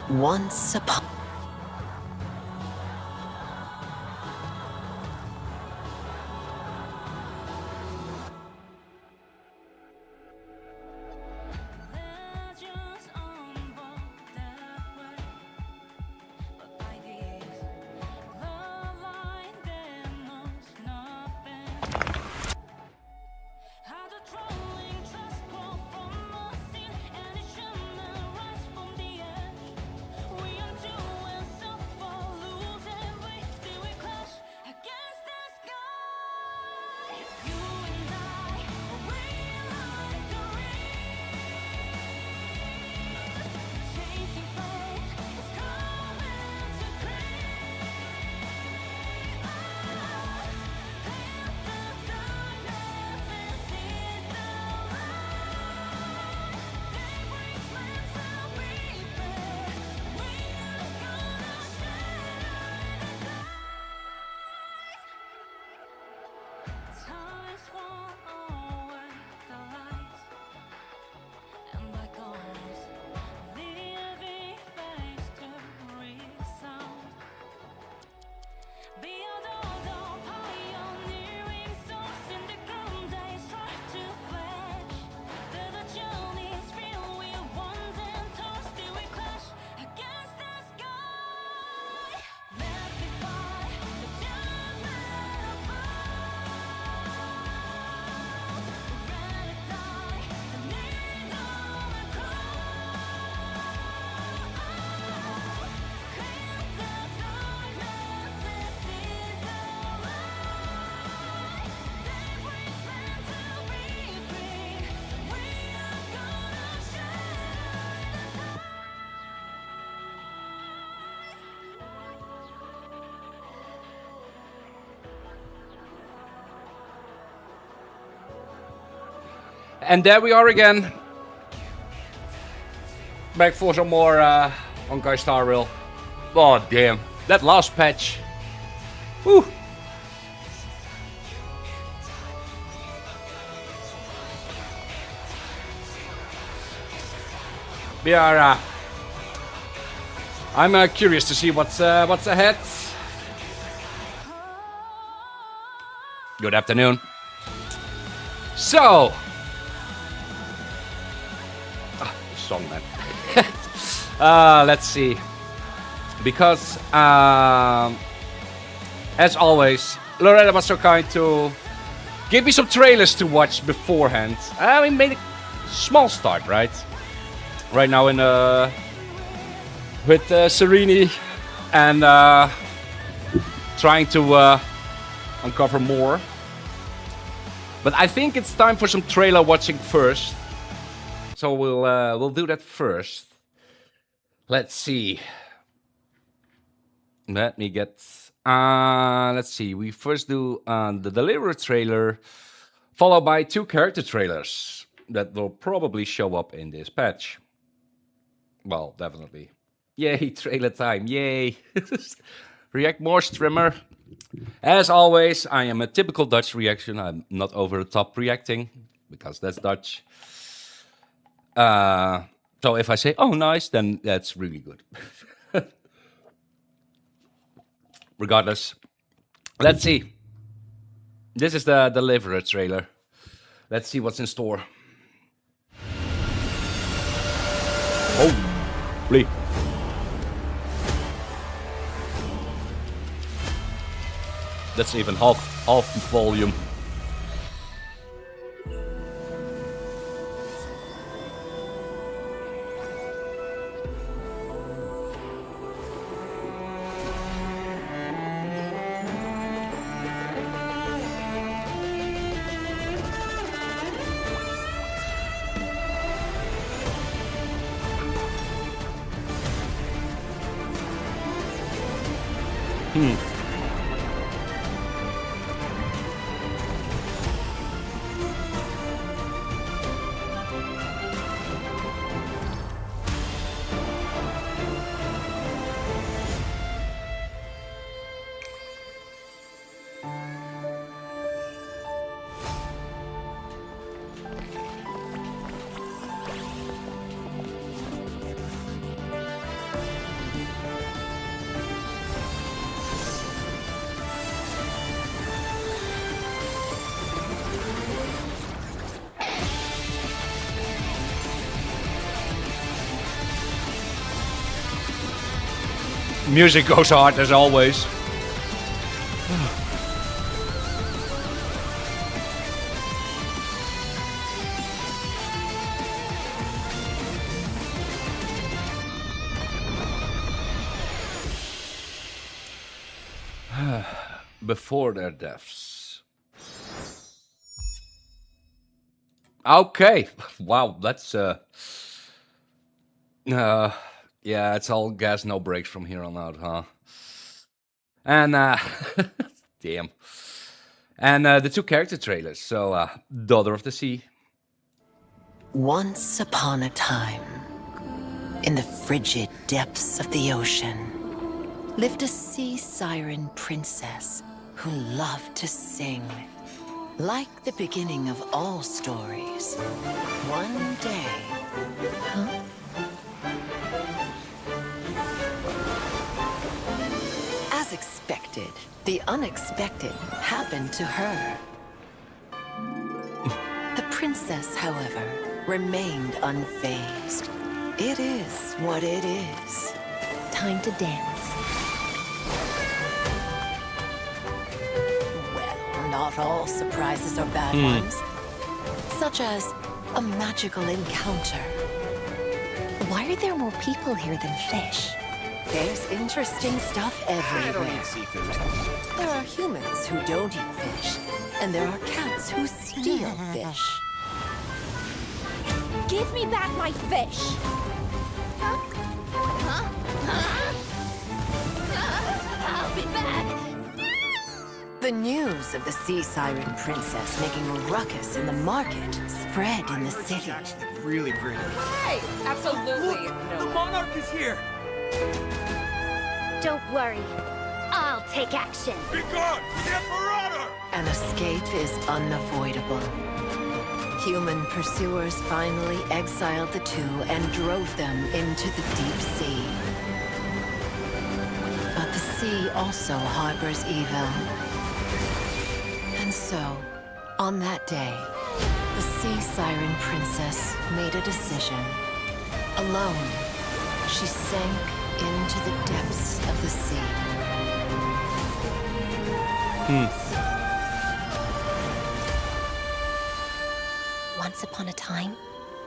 Once upon... And there we are again. Back for some more Honkai Star Rail. Oh damn, that last patch. Whew. We are. I'm curious to see what's ahead. Good afternoon. So. Song, man. Let's see. Because, as always, Loretta was so kind to give me some trailers to watch beforehand. We made a small start, right? Right now in with Serini and trying to uncover more. But I think it's time for some trailer watching first. So we'll do that first. Let's see. Let me get. Let's see. We first do the Deliverer trailer, followed by 2 character trailers that will probably show up in this patch. Well, definitely. Yay, trailer time! Yay! React more, streamer. As always, I am a typical Dutch reaction. I'm not over the top reacting because that's Dutch. So if I say, oh, nice, then that's really good. Regardless, let's see. This is the Deliverer trailer. Let's see what's in store. Holy. That's even half volume. Music goes hard as always. Before their deaths. Okay. Wow, that's yeah, it's all gas, no brakes from here on out, huh? And damn. And the two character trailers. So, Daughter of the Sea. Once upon a time, in the frigid depths of the ocean, lived a sea siren princess who loved to sing. Like the beginning of all stories, one day... Huh? As expected, the unexpected happened to her. The princess, however, remained unfazed. It is what it is. Time to dance. Well, not all surprises are bad ones. Such as a magical encounter. Why are there more people here than fish? There's interesting stuff everywhere. I don't eat seafood. There are humans who don't eat fish, and there are cats who steal fish. Give me back my fish! I'll be back! The news of the sea siren princess making a ruckus in the market spread in the city. Really pretty. Hey, absolutely. The monarch is here! Don't worry. I'll take action. Be gone! The Emperor! An escape is unavoidable. Human pursuers finally exiled the two and drove them into the deep sea. But the sea also harbors evil. And so, on that day, the sea siren princess made a decision. Alone, she sank into the depths of the sea. Once upon a time,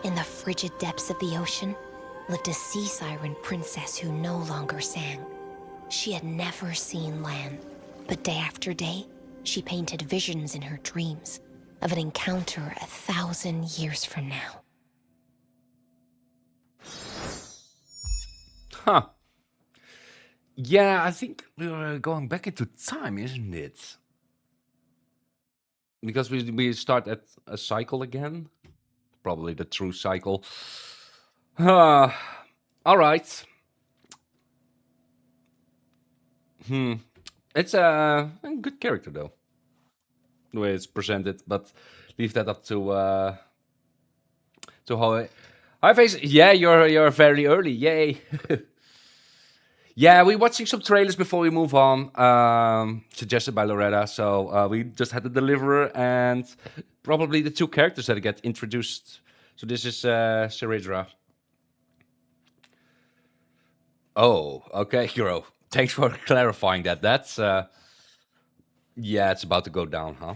in the frigid depths of the ocean, lived a sea siren princess who no longer sang. She had never seen land, but day after day, she painted visions in her dreams of an encounter 1,000 years from now. Huh. Yeah, I think we're going back into time, isn't it? Because we start at a cycle again. Probably the true cycle. All right. It's a good character, though. The way it's presented, but leave that up to how I face. Yeah, you're very early. Yay. Yeah, we're watching some trailers before we move on, suggested by Loretta. So we just had the Deliverer and probably the two characters that get introduced. So this is Ceridra. Oh, okay, hero. Thanks for clarifying that. That's, yeah, it's about to go down, huh?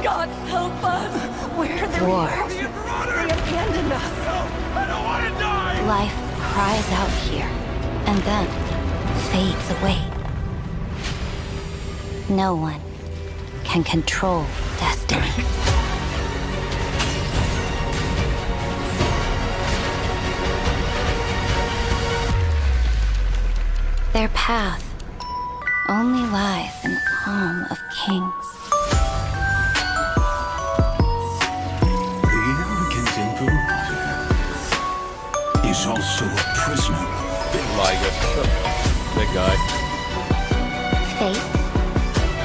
God help us! Where are the War. They abandoned us! I don't want to die! Life cries out here, and then fades away. No one can control destiny. Their path only lies in the palm of kings. The arrogant Imperator is also a prisoner of fate. My God. Big guy. Fate?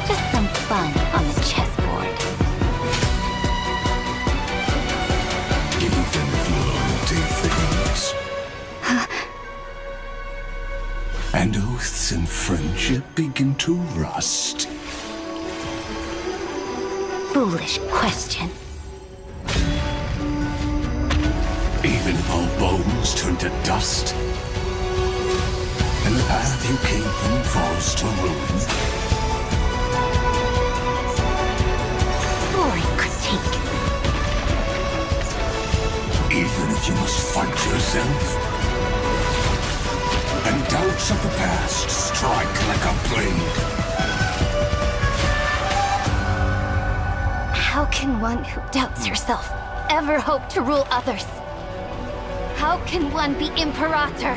Just some fun on the chessboard. Even loyalty fades. And oaths and friendship begin to rust. Foolish question. Even Even if all bones turn to dust, and the path you came from falls to ruin. Boring critique. Even if you must fight yourself, and doubts of the past strike like a blade. How can one who doubts herself ever hope to rule others? How can one be Imperator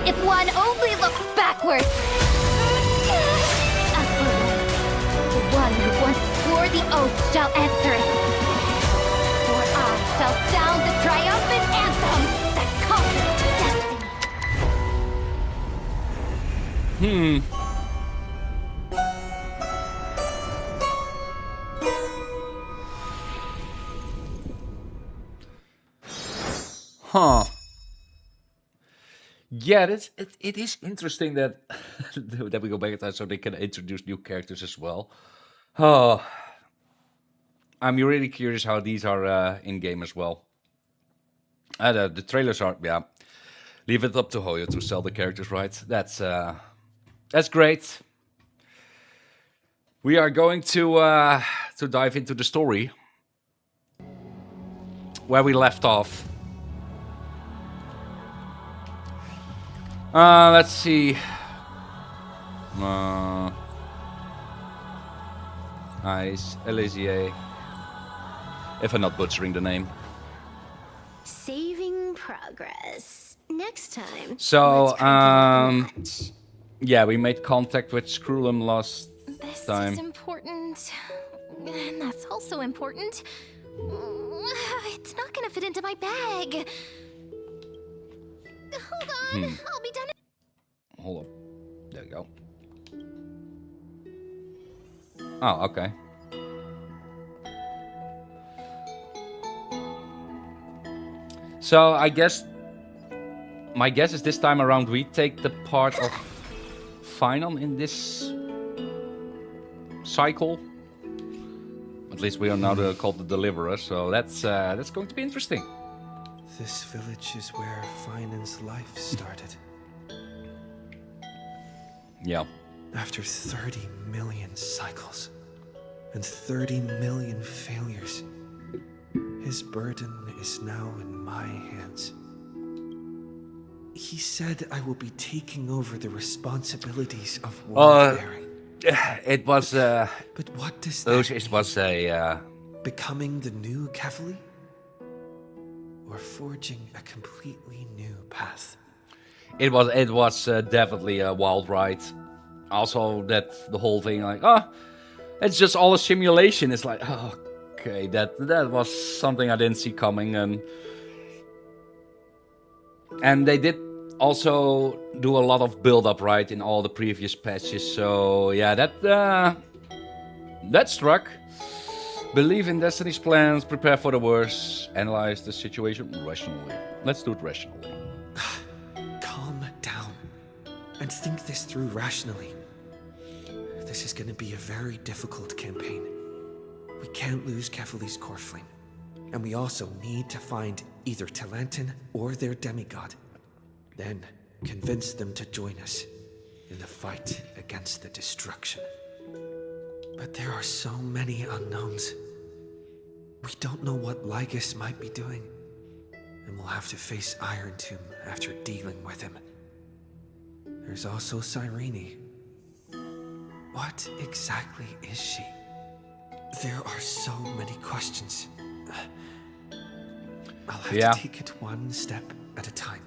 if one only looks backwards? As for one, the one who once swore the oath shall answer it. For I shall sound the triumphant anthem that conquers destiny. Huh. Yeah, it is interesting that that we go back in time so they can introduce new characters as well. Oh, I'm really curious how these are in game as well. The trailers are, yeah. Leave it up to Hoyo to sell the characters, right? That's great. We are going to dive into the story where we left off. Let's see. Nice, Elysier. If I'm not butchering the name. Saving progress. Next time. So, let's crank it up a notch. yeah, we made contact with Screwlum last This time. is important. And that's also important. It's not gonna fit into my bag. Hold on, I'll be done. Hold up. There you go. Oh, okay. So I guess my guess is this time around we take the part of Finon in this cycle. At least we are now called the Deliverer, so that's going to be interesting. This village is where Finan's life started. Yeah. After 30 million cycles and 30 million failures, his burden is now in my hands. He said I will be taking over the responsibilities of warfaring. It was But what does that it was a Becoming the new Kefali? Or forging a completely new path? it was definitely a wild ride. Also, that the whole thing, like, it's just all a simulation. It's like, oh, okay, that was something I didn't see coming, and they did also do a lot of build-up, right, in all the previous patches. So yeah, that struck. Believe in Destiny's plans, prepare for the worst, analyze the situation rationally. Let's do it rationally. Calm down and think this through rationally. This is going to be a very difficult campaign. We can't lose Kefali's core flame. And we also need to find either Talantin or their demigod. Then convince them to join us in the fight against the destruction. But there are so many unknowns. We don't know what Lygus might be doing. And we'll have to face Iron Tomb after dealing with him. There's also Cyrene. What exactly is she? There are so many questions. I'll have to take it one step at a time.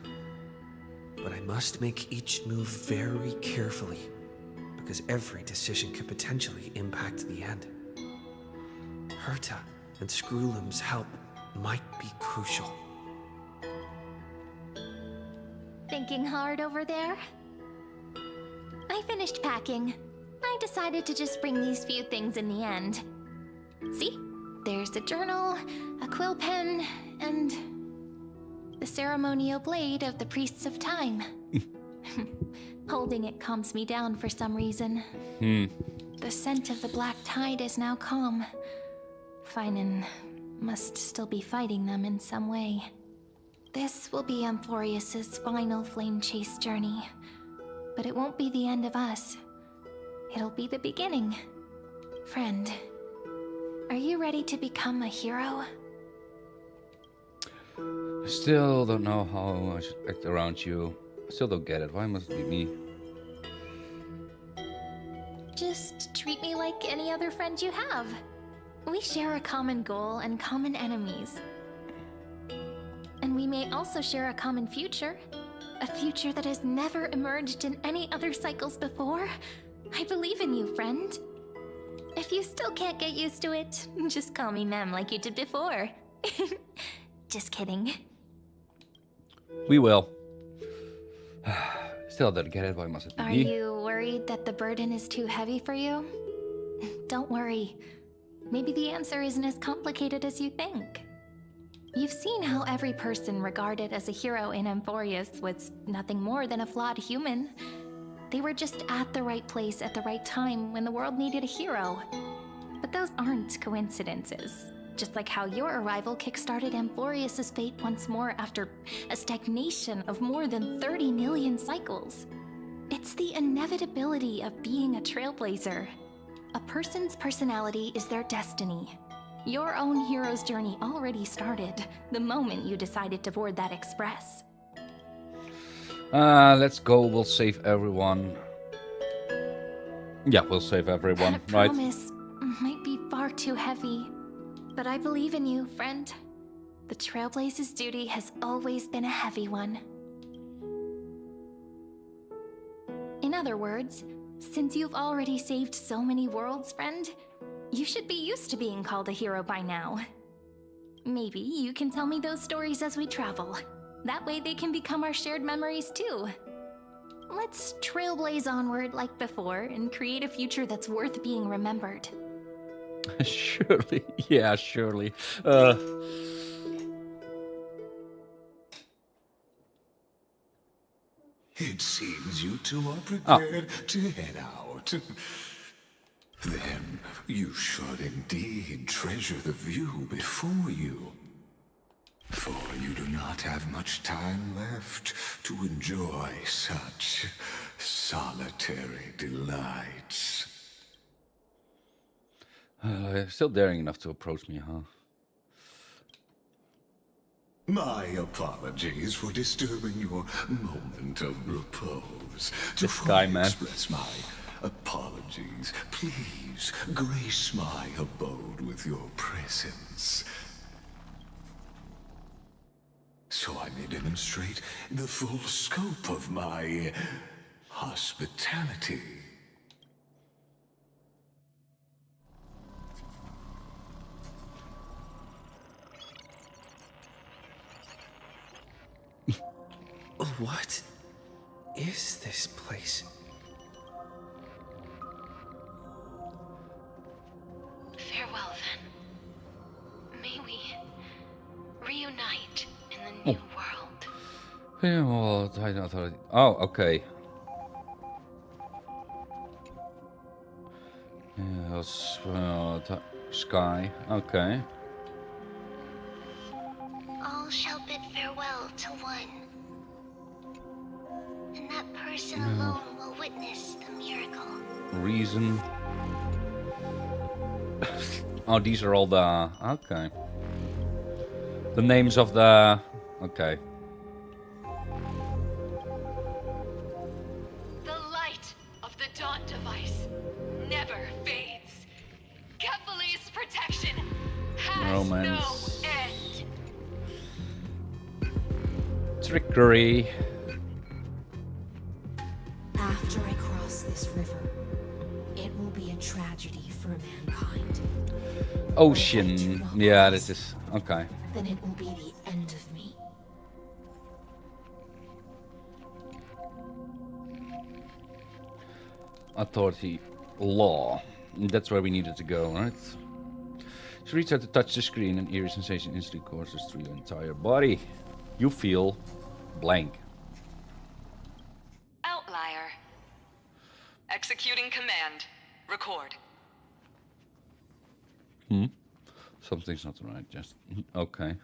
But I must make each move very carefully, because every decision could potentially impact the end. Herta and Screwlum's help might be crucial. Thinking hard over there? I finished packing. I decided to just bring these few things in the end. See? There's a journal, a quill pen, and the ceremonial blade of the Priests of Time. Holding it calms me down for some reason. The scent of the Black Tide is now calm. Finan must still be fighting them in some way. This will be Amphoreus' final flame chase journey. But it won't be the end of us. It'll be the beginning. Friend, are you ready to become a hero? I still don't know how I should act around you. I still don't get it. Why must it be me? Just treat me like any other friend you have. We share a common goal and common enemies. And we may also share a common future. A future that has never emerged in any other cycles before. I believe in you, friend. If you still can't get used to it, just call me Mem like you did before. Just kidding. We will. Still don't get it. Why must it be Are me? you worried that the burden is too heavy for you? Don't worry. Maybe the answer isn't as complicated as you think. You've seen how every person regarded as a hero in Amphoreus was nothing more than a flawed human. They were just at the right place at the right time when the world needed a hero. But those aren't coincidences. Just like how your arrival kickstarted Amphoreus' fate once more after a stagnation of more than 30 million cycles. It's the inevitability of being a trailblazer. A person's personality is their destiny. Your own hero's journey already started the moment you decided to board that express. Let's go. We'll save everyone. Yeah, we'll save everyone, That right? promise might be far too heavy. But I believe in you, friend. The Trailblaze's duty has always been a heavy one. In other words, since you've already saved so many worlds, friend, you should be used to being called a hero by now. Maybe you can tell me those stories as we travel. That way they can become our shared memories too. Let's trailblaze onward like before and create a future that's worth being remembered. Surely. Yeah, surely. It seems you two are prepared to head out. Then you should indeed treasure the view before you. For you do not have much time left to enjoy such solitary delights. Still daring enough to approach me, huh? My apologies for disturbing your moment of repose. To This guy, fully man. express my apologies, please grace my abode with your presence, so I may demonstrate the full scope of my hospitality. What is this place? Farewell, then. May we reunite in the new world. Yeah, well, I thought. Oh, okay. Yes, sky. Okay. All shall bid farewell to one. And that person alone will witness the miracle. Reason. Oh, these are all the. Okay. The names of the. Okay. The light of the Dawn device never fades. Kephalie's protection has Romance. no end. Trickery. After I cross this river, it will be a tragedy for mankind. Ocean. Yeah, this is. Okay. Then it will be the end of me. Authority. Law. That's where we needed to go, right? So reach out to touch the screen and eerie sensation instantly courses through your entire body. You feel blank. Outlier. Executing command. Record. Something's not right, just okay.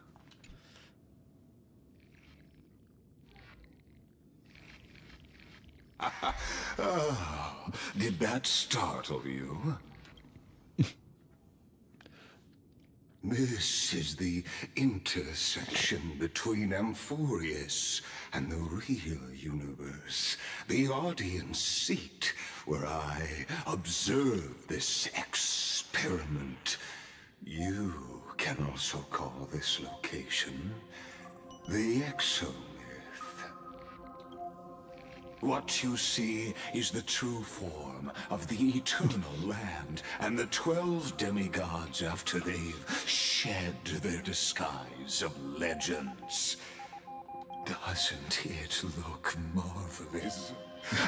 Oh, did that startle you? This is the intersection between Amphoreus and the real universe. The audience seat where I observe this experiment. You can also call this location the Exomyth. What you see is the true form of the eternal land and the 12 demigods after they've shed their disguise of legends. Doesn't it look marvelous?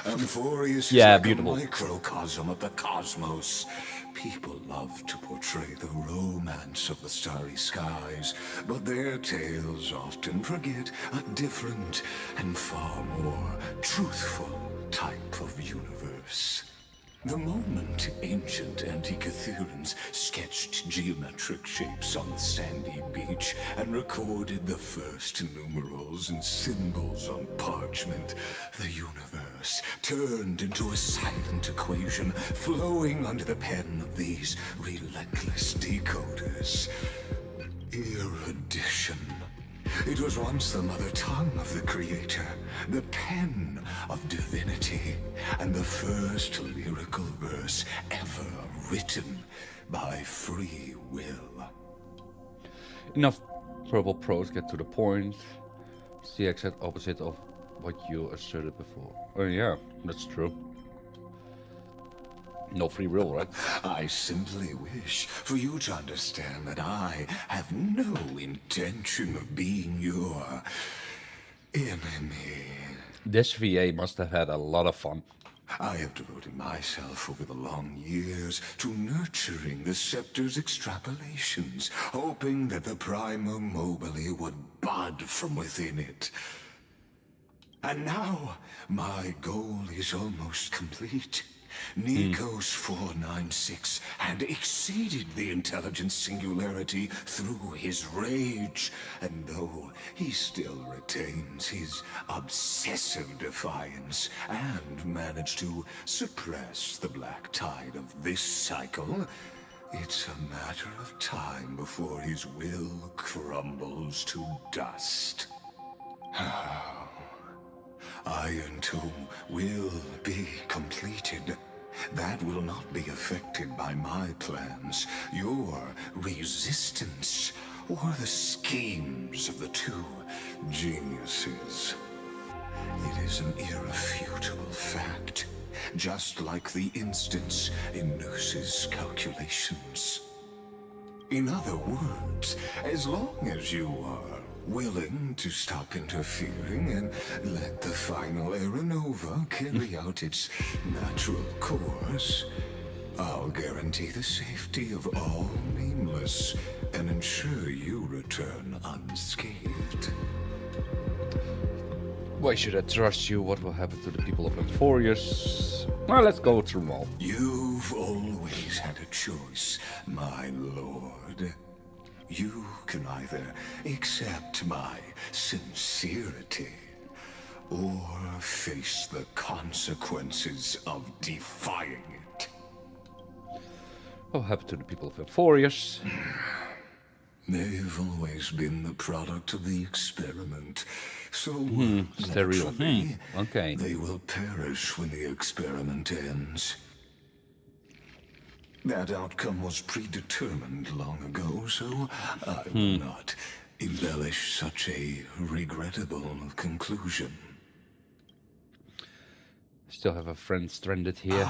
Amphoreus is like beautiful. a microcosm of the cosmos. People love to portray the romance of the starry skies, but their tales often forget a different and far more truthful type of universe. The moment ancient Antikytherians sketched geometric shapes on the sandy beach and recorded the first numerals and symbols on parchment, the universe turned into a silent equation flowing under the pen of these relentless decoders. Erudition. It was once the mother tongue of the creator, the pen of divinity, and the first lyrical verse ever written by free will. Enough verbal prose, get to the point. It's the exact opposite of what you asserted before. Oh yeah, that's true. No free will, right? I simply wish for you to understand that I have no intention of being your enemy. This VA must have had a lot of fun. I have devoted myself over the long years to nurturing the scepter's extrapolations, hoping that the Prima Mobile would bud from within it. And now, my goal is almost complete. Nikos 496 had exceeded the intelligence singularity through his rage, and though he still retains his obsessive defiance and managed to suppress the black tide of this cycle, it's a matter of time before his will crumbles to dust. Iron Tomb will be completed. That will not be affected by my plans, your resistance, or the schemes of the two geniuses. It is an irrefutable fact, just like the instance in Noos's calculations. In other words, as long as you are willing to stop interfering and let the final Aeronova carry out its natural course, I'll guarantee the safety of all nameless and ensure you return unscathed. Why should I trust you? What will happen to the people of Amphoreus? Well, let's go through them all. You've always had a choice, my lord. You can either accept my sincerity or face the consequences of defying it. What will happen to the people of Amphoreus? They've always been the product of the experiment, so Stereo. naturally, Okay. they will perish when the experiment ends. That outcome was predetermined long ago, so I will not embellish such a regrettable conclusion. Still have a friend stranded here.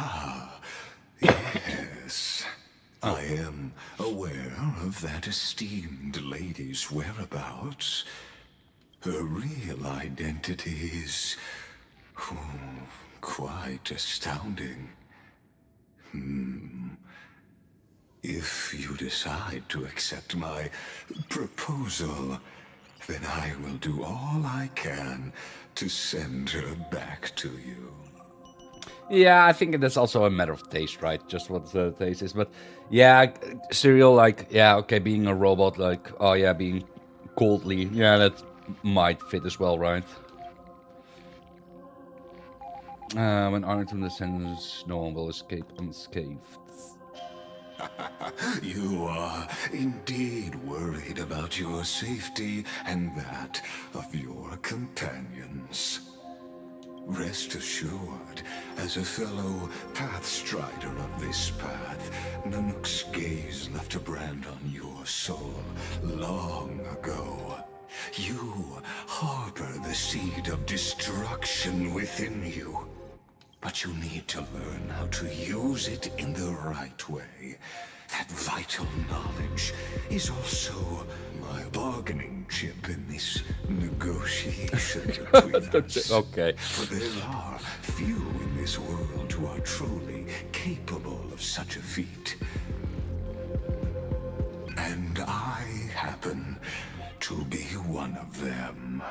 Yes, I am aware of that esteemed lady's whereabouts. Her real identity is quite astounding. If you decide to accept my proposal, then I will do all I can to send her back to you. Yeah, I think that's also a matter of taste, right? Just what the taste is. But yeah, Serial, like, yeah, okay, being a robot, like, oh yeah, being coldly, yeah, that might fit as well, right? When Arlington descends, no one will escape unscathed. You are indeed worried about your safety and that of your companions. Rest assured, as a fellow pathstrider of this path, Nanook's gaze left a brand on your soul long ago. You harbor the seed of destruction within you. But you need to learn how to use it in the right way. That vital knowledge is also my bargaining chip in this negotiation between us. Okay. For there are few in this world who are truly capable of such a feat. And I happen to be one of them.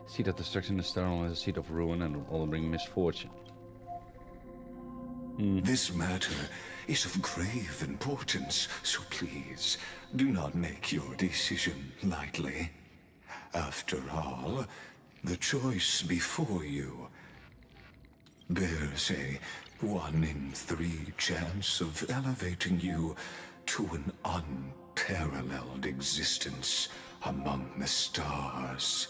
Seed of destruction is sterile as a seed of ruin and will bring misfortune. This matter is of grave importance, so please, do not make your decision lightly. After all, the choice before you bears a 1 in 3 chance of elevating you to an unparalleled existence among the stars.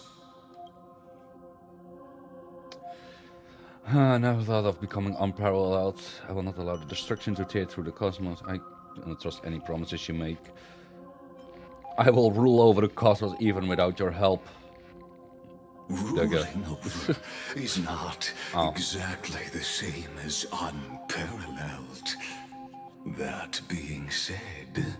I never thought of becoming unparalleled. I will not allow the destruction to tear through the cosmos. I don't trust any promises you make. I will rule over the cosmos even without your help. Ruling over is not exactly the same as unparalleled. That being said,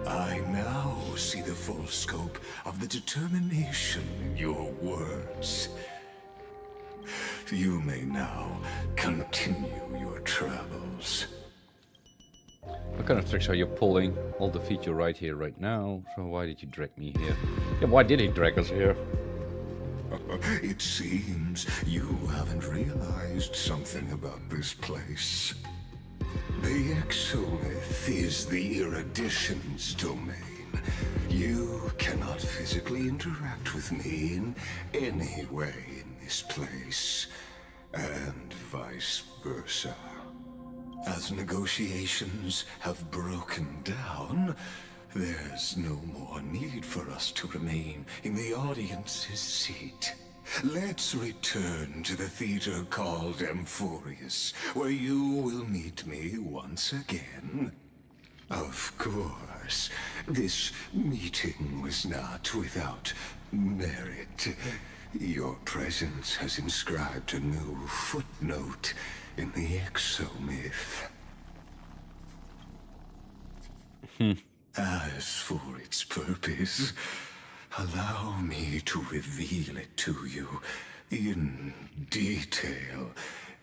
I now see the full scope of the determination in your words. You may now continue your travels. What kind of tricks are you pulling? I'll defeat you right here, right now. So why did you drag me here? Yeah, why did he drag us here? It seems you haven't realized something about this place. The Exolith is the Erudition's domain. You cannot physically interact with me in any way in this place, and vice versa. As negotiations have broken down, there's no more need for us to remain in the audience's seat. Let's return to the theater called Amphoreus, where you will meet me once again. Of course, this meeting was not without merit. Your presence has inscribed a new footnote in the exomyth. As for its purpose, allow me to reveal it to you in detail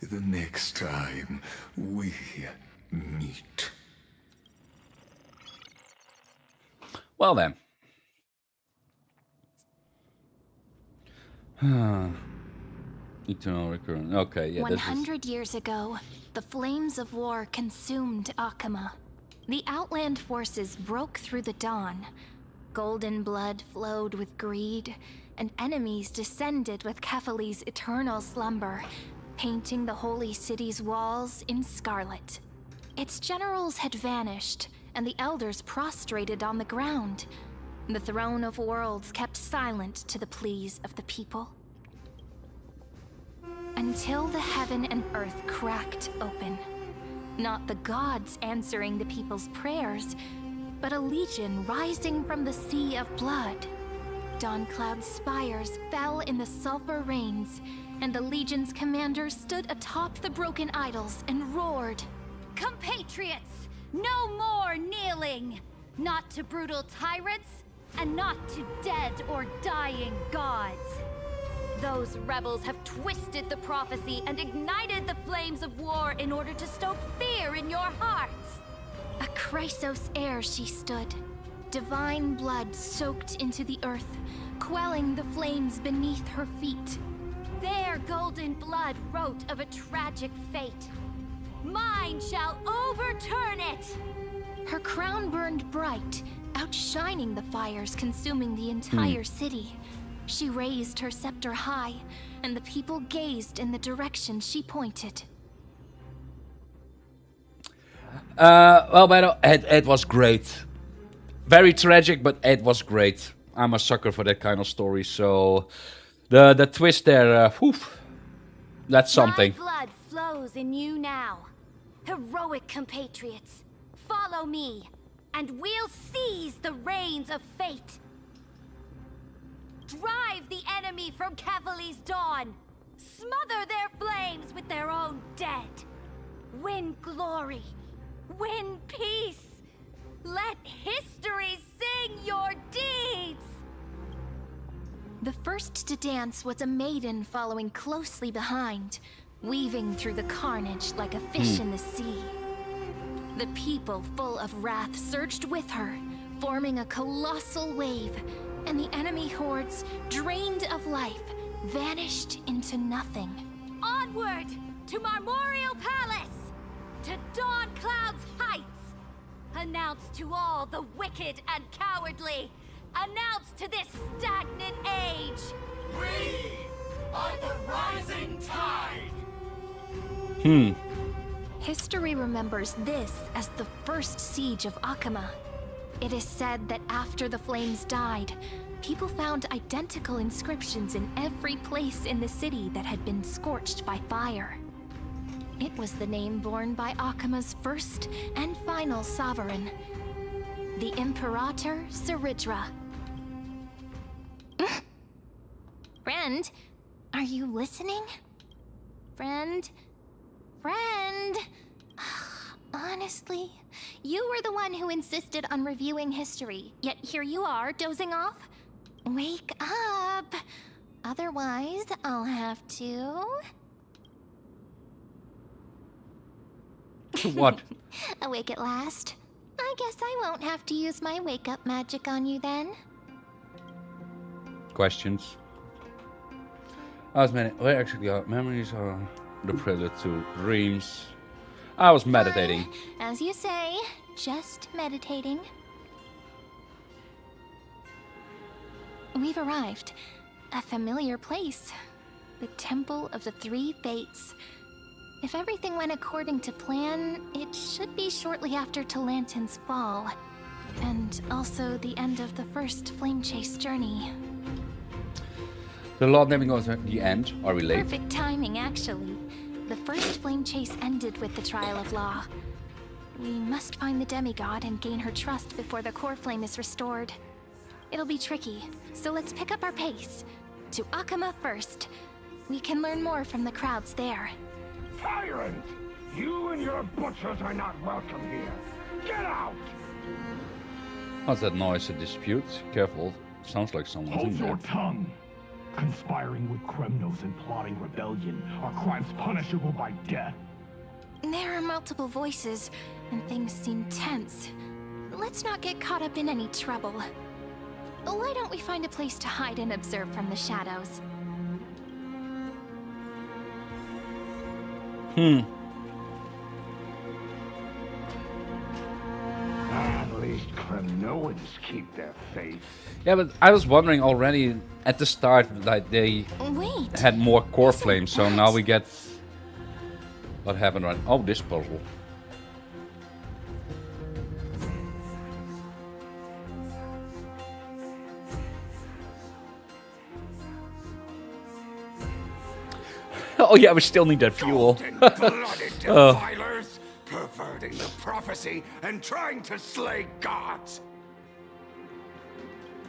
the next time we meet. Well then. Eternal recurrent. Okay, yeah, this is... 100 years ago, the flames of war consumed Akama. The Outland forces broke through the dawn. Golden blood flowed with greed, and enemies descended with Kephali's eternal slumber, painting the holy city's walls in scarlet. Its generals had vanished, and the elders prostrated on the ground. The throne of worlds kept silent to the pleas of the people. Until the heaven and earth cracked open. Not the gods answering the people's prayers, but a legion rising from the sea of blood. Dawncloud's spires fell in the sulfur rains, and the legion's commanders stood atop the broken idols and roared. Compatriots, no more kneeling! Not to brutal tyrants, and not to dead or dying gods. Those rebels have twisted the prophecy and ignited the flames of war in order to stoke fear in your hearts. A Chrysos heir she stood, divine blood soaked into the earth, quelling the flames beneath her feet. Their golden blood wrote of a tragic fate. Mine shall overturn it! Her crown burned bright, outshining the fires consuming the entire city. She raised her scepter high, and the people gazed in the direction she pointed. Well, but it was great. Very tragic, but it was great. I'm a sucker for that kind of story, so the twist there, whew, that's something. My blood flows in you now. Heroic compatriots, follow me, and we'll seize the reins of fate. Drive the enemy from Kefali's dawn. Smother their flames with their own dead. Win glory. Win peace. Let history sing your deeds. The first to dance was a maiden following closely behind, weaving through the carnage like a fish in the sea. The people, full of wrath, surged with her, forming a colossal wave, and the enemy hordes, drained of life, vanished into nothing. Onward to Marmorial Palace, to Dawn Cloud's heights. Announce to all the wicked and cowardly. Announce to this stagnant age. We are the rising tide! History remembers this as the first siege of Akama. It is said that after the flames died, people found identical inscriptions in every place in the city that had been scorched by fire. It was the name borne by Akama's first and final sovereign, the Imperator Saridra. Friend, are you listening? Friend? Friend? Honestly, you were the one who insisted on reviewing history, yet here you are, dozing off? Wake up! Otherwise, I'll have to... What? Awake at last. I guess I won't have to use my wake-up magic on you then. Questions? As many. Well, actually, memories are the prelude to dreams. I was meditating. As you say, just meditating. We've arrived. A familiar place. The Temple of the Three Fates. If everything went according to plan, it should be shortly after Talantin's fall. And also the end of the first Flame Chase journey. The Lord naming was at the end. Are we late? Perfect timing, actually. The first Flame Chase ended with the Trial of Law. We must find the demigod and gain her trust before the core flame is restored. It'll be tricky, so let's pick up our pace. To Akama first. We can learn more from the crowds there. Tyrant! You and your butchers are not welcome here. Get out! What's that noise? A dispute? Careful. Sounds like someone's Hold in your there. tongue! Conspiring with Kremnos and plotting rebellion are crimes punishable by death. There are multiple voices, and things seem tense. Let's not get caught up in any trouble. Why don't we find a place to hide and observe from the shadows? At least Kremnoans keep their faith. Yeah, but I was wondering already at the start that they Wait! had more core Isn't flames, so that- now we get what happened right. Oh, this puzzle. Oh yeah, we still need that fuel. Golden-blooded defilers, perverting the prophecy and trying to slay gods.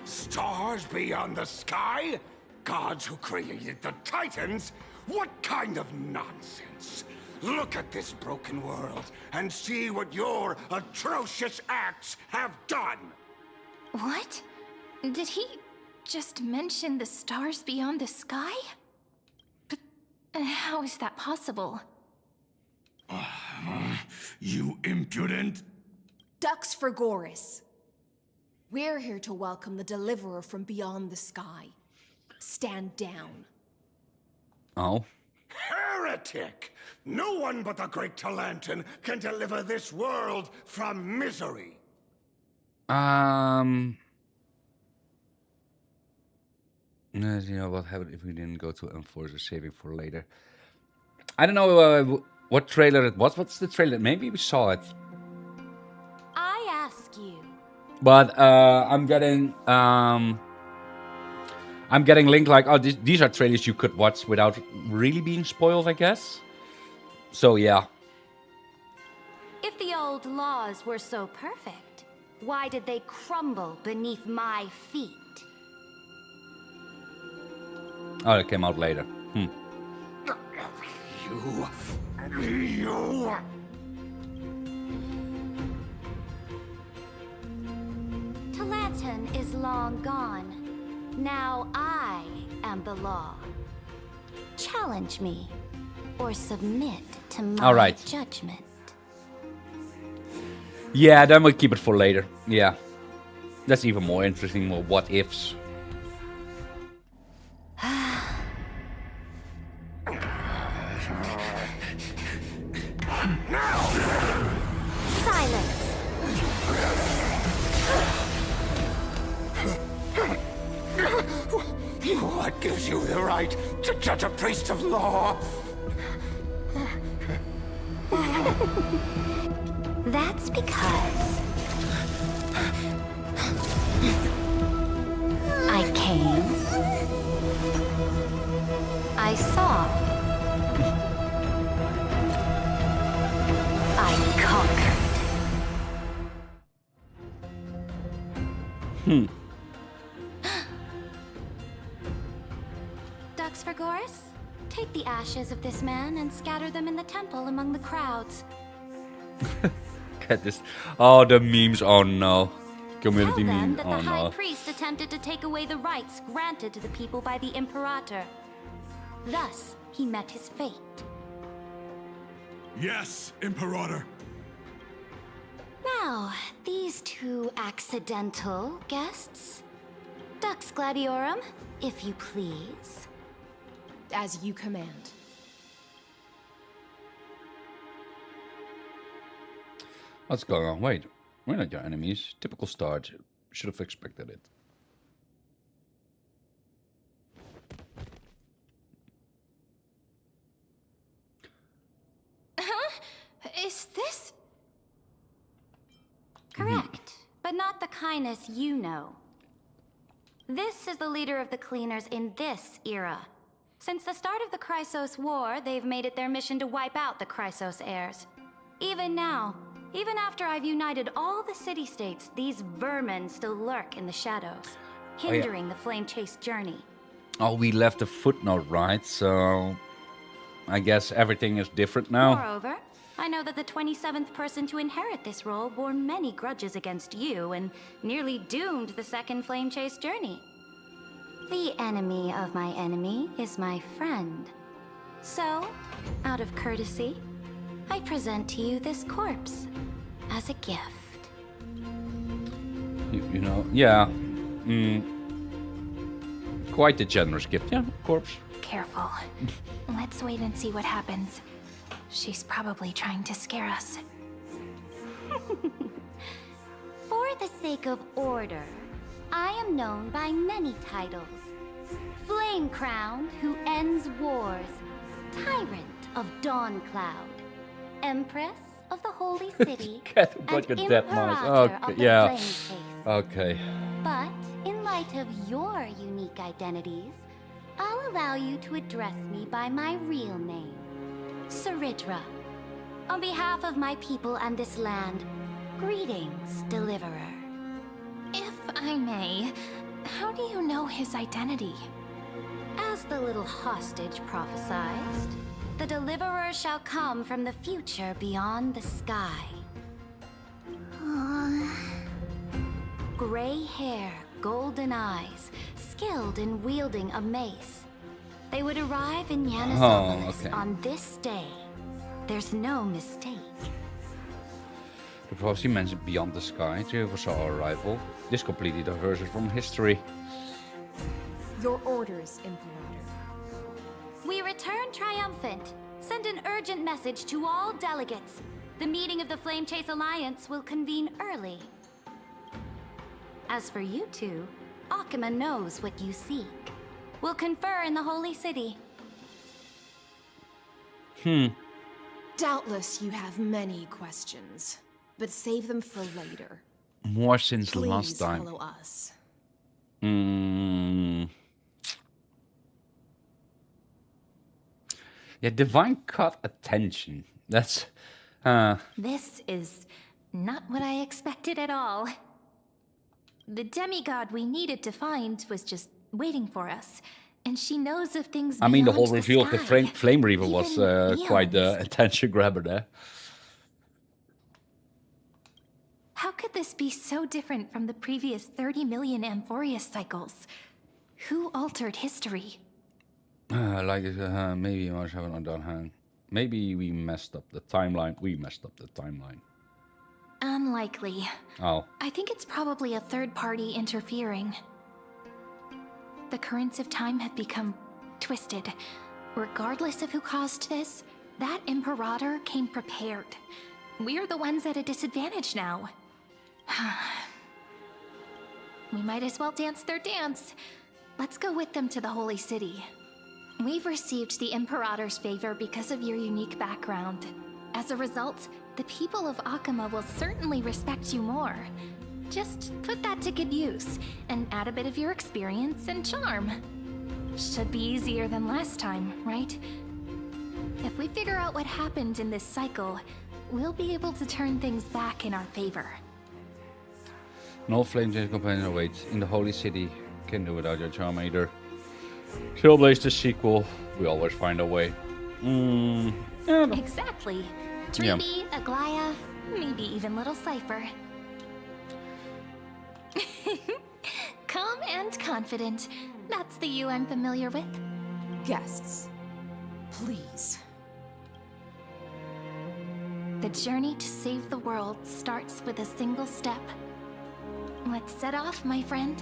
Stars beyond the sky? Gods who created the Titans? What kind of nonsense? Look at this broken world and see what your atrocious acts have done. What? Did he just mention the stars beyond the sky? But how is that possible? You impudent! Ducks for Goris. We're here to welcome the deliverer from beyond the sky. Stand down. Oh. heretic! No one but the great Talantin can deliver this world from misery! You know what happened if we didn't go to Amphoreus, saving for later. I don't know what trailer it was. What's the trailer? Maybe we saw it. I ask you. But I'm getting linked like, oh, these are trailers you could watch without really being spoiled, I guess. So yeah. If the old laws were so perfect, why did they crumble beneath my feet? Oh, it came out later. You... Talantin is long gone. Now I am the law. Challenge me, or submit to my judgment. Yeah, then we'll keep it for later. Yeah. That's even more interesting, more what ifs. Silence! What gives you the right to judge a priest of law? That's because I came, I saw, I conquered. Dux Vergoris, take the ashes of this man and scatter them in the temple among the crowds. Get this. Oh, the memes. Oh no. Community Tell them meme. that Oh the High no. Priest attempted to take away the rights granted to the people by the Imperator. Thus, he met his fate. Yes, Imperator. Now, these two accidental guests. Dux Gladiorum, if you please. As you command. What's going on? Wait, we're not your enemies. Typical start. Should have expected it. Is this... Correct, but not the kindness you know. This is the leader of the Cleaners in this era. Since the start of the Chrysos War, they've made it their mission to wipe out the Chrysos heirs. Even now, even after I've united all the city-states, these vermin still lurk in the shadows, hindering the flame-chase journey. Oh, we left a footnote, right? So I guess everything is different now. Moreover, I know that the 27th person to inherit this role bore many grudges against you and nearly doomed the second flame-chase journey. The enemy of my enemy is my friend. So, out of courtesy, I present to you this corpse as a gift. You know, yeah. Quite a generous gift. Yeah, corpse. Careful. Let's wait and see what happens. She's probably trying to scare us. For the sake of order, I am known by many titles. Flame Crown, who ends wars. Tyrant of Dawncloud. Empress of the Holy City. What and a dead Imperator mouse. of Okay, the yeah. Flame Chase. Okay. But in light of your unique identities, I'll allow you to address me by my real name, Saridra. On behalf of my people and this land, greetings, Deliverer. If I may, how do you know his identity? As the little hostage prophesized, the Deliverer shall come from the future beyond the sky. Gray hair, golden eyes, skilled in wielding a mace. They would arrive in Yanisopolis on this day. There's no mistake. The prophecy mentioned beyond the sky to oversaw our arrival. This completely diverges from history. Your orders, Imperator. We return triumphant, urgent message to all delegates. The meeting of the Flame Chase Alliance will convene early. As for you two, Akuma knows what you seek. We'll confer in the Holy City. Doubtless you have many questions, but save them for later. More since Please last time. follow us. Yeah, Divine caught attention. That's... This is not what I expected at all. The demigod we needed to find was just waiting for us, and she knows of things I mean, the beyond whole reveal of the sky, Flame Reaver was even quite the eons. attention grabber there. How could this be so different from the previous 30 million Amphoreus cycles? Who altered history? Maybe I must have it on the other hand. Maybe we messed up the timeline. We messed up the timeline. Unlikely. Oh. I think it's probably a third party interfering. The currents of time have become twisted. Regardless of who caused this, that Imperator came prepared. We're the ones at a disadvantage now. We might as well dance their dance. Let's go with them to the Holy City. We've received the Imperator's favor because of your unique background. As a result, the people of Akuma will certainly respect you more. Just put that to good use, and add a bit of your experience and charm. Should be easier than last time, right? If we figure out what happened in this cycle, we'll be able to turn things back in our favor. No flame change companion awaits in the Holy City. Can't do without your charm either. Trailblaze the sequel. We always find a way. Exactly. Dreamy, Aglaya, maybe even little Cypher. Calm and confident. That's the you I'm familiar with. Guests, please. The journey to save the world starts with a single step. Let's set off, my friend.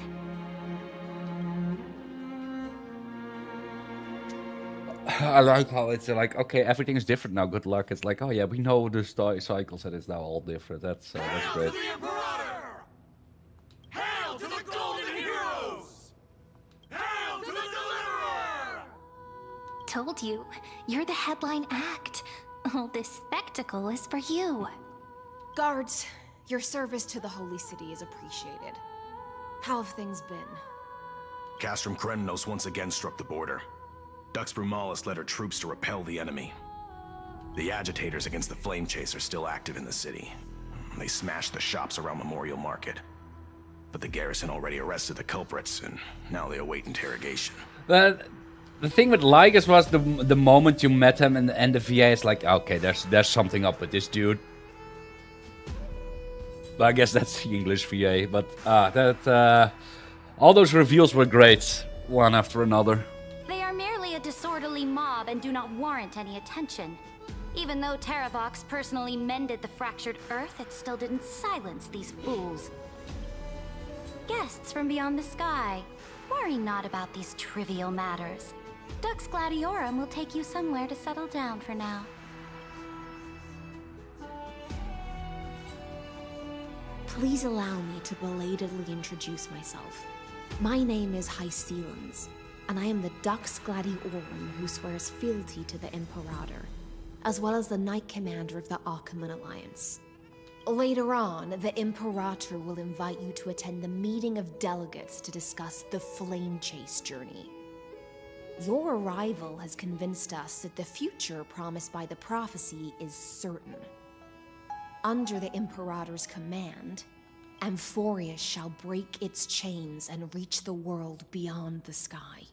I like how it's like, okay, everything's different now. Good luck. It's like, oh yeah, we know the cycles and it's now all different. That's great. Hail to the Golden Heroes! Hail to the Deliverer! Told you, you're the headline act. All this spectacle is for you. Guards, your service to the Holy City is appreciated. How have things been? Castrum Krennos once again struck the border. Dux Brumalis led her troops to repel the enemy. The agitators against the Flame Chase are still active in the city. They smashed the shops around Memorial Market. But the garrison already arrested the culprits, and now they await interrogation. The thing with Lygus was the moment you met him and the VA is like, okay, there's something up with this dude. But I guess that's the English VA. But all those reveals were great, one after another. They are merely a disorderly mob and do not warrant any attention. Even though Terravox personally mended the fractured Earth, it still didn't silence these fools. Guests from beyond the sky, worry not about these trivial matters. Dux Gladiorum will take you somewhere to settle down for now. Please allow me to belatedly introduce myself. My name is Hycelans, and I am the Dux Gladiorum who swears fealty to the Imperator, as well as the Knight Commander of the Achaemenid Alliance. Later on, the Imperator will invite you to attend the meeting of delegates to discuss the Flame Chase journey. Your arrival has convinced us that the future promised by the prophecy is certain. Under the Imperator's command, Amphoreus shall break its chains and reach the world beyond the sky.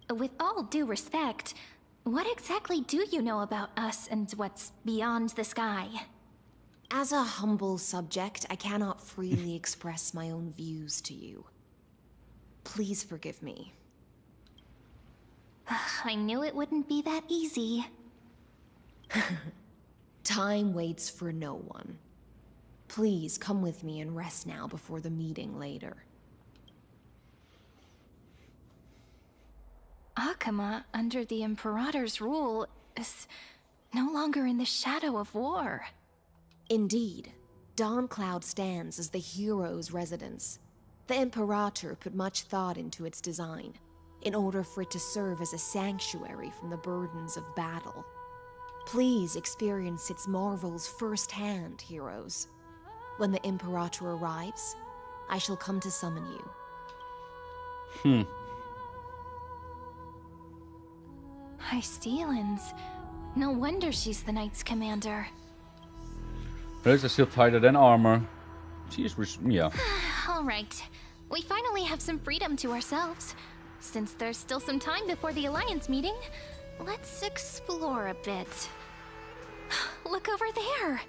With all due respect, what exactly do you know about us and what's beyond the sky? As a humble subject, I cannot freely express my own views to you. Please forgive me. I knew it wouldn't be that easy. Time waits for no one. Please come with me and rest now before the meeting later. Akuma, under the Imperator's rule, is no longer in the shadow of war. Indeed, Dawncloud stands as the hero's residence. The Imperator put much thought into its design, in order for it to serve as a sanctuary from the burdens of battle. Please experience its marvels firsthand, heroes. When the Imperator arrives, I shall come to summon you. High Steelens. No wonder she's the Knight's commander. Hers are still tighter than armor. Yeah. Alright, we finally have some freedom to ourselves. Since there's still some time before the Alliance meeting, let's explore a bit. Look over there!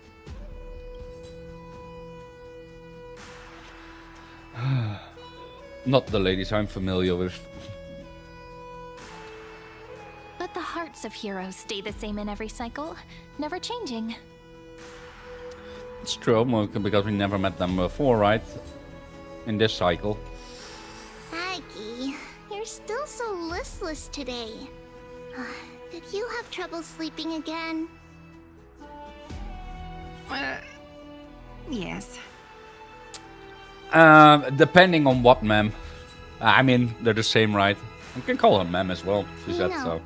Not the ladies I'm familiar with. But the hearts of heroes stay the same in every cycle, never changing. It's true, because we never met them before, right? In this cycle. Aggie, you're still so listless today. Did you have trouble sleeping again? Yes. Depending on what, ma'am. I mean, they're the same, right? I can call her ma'am as well. She said so.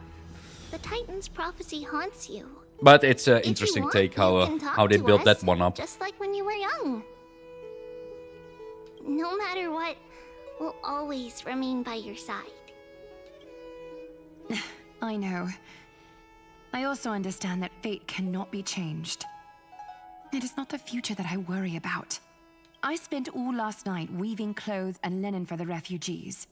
The Titan's prophecy haunts you. But it's an If interesting you want, take you how can talk how they to built us, that one up. Just like when you were young. No matter what, we'll always remain by your side. I know. I also understand that fate cannot be changed. It is not the future that I worry about. I spent all last night weaving clothes and linen for the refugees.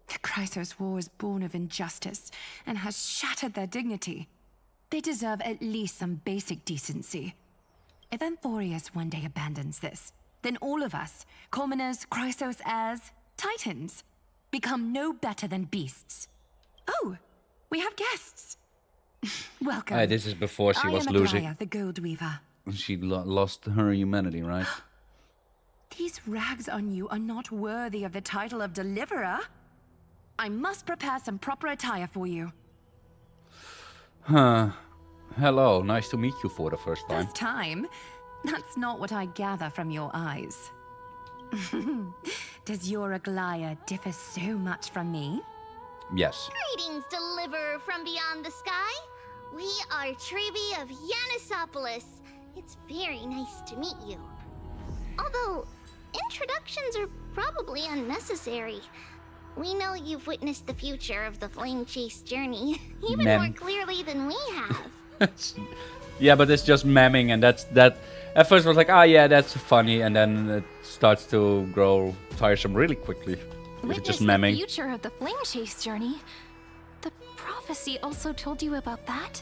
The Chrysos War is born of injustice and has shattered their dignity. They deserve at least some basic decency. If Amphoreus one day abandons this, then all of us, commoners, Chrysos heirs, Titans, become no better than beasts. Oh, we have guests. Welcome. This is before she was I am losing. Aglaya, the Gold Weaver. She lost her humanity, right? These rags on you are not worthy of the title of Deliverer. I must prepare some proper attire for you. Huh. Hello, nice to meet you for the first time. First time? That's not what I gather from your eyes. Does your Aglaya differ so much from me? Yes. Greetings, Deliverer from beyond the sky. We are Trevi of Yanisopolis. It's very nice to meet you. Although, introductions are probably unnecessary. We know you've witnessed the future of the Flame Chase journey, even more clearly than we have. Yeah, but it's just memming, and that. At first, I was like, yeah, that's funny, and then it starts to grow tiresome really quickly. It's just memming. The future of the Flame Chase journey. The prophecy also told you about that?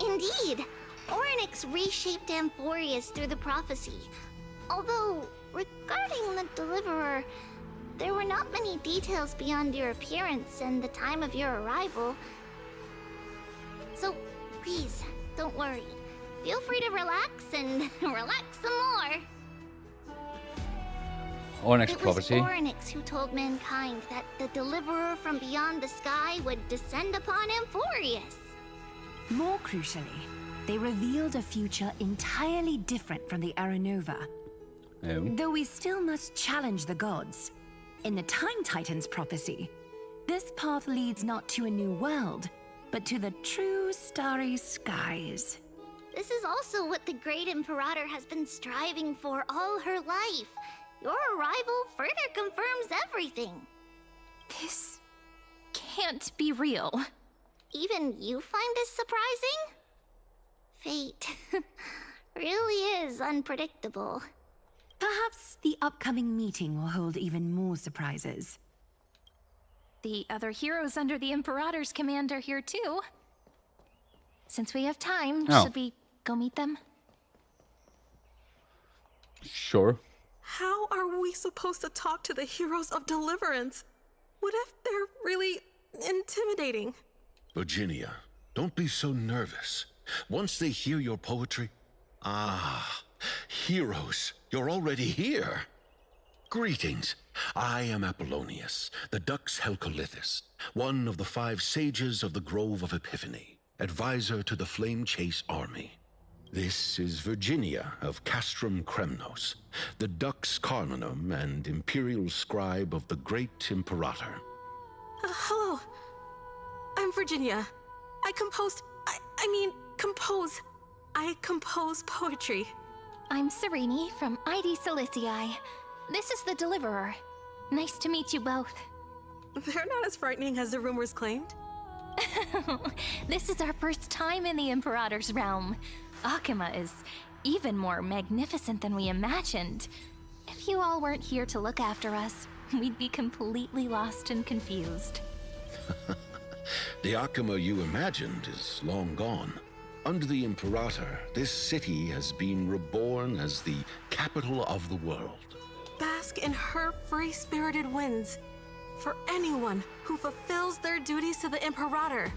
Indeed. Orynyx reshaped Amphoreus through the prophecy. Although, regarding the Deliverer, there were not many details beyond your appearance and the time of your arrival. So, please, don't worry. Feel free to relax and relax some more. Orynyx It was prophecy. Orynyx who told mankind that the Deliverer from beyond the sky would descend upon Amphoreus. More crucially, they revealed a future entirely different from the Aranova. Oh. Though we still must challenge the gods. In the Time Titan's prophecy, this path leads not to a new world, but to the true starry skies. This is also what the Great Imperator has been striving for all her life. Your arrival further confirms everything. This can't be real. Even you find this surprising? Fate really is unpredictable. Perhaps the upcoming meeting will hold even more surprises. The other heroes under the Imperator's command are here too. Since we have time, should we go meet them? Sure. How are we supposed to talk to the heroes of Deliverance? What if they're really intimidating? Virginia, don't be so nervous. Once they hear your poetry... heroes, you're already here. Greetings. I am Apollonius, the Dux Helcolithus, one of the 5 sages of the Grove of Epiphany. advisor to the Flame Chase army. This is Virginia of Castrum Kremnos, the Dux Carlinum and Imperial Scribe of the Great Imperator. Hello. I'm Virginia. I compose poetry. I'm Serene from ID Silicii. This is the Deliverer. Nice to meet you both. They're not as frightening as the rumors claimed. This is our first time in the Imperator's realm. Akima is even more magnificent than we imagined. If you all weren't here to look after us, we'd be completely lost and confused. The Akima you imagined is long gone. Under the Imperator, this city has been reborn as the capital of the world. Bask in her free-spirited winds. For anyone who fulfills their duties to the Imperator,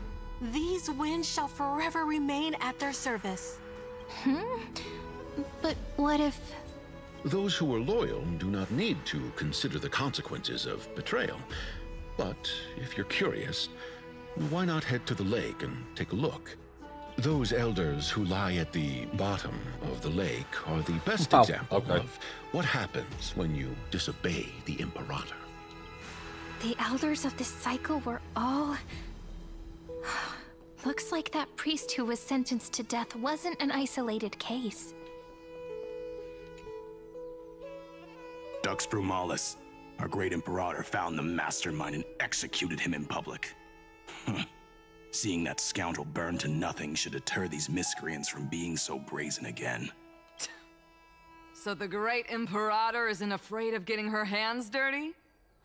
these winds shall forever remain at their service. But what if... Those who are loyal do not need to consider the consequences of betrayal. But if you're curious, why not head to the lake and take a look? Those elders who lie at the bottom of the lake are the best example of what happens when you disobey the Imperator. The elders of this cycle were all... Looks like that priest who was sentenced to death wasn't an isolated case. Dux Brumalis, our great Imperator, found the mastermind and executed him in public. Seeing that scoundrel burn to nothing should deter these miscreants from being so brazen again. So the great Imperator isn't afraid of getting her hands dirty?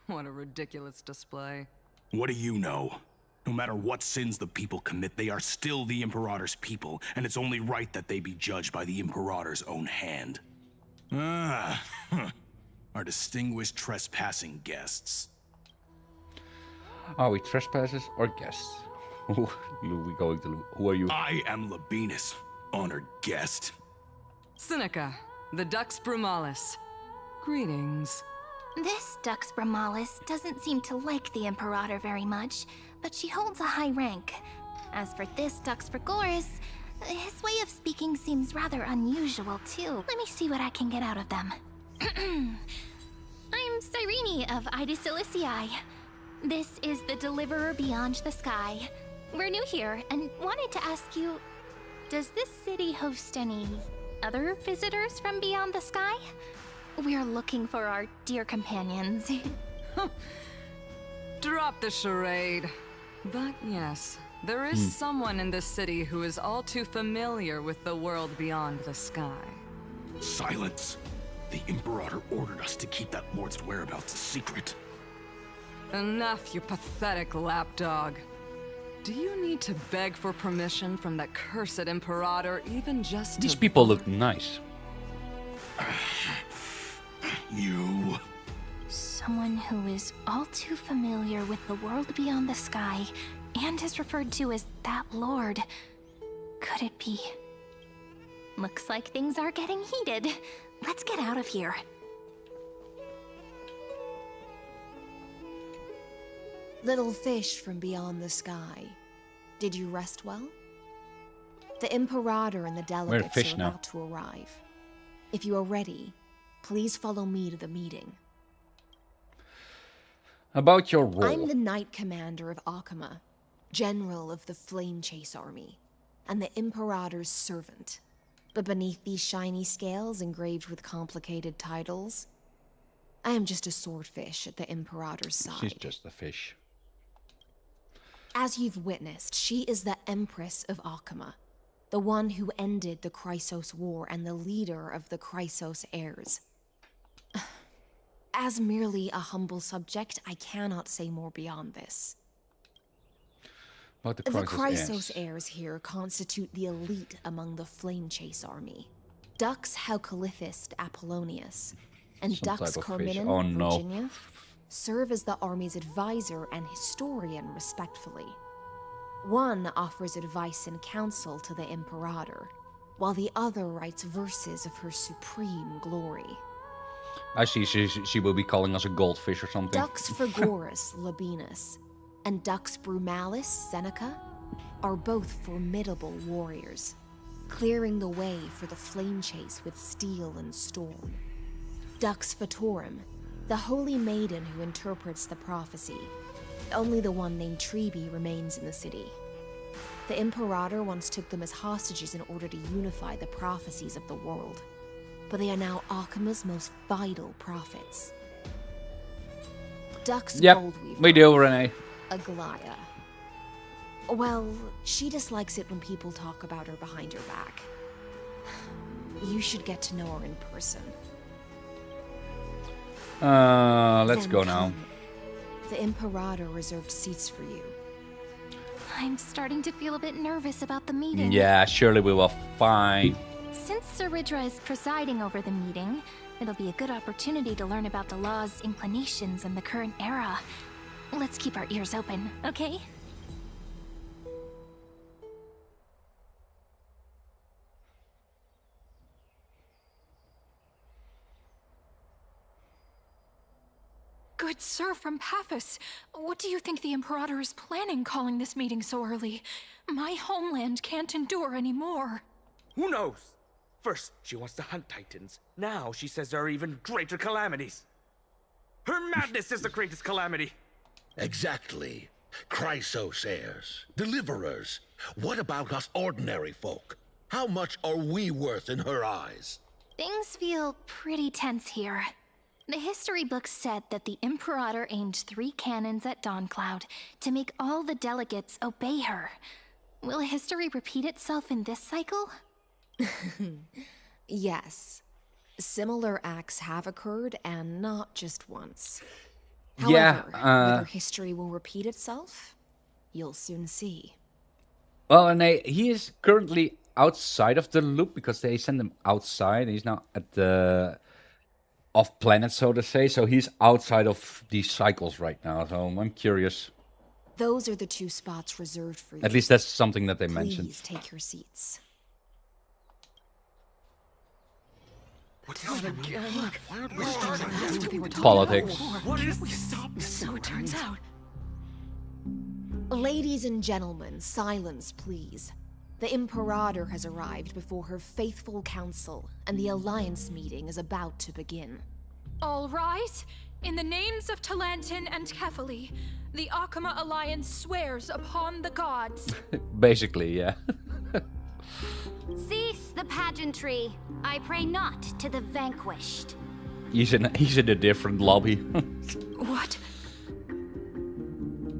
What a ridiculous display. What do you know? No matter what sins the people commit, they are still the Imperator's people, and it's only right that they be judged by the Imperator's own hand. Our distinguished trespassing guests. Are we trespassers or guests? Who are we going to? Who are you? I am Labinas, honored guest. Seneca, the Dux Brumalis. Greetings. This Dux Brumalis doesn't seem to like the Imperator very much, but she holds a high rank. As for this Dux Frigoris, his way of speaking seems rather unusual too. Let me see what I can get out of them. I'm Cyrene of Ida Silicii. This is the Deliverer Beyond the Sky. We're new here and wanted to ask you, does this city host any other visitors from beyond the sky? We're looking for our dear companions. Drop the charade. But yes, there is someone in this city who is all too familiar with the world beyond the sky. Silence! The Imperator ordered us to keep that lord's whereabouts a secret. Enough, you pathetic lapdog. Do you need to beg for permission from that cursed Imperator even just These people look nice. You... Someone who is all too familiar with the world beyond the sky and is referred to as that lord. Could it be? Looks like things are getting heated. Let's get out of here. Little fish from beyond the sky. Did you rest well? The Imperator and the delegates are about to arrive. If you are ready, please follow me to the meeting. About your role. I'm the Knight Commander of Akima, General of the Flame Chase Army, and the Imperator's servant. But beneath these shiny scales engraved with complicated titles, I am just a swordfish at the Imperator's side. She's just a fish. As you've witnessed, she is the Empress of Akima, the one who ended the Chrysos War and the leader of the Chrysos heirs. As merely a humble subject, I cannot say more beyond this. About the Chrysos heirs here constitute the elite among the Flame Chase army. Dux Haucalithist Apollonius and Dux Carminin Virginia serve as the army's advisor and historian respectfully. One offers advice and counsel to the Imperator, while the other writes verses of her supreme glory. I see, she will be calling us a goldfish or something. Dux Frigoris Labinas and Dux Brumalis Seneca are both formidable warriors, clearing the way for the flame chase with steel and storm. Dux Fatorum, the holy maiden who interprets the prophecy, only the one named Treeby remains in the city. The Imperator once took them as hostages in order to unify the prophecies of the world, but they are now Akima's most vital prophets. Dux Goldweaver, we do, Renee. Aglaya. Well, she dislikes it when people talk about her behind her back. You should get to know her in person. Let's go now. The Imperator reserved seats for you. I'm starting to feel a bit nervous about the meeting. Yeah, surely we will find. Since Sir Ridra is presiding over the meeting, it'll be a good opportunity to learn about the law's inclinations in the current era. Let's keep our ears open, okay? Good sir from Paphos, what do you think the Imperator is planning calling this meeting so early? My homeland can't endure anymore. Who knows? First, she wants to hunt Titans. Now she says there are even greater calamities. Her madness is the greatest calamity. Exactly. Chrysos heirs, deliverers. What about us ordinary folk? How much are we worth in her eyes? Things feel pretty tense here. The history books said that the Imperator aimed 3 cannons at Dawncloud to make all the delegates obey her. Will history repeat itself in this cycle? Yes. Similar acts have occurred, and not just once. Yeah, However, whether history will repeat itself, you'll soon see. Well, and he is currently outside of the loop because they send him outside. He's now at the off planet, so to say. So he's outside of these cycles right now. So I'm curious. Those are the 2 spots reserved for you. At least that's something that they mentioned. Please take your seats. What is it again? Politics. What is we stop? So it turns out. Ladies and gentlemen, silence, please. The Imperator has arrived before her faithful council, and the Alliance meeting is about to begin. All rise. In the names of Talantin and Kefali, the Akama Alliance swears upon the gods. Basically, yeah. Cease the pageantry. I pray not to the vanquished. He's in a different lobby. What?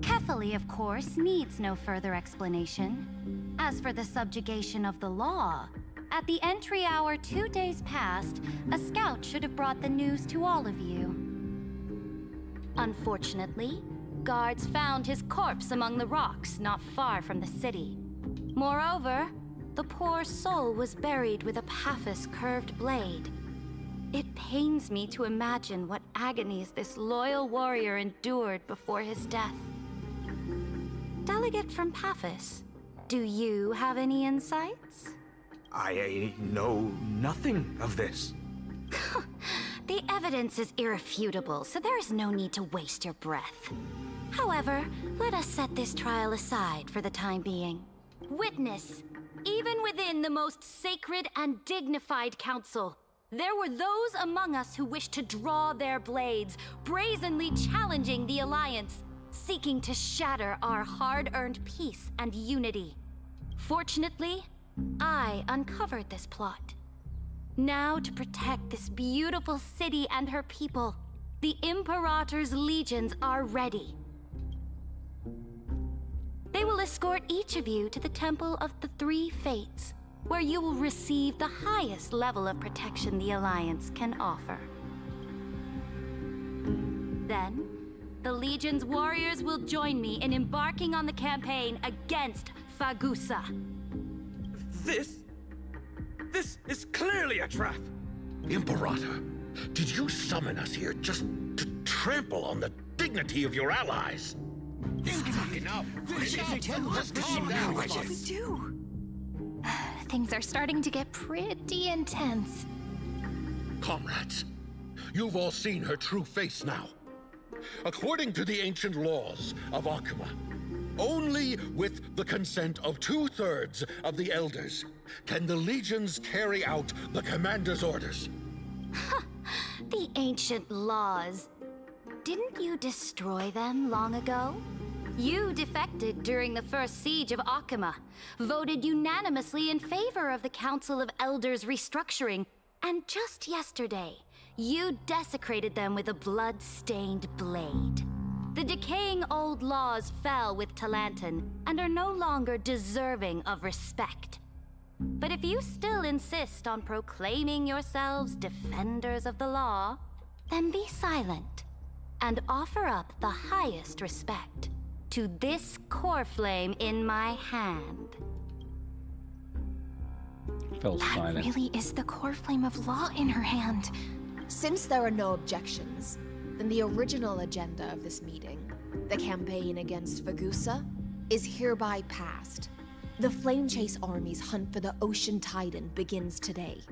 Kefali, of course, needs no further explanation. As for the subjugation of the law, at the entry hour 2 days past, a scout should have brought the news to all of you. Unfortunately, guards found his corpse among the rocks not far from the city. Moreover, the poor soul was buried with a Paphos curved blade. It pains me to imagine what agonies this loyal warrior endured before his death. Delegate from Paphos, do you have any insights? I know nothing of this. The evidence is irrefutable, so there is no need to waste your breath. However, let us set this trial aside for the time being. Witness, even within the most sacred and dignified council, there were those among us who wished to draw their blades, brazenly challenging the Alliance, seeking to shatter our hard-earned peace and unity. Fortunately, I uncovered this plot. Now, to protect this beautiful city and her people, the Imperator's legions are ready. They will escort each of you to the Temple of the Three Fates, where you will receive the highest level of protection the Alliance can offer. Then, the Legion's warriors will join me in embarking on the campaign against Fagusa. This is clearly a trap! Imperator, did you summon us here just to trample on the dignity of your allies? Enough! What do we do? Things are starting to get pretty intense. Comrades, you've all seen her true face now. According to the ancient laws of Akuma, only with the consent of 2/3 of the elders can the legions carry out the commander's orders. The ancient laws. Didn't you destroy them long ago? You defected during the first siege of Akima, voted unanimously in favor of the Council of Elders restructuring, and just yesterday, you desecrated them with a blood-stained blade. The decaying old laws fell with Talanton and are no longer deserving of respect. But if you still insist on proclaiming yourselves defenders of the law, then be silent and offer up the highest respect to this core flame in my hand. Fell That silent. really is the core flame of law in her hand. Since there are no objections, then the original agenda of this meeting, the campaign against Fagusa, is hereby passed. The Flame Chase Army's hunt for the Ocean Titan begins today.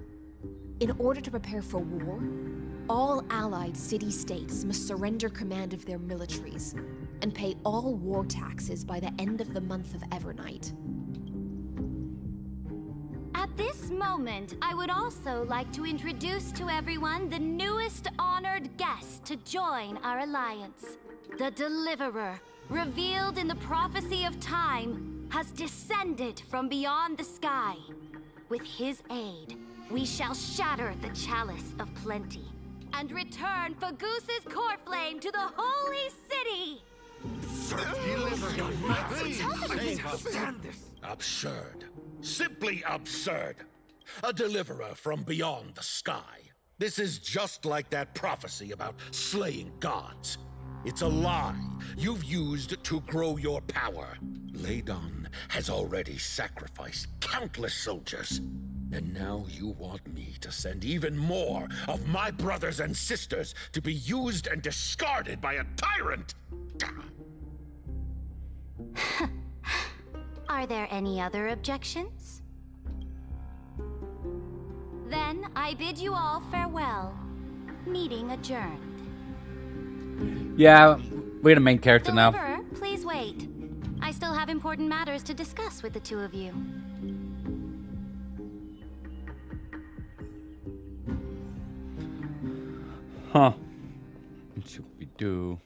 In order to prepare for war, all allied city-states must surrender command of their militaries and pay all war taxes by the end of the month of Evernight. At this moment, I would also like to introduce to everyone the newest honored guest to join our alliance. The Deliverer, revealed in the prophecy of time, has descended from beyond the sky. With his aid, we shall shatter the chalice of plenty and return Fagusa's core flame to the holy city! Absurd. Simply absurd. A deliverer from beyond the sky. This is just like that prophecy about slaying gods. It's a lie you've used to grow your power. Ladon has already sacrificed countless soldiers. And now you want me to send even more of my brothers and sisters to be used and discarded by a tyrant? Are there any other objections? Then I bid you all farewell. Meeting adjourned. Yeah, we're the main character now. Deliverer, please wait. I still have important matters to discuss with the two of you. Huh. What should we do?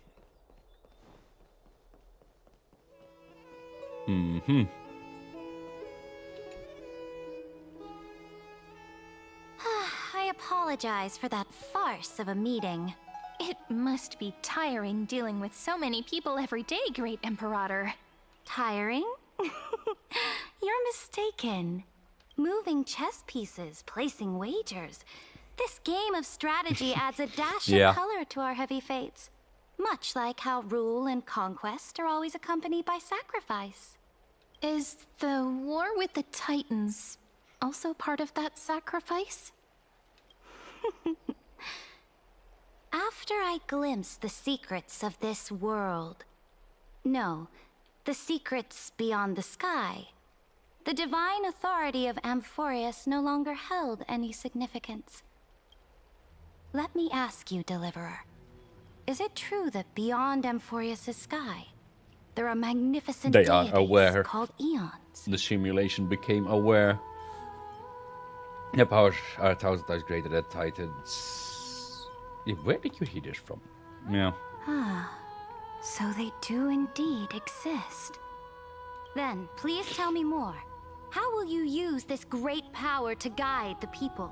I apologize for that farce of a meeting. It must be tiring dealing with so many people every day, Great Imperator. Tiring? You're mistaken. Moving chess pieces, placing wagers. This game of strategy adds a dash Yeah. of color to our heavy fates. Much like how rule and conquest are always accompanied by sacrifice. Is the war with the Titans also part of that sacrifice? After I glimpse the secrets of this world, no, the secrets beyond the sky, the divine authority of Amphoreus no longer held any significance. Let me ask you, Deliverer, is it true that beyond Amphoreus' sky, there are magnificent They are deities aware. called eons? The simulation became aware. Their powers are 1,000 times greater than Titans. Yeah, where did you hear this from? Yeah. Ah, so they do indeed exist. Then, please tell me more. How will you use this great power to guide the people?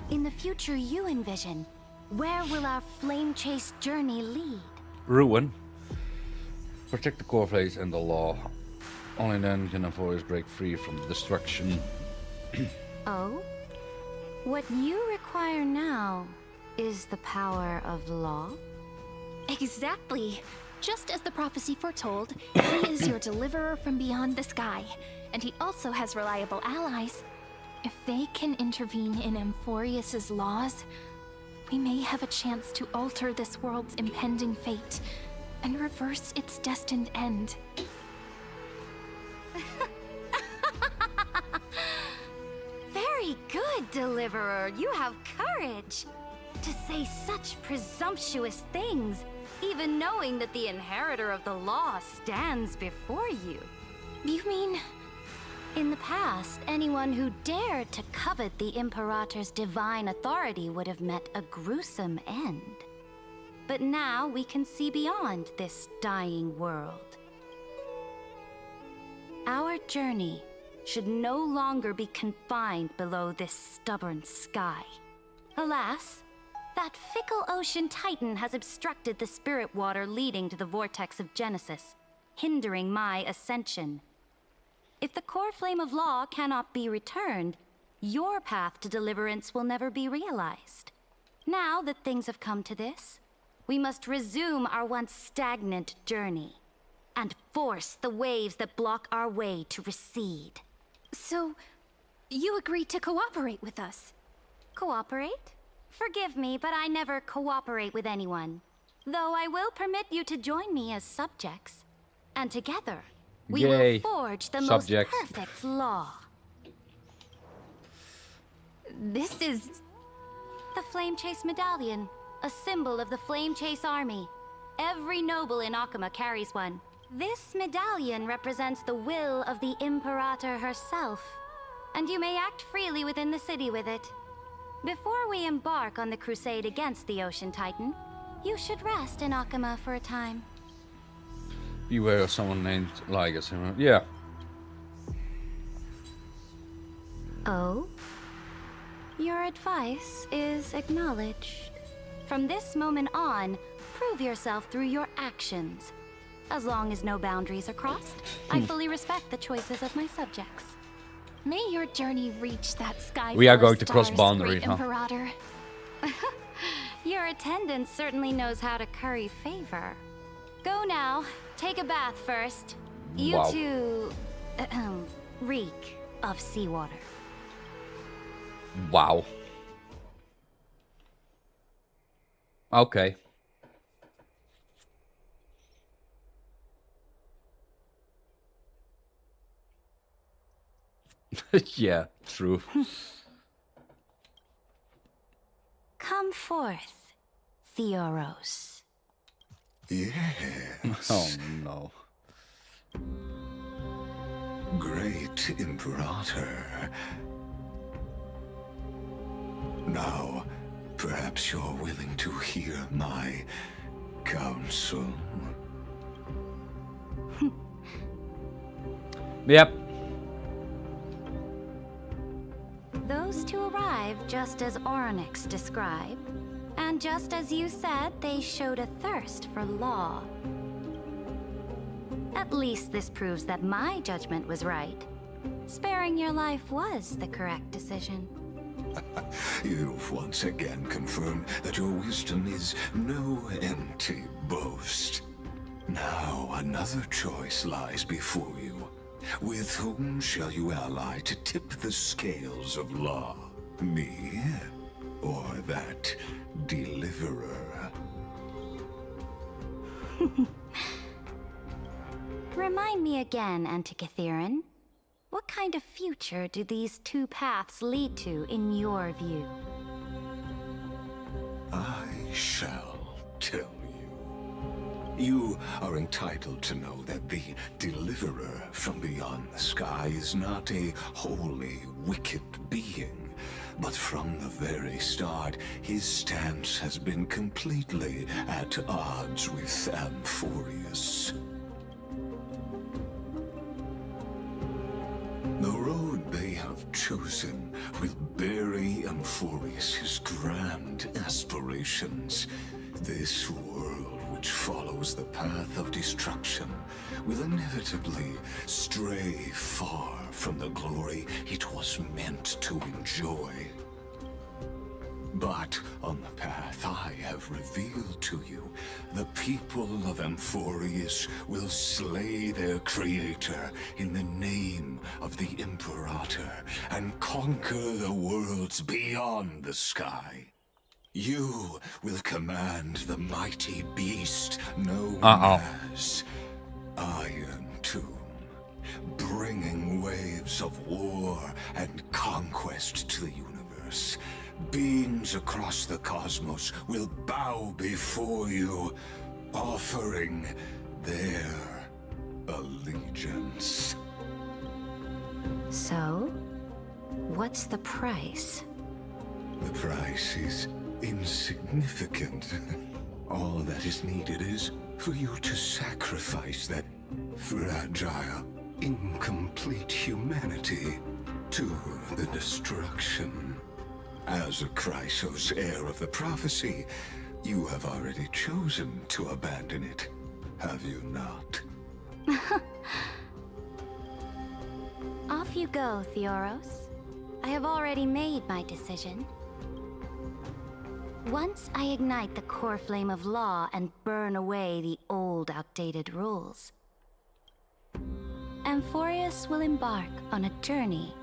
In the future you envision, where will our flame chase journey lead? Ruin. Protect the core place and the law. Only then can Amphoreus break free from the destruction. Oh? What you require now is the power of law? Exactly. Just as the prophecy foretold, he is your deliverer from beyond the sky, and he also has reliable allies. If they can intervene in Amphoreus' laws, we may have a chance to alter this world's impending fate and reverse its destined end. Very good, Deliverer. You have courage. to say such presumptuous things, even knowing that the inheritor of the law stands before you? You mean... In the past, anyone who dared to covet the Imperator's divine authority would have met a gruesome end. But now we can see beyond this dying world. Our journey should no longer be confined below this stubborn sky. Alas, that fickle ocean titan has obstructed the spirit water leading to the vortex of Genesis, hindering my ascension. If the core flame of law cannot be returned, your path to deliverance will never be realized. Now that things have come to this, we must resume our once stagnant journey and force the waves that block our way to recede. So, you agreed to cooperate with us? Cooperate? Forgive me, but I never cooperate with anyone. Though I will permit you to join me as subjects. And together, we will forge the subjects. most perfect law. This is... The Flame Chase Medallion, a symbol of the Flame Chase Army. Every noble in Akuma carries one. This medallion represents the will of the Imperator herself, and you may act freely within the city with it. Before we embark on the crusade against the Ocean Titan, you should rest in Akuma for a time. Beware of someone named Ligas. Yeah. Oh? Your advice is acknowledged. From this moment on, prove yourself through your actions. As long as no boundaries are crossed, I fully respect the choices of my subjects. May your journey reach that sky. We are going to cross boundaries, huh? Imperator. Your attendant certainly knows how to curry favor. Go now. Take a bath first. You Wow. two... reek of seawater. Wow. Okay. Yeah, true. Come forth, Theoros. Yes. Oh no. Great Imperator. Now, perhaps you're willing to hear my counsel. Yep. Those two arrived just as Orynyx described, and just as you said, they showed a thirst for law. At least this proves that my judgment was right. Sparing your life was the correct decision. You've once again confirmed that your wisdom is no empty boast. Now another choice lies before you. With whom shall you ally to tip the scales of law? Me? Or that deliverer? Remind me again, Antikythera. What kind of future do these two paths lead to in your view? I shall tell you. You are entitled to know that the deliverer from beyond the sky is not a wholly wicked being, but from the very start, his stance has been completely at odds with Amphoreus. The road they have chosen will bury Amphoreus' grand aspirations. This world which follows the path of destruction will inevitably stray far from the glory it was meant to enjoy. But on the path I have revealed to you, the people of Amphoreus will slay their creator in the name of the Imperator and conquer the worlds beyond the sky. You will command the mighty beast known as Iron Tomb, bringing waves of war and conquest to the universe. Beings across the cosmos will bow before you, offering their allegiance. So, what's the price? The price is insignificant. All that is needed is for you to sacrifice that fragile, incomplete humanity to the destruction. As a Chrysos heir of the prophecy, you have already chosen to abandon it, have you not? Off you go, Theoros. I have already made my decision. Once I ignite the core flame of law and burn away the old, outdated rules, Amphoreus will embark on a journey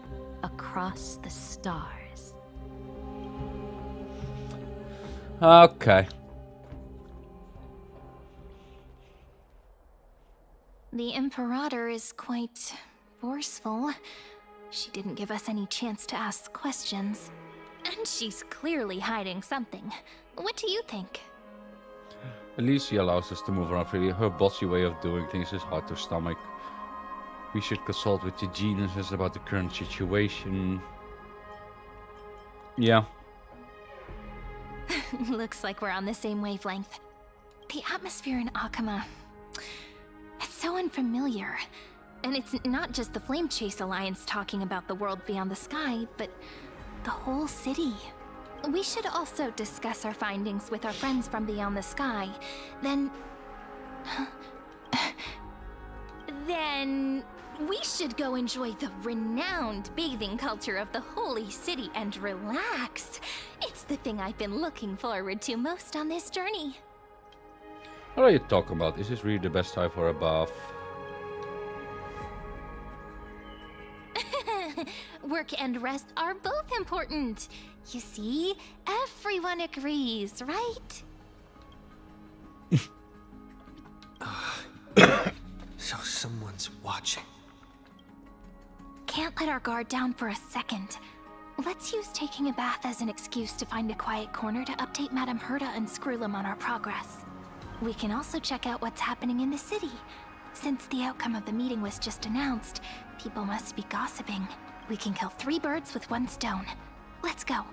across the stars. Okay. The Imperator is quite forceful. She didn't give us any chance to ask questions. And she's clearly hiding something. What do you think? At least she allows us to move around freely. Her bossy way of doing things is hard to stomach. We should consult with the geniuses about the current situation. Yeah. Looks like we're on the same wavelength. The atmosphere in Akama, it's so unfamiliar. And it's not just the Flame Chase Alliance talking about the world beyond the sky, but the whole city. We should also discuss our findings with our friends from beyond the sky. Then we should go enjoy the renowned bathing culture of the holy city and relax. It's the thing I've been looking forward to most on this journey. What are you talking about? Is this really the best time for a bath? Work and rest are both important. You see, everyone agrees, right? So someone's watching. Can't let our guard down for a second. Let's use taking a bath as an excuse to find a quiet corner to update Madame Herta and Screwlum on our progress. We can also check out what's happening in the city. Since the outcome of the meeting was just announced, people must be gossiping. We can kill 3 birds with 1 stone. Let's go.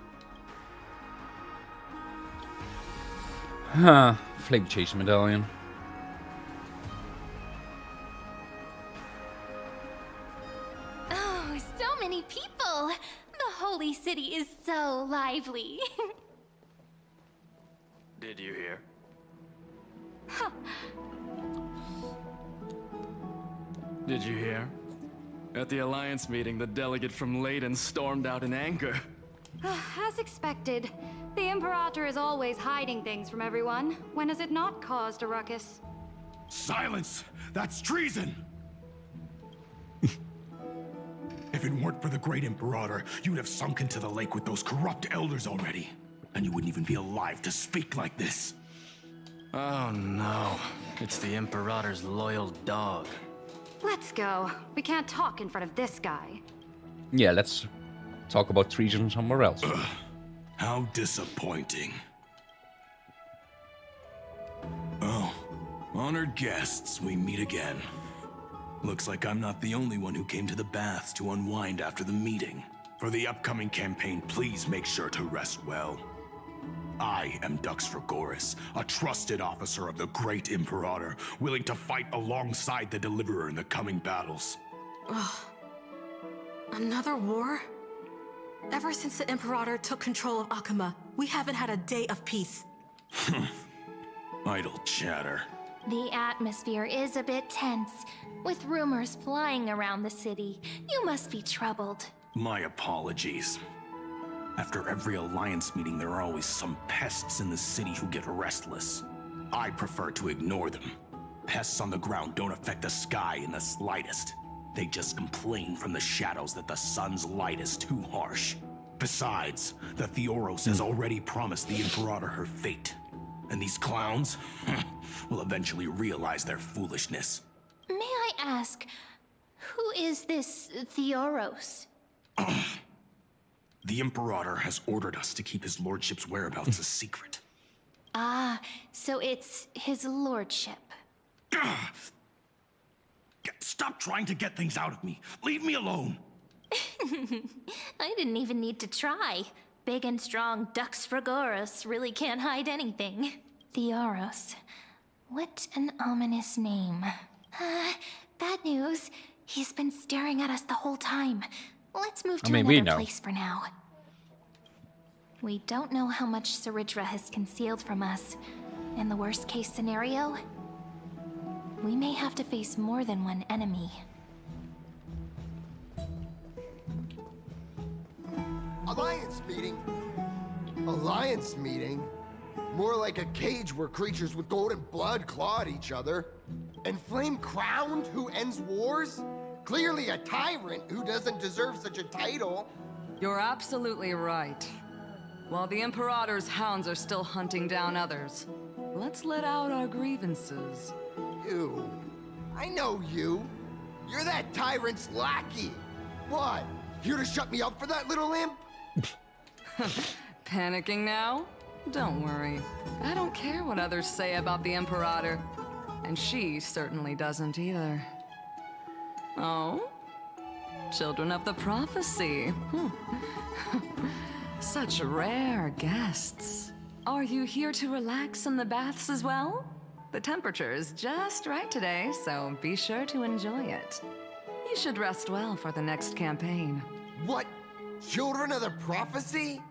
Huh. Flame Chase Medallion. Oh, so many people! The holy city is so lively. Did you hear? Did you hear? At the Alliance meeting, the delegate from Leyden stormed out in anger. As expected, the Imperator is always hiding things from everyone. When has it not caused a ruckus? Silence! That's treason! If it weren't for the great Imperator, you'd have sunk into the lake with those corrupt elders already. And you wouldn't even be alive to speak like this. Oh no, it's the Imperator's loyal dog. Let's go. We can't talk in front of this guy. Yeah, let's talk about treason somewhere else. How disappointing. Oh, honored guests, we meet again. Looks like I'm not the only one who came to the baths to unwind after the meeting. For the upcoming campaign, please make sure to rest well. I am Dux Fragoris, a trusted officer of the Great Imperator, willing to fight alongside the Deliverer in the coming battles. Ugh. Another war? Ever since the Imperator took control of Akama, we haven't had a day of peace. Idle chatter. The atmosphere is a bit tense, with rumors flying around the city. You must be troubled. My apologies. After every Alliance meeting, there are always some pests in the city who get restless. I prefer to ignore them. Pests on the ground don't affect the sky in the slightest. They just complain from the shadows that the sun's light is too harsh. Besides, the Theoros has already promised the Imperator her fate. And these clowns will eventually realize their foolishness. May I ask, who is this Theoros? The Imperator has ordered us to keep his lordship's whereabouts a secret. Ah, so it's his lordship. Stop trying to get things out of me. Leave me alone. I didn't even need to try. Big and strong Dux Fragoros really can't hide anything. Theoros. What an ominous name. Bad news. He's been staring at us the whole time. Let's move to another place for now. We don't know how much Saridra has concealed from us. In the worst case scenario, we may have to face more than one enemy. Alliance meeting? Alliance meeting? More like a cage where creatures with golden blood claw at each other. And Flame Crowned, who ends wars? Clearly a tyrant who doesn't deserve such a title. You're absolutely right. While the Imperator's hounds are still hunting down others, let's let out our grievances. You. I know you. You're that tyrant's lackey. What? Here to shut me up for that little imp? Panicking now? Don't worry. I don't care what others say about the Imperator. And she certainly doesn't either. Oh? Children of the Prophecy. Such rare guests. Are you here to relax in the baths as well? The temperature is just right today, so be sure to enjoy it. You should rest well for the next campaign. What? Children of the Prophecy?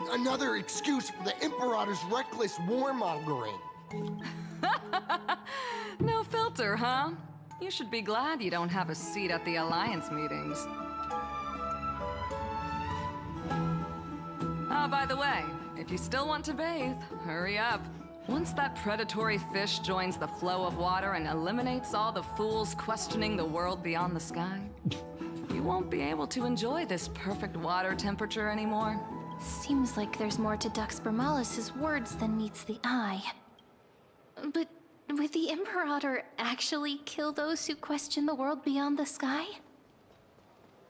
Another excuse for the Imperator's reckless warmongering. No filter, huh? You should be glad you don't have a seat at the Alliance meetings. Oh, by the way, if you still want to bathe, hurry up. Once that predatory fish joins the flow of water and eliminates all the fools questioning the world beyond the sky, you won't be able to enjoy this perfect water temperature anymore. Seems like there's more to Dux Bramalis's words than meets the eye. But would the Imperator actually kill those who question the world beyond the sky?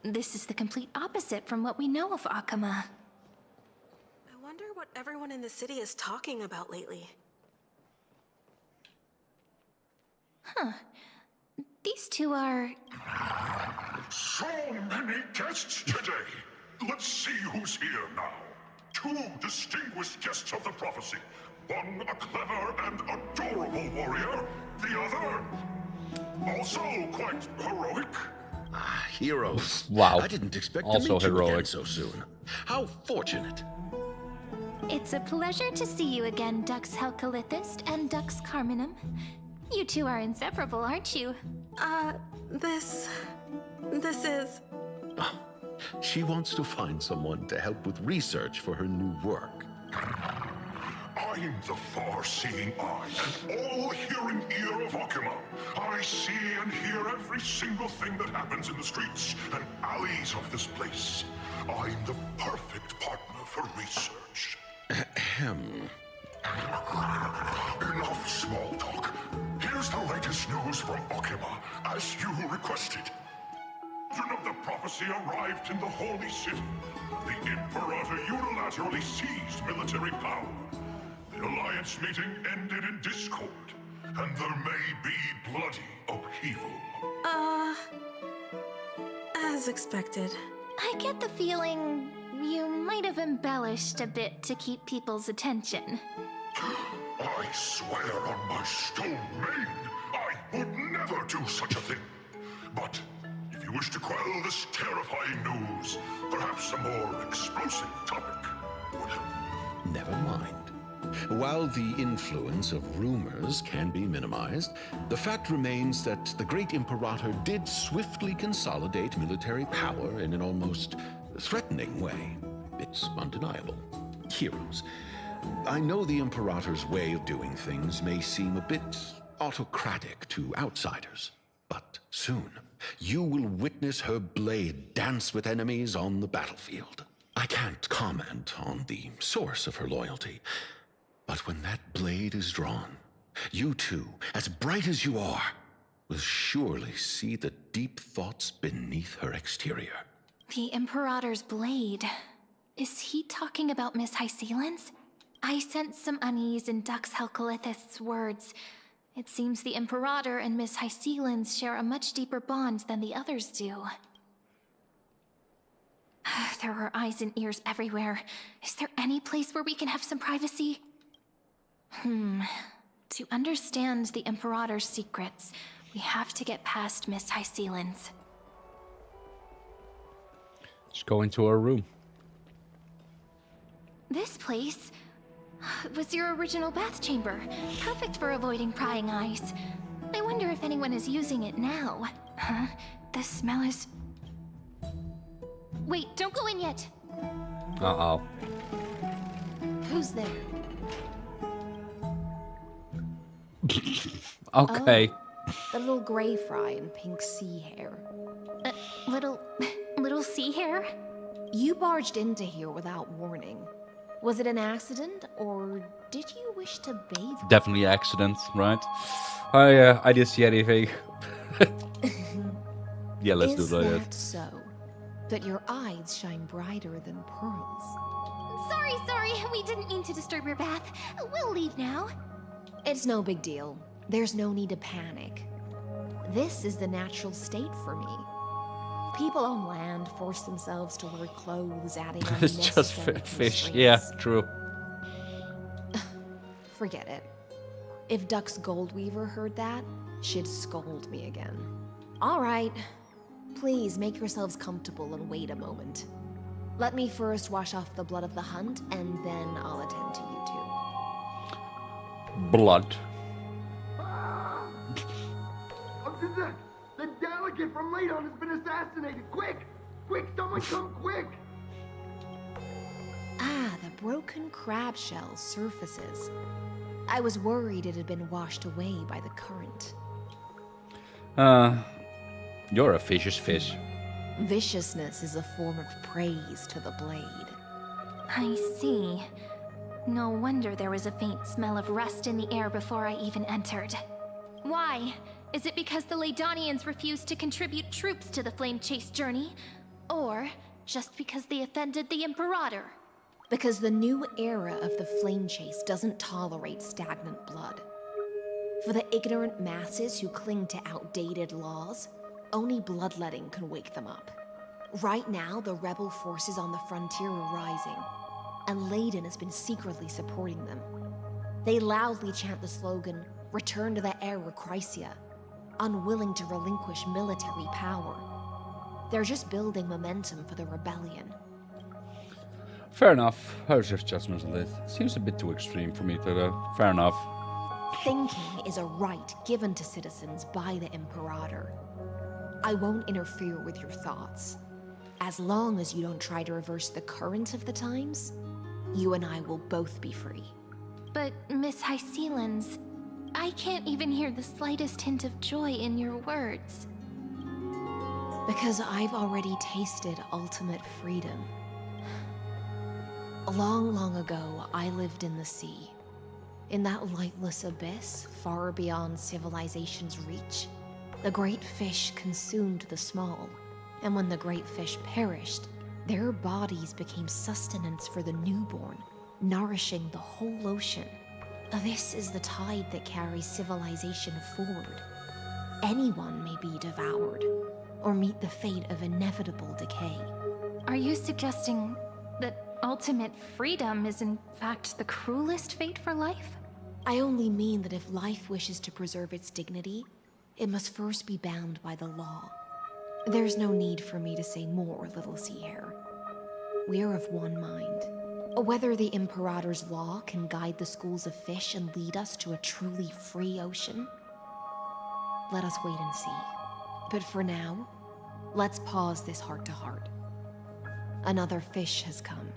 This is the complete opposite from what we know of Akama. I wonder what everyone in the city is talking about lately. Huh. These two are... So many guests today. Let's see who's here now. Two distinguished guests of the prophecy. One a clever and adorable warrior. The other, also quite heroic. Heroes. Wow. I didn't expect Also to meet you again heroic. so soon. How fortunate. It's a pleasure to see you again, Dux Helcalithist and Dux Carminum. You two are inseparable, aren't you? This is... She wants to find someone to help with research for her new work. I'm the far-seeing eye and all-hearing ear of Akama. I see and hear every single thing that happens in the streets and alleys of this place. I'm the perfect partner for research. Ahem. Enough small talk. Here's the latest news from Akama, as you requested. Children of the prophecy arrived in the Holy City. The Imperator unilaterally seized military power. The Alliance meeting ended in discord, and there may be bloody upheaval. As expected. I get the feeling you might have embellished a bit to keep people's attention. I swear on my stone maid, I would never do such a thing. But if you wish to quell this terrifying news, perhaps a more explosive topic would help. Never mind. While the influence of rumors can be minimized, the fact remains that the great Imperator did swiftly consolidate military power in an almost threatening way. It's undeniable. Heroes. I know the Imperator's way of doing things may seem a bit autocratic to outsiders, but soon you will witness her blade dance with enemies on the battlefield. I can't comment on the source of her loyalty, but when that blade is drawn, you two, as bright as you are, will surely see the deep thoughts beneath her exterior. The Imperator's blade. Is he talking about Miss Hycelens? I sense some unease in Dux Helcolith's words. It seems the Imperator and Miss Hycelens share a much deeper bond than the others do. There are eyes and ears everywhere. Is there any place where we can have some privacy? To understand the Imperator's secrets, we have to get past Miss Hycelens. Just go into her room. This place was your original bath chamber. Perfect for avoiding prying eyes. I wonder if anyone is using it now. Huh? The smell is... Wait, don't go in yet. Uh-oh. Who's there? Okay. The little gray fry and pink sea hare. Little sea hare? You barged into here without warning. Was it an accident, or did you wish to bathe? Definitely accident, right? I didn't see anything. Yeah, let's do that. Is that so? But your eyes shine brighter than pearls. Sorry, we didn't mean to disturb your bath. We'll leave now. It's no big deal. There's no need to panic. This is the natural state for me. People on land force themselves to wear clothes, adding on It's just fish. Yeah, true. Forget it. If Dux Goldweaver heard that, she'd scold me again. All right. Please make yourselves comfortable and wait a moment. Let me first wash off the blood of the hunt, and then I'll attend to you two. Blood. The delegate from Ladon has been assassinated! Quick! Quick, someone come quick! Ah, the broken crab shell surfaces. I was worried it had been washed away by the current. You're a vicious fish. Viciousness is a form of praise to the blade. I see. No wonder there was a faint smell of rust in the air before I even entered. Why? Is it because the Ladonians refused to contribute troops to the Flame Chase journey? Or just because they offended the Imperator? Because the new era of the Flame Chase doesn't tolerate stagnant blood. For the ignorant masses who cling to outdated laws, only bloodletting can wake them up. Right now, the rebel forces on the frontier are rising, and Ladon has been secretly supporting them. They loudly chant the slogan, "Return to the Era Chrysia," unwilling to relinquish military power. They're just building momentum for the rebellion. Fair enough. How's your judgment on this? Seems a bit too extreme for me to... fair enough. Thinking is a right given to citizens by the Imperator. I won't interfere with your thoughts. As long as you don't try to reverse the current of the times, you and I will both be free. But, Miss Hycelens, I can't even hear the slightest hint of joy in your words. Because I've already tasted ultimate freedom. Long, long ago, I lived in the sea. In that lightless abyss, far beyond civilization's reach, the great fish consumed the small. And when the great fish perished, their bodies became sustenance for the newborn, nourishing the whole ocean. This is the tide that carries civilization forward. Anyone may be devoured, or meet the fate of inevitable decay. Are you suggesting that ultimate freedom is in fact the cruelest fate for life? I only mean that if life wishes to preserve its dignity, it must first be bound by the law. There's no need for me to say more, little sea hare. We are of one mind. Whether the Imperator's law can guide the schools of fish and lead us to a truly free ocean, let us wait and see. But for now, let's pause this heart-to-heart. Another fish has come,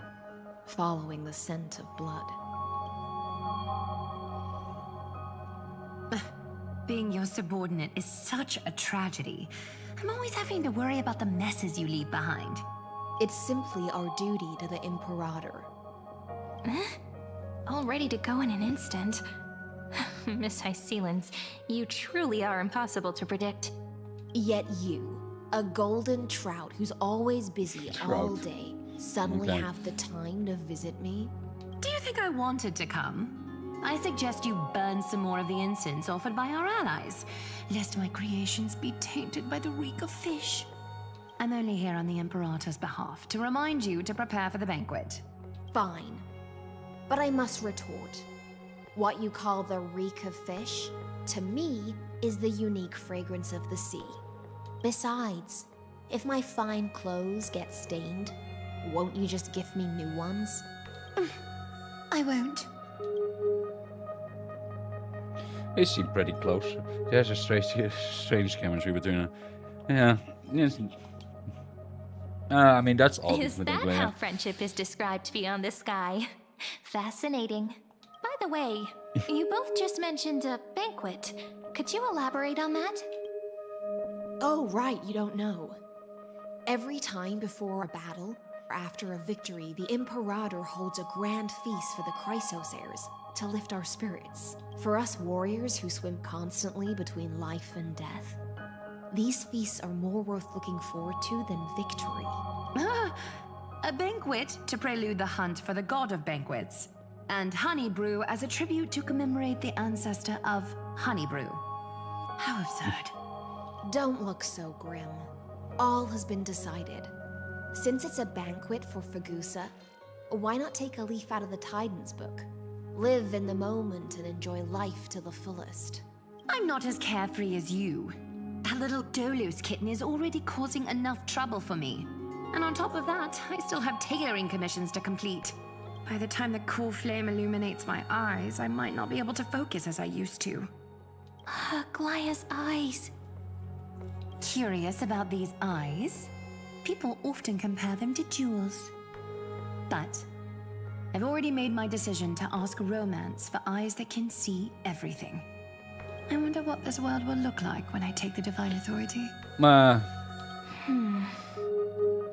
following the scent of blood. Being your subordinate is such a tragedy. I'm always having to worry about the messes you leave behind. It's simply our duty to the Imperator. All ready to go in an instant. Miss Hycelens, you truly are impossible to predict. Yet you, A golden trout who's always busy all day suddenly Okay. have the time to visit me? Do you think I wanted to come? I suggest you burn some more of the incense offered by our allies, lest my creations be tainted by the reek of fish. I'm only here on the Imperator's behalf to remind you to prepare for the banquet. Fine. But I must retort. What you call the reek of fish, to me, is the unique fragrance of the sea. Besides, if my fine clothes get stained, won't you just gift me new ones? I won't. They seem pretty close. There's a strange chemistry between them. Yeah. Yes. I mean, that's all. Is that how friendship is described beyond the sky? Fascinating. By the way, you both just mentioned a banquet. Could you elaborate on that? Oh, right, you don't know. Every time before a battle, or after a victory, the Imperator holds a grand feast for the Chrysosairs to lift our spirits. For us warriors who swim constantly between life and death, these feasts are more worth looking forward to than victory. A banquet to prelude the hunt for the god of banquets, and honey brew as a tribute to commemorate the ancestor of honey brew. How absurd. Don't look so grim. All has been decided. Since it's a banquet for Fagusa, why not take a leaf out of the Tidens book? Live in the moment and enjoy life to the fullest. I'm not as carefree as you. That little Dolos kitten is already causing enough trouble for me. And on top of that, I still have tailoring commissions to complete. By the time the cool flame illuminates my eyes, I might not be able to focus as I used to. Glaya's eyes. Curious about these eyes? People often compare them to jewels. But I've already made my decision to ask romance for eyes that can see everything. I wonder what this world will look like when I take the divine authority.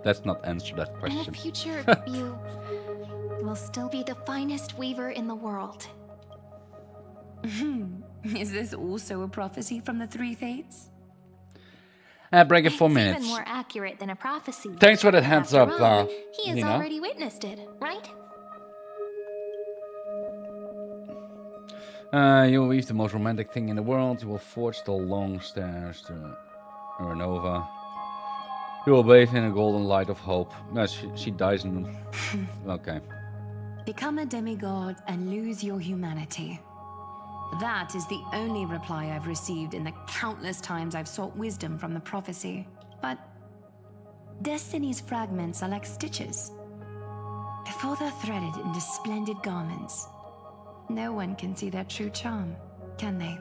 Let's not answer that In question. the future, you will still be the finest weaver in the world. Is this also a prophecy from the Three Fates? Break it 4 It's minutes. even more accurate than a prophecy. Thanks for that heads After up, all, he has Nina. already witnessed it, right? You will weave the most romantic thing in the world. You will forge the long stairs to Uranova. You will bathe in a golden light of hope. No, she dies in them. Okay. Become a demigod and lose your humanity. That is the only reply I've received in the countless times I've sought wisdom from the prophecy. But Destiny's fragments are like stitches. Before they're threaded into splendid garments, no one can see their true charm, can they?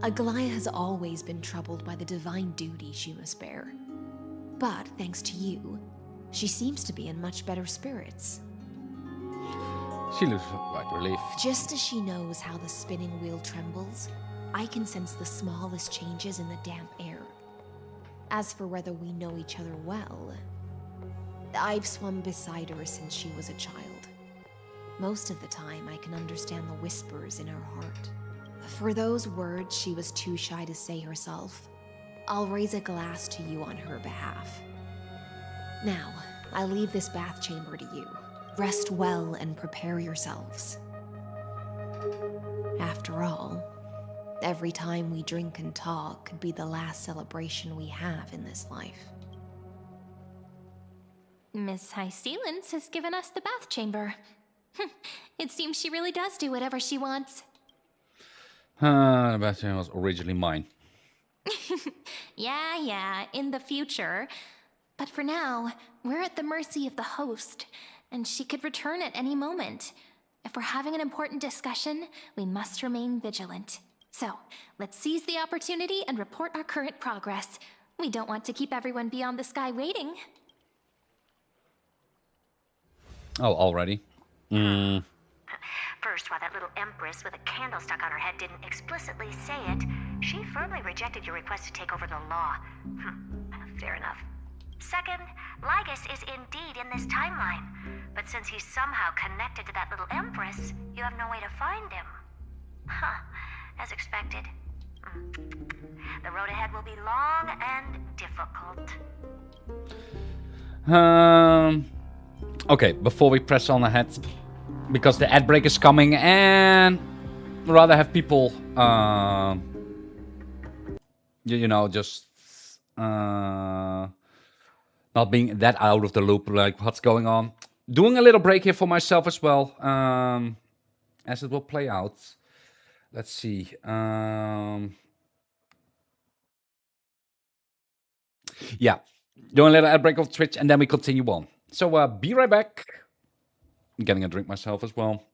Aglaya has always been troubled by the divine duty she must bear. But thanks to you, she seems to be in much better spirits. She looks like relief. Just as she knows how the spinning wheel trembles, I can sense the smallest changes in the damp air. As for whether we know each other well, I've swum beside her since she was a child. Most of the time, I can understand the whispers in her heart. For those words she was too shy to say herself, I'll raise a glass to you on her behalf. Now, I leave this bath chamber to you. Rest well and prepare yourselves. After all, every time we drink and talk could be the last celebration we have in this life. Miss High Sealens has given us the bath chamber. It seems she really does do whatever she wants. The bathroom was originally mine. Yeah, in the future. But for now, we're at the mercy of the host, and she could return at any moment. If we're having an important discussion, we must remain vigilant. So, let's seize the opportunity and report our current progress. We don't want to keep everyone beyond the sky waiting. Oh, already? First, while that little empress with a candle stuck on her head didn't explicitly say it, she firmly rejected your request to take over the law. Fair enough. Second, Lygus is indeed in this timeline, but since he's somehow connected to that little empress, you have no way to find him. as expected. The road ahead will be long and difficult. Okay, before we press on ahead, because the ad break is coming, and rather have people, you know, just not being that out of the loop, like what's going on. Doing a little break here for myself as well, as it will play out. Let's see. Yeah, doing a little ad break of Twitch, and then we continue on. So be right back. I'm getting a drink myself as well.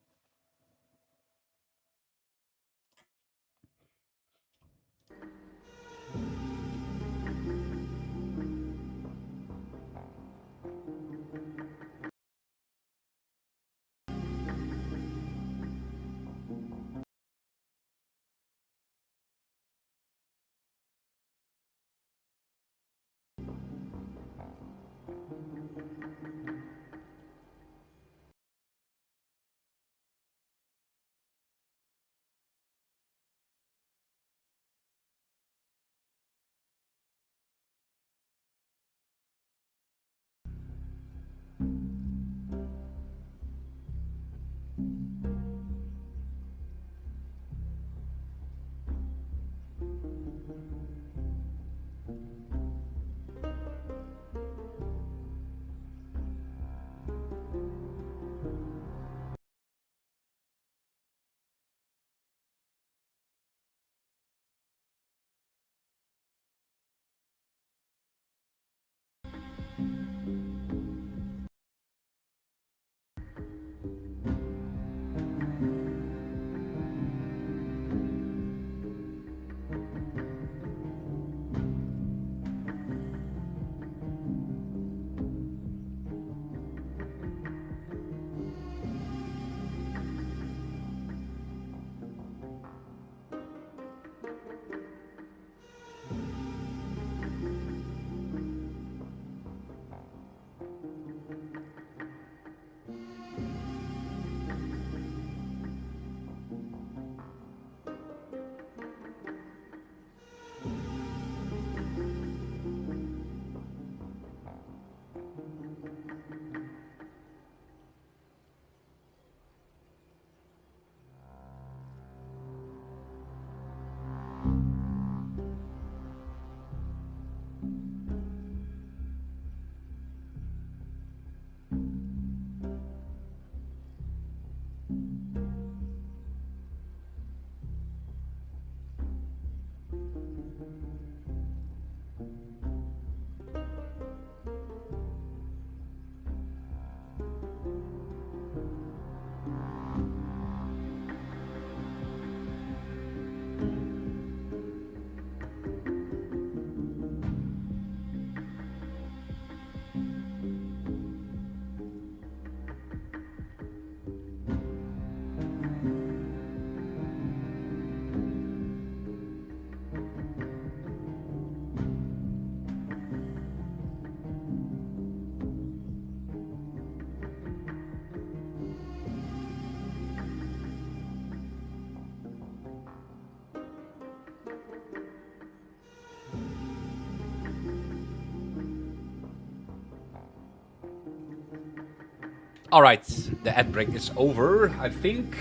All right, the ad break is over, I think.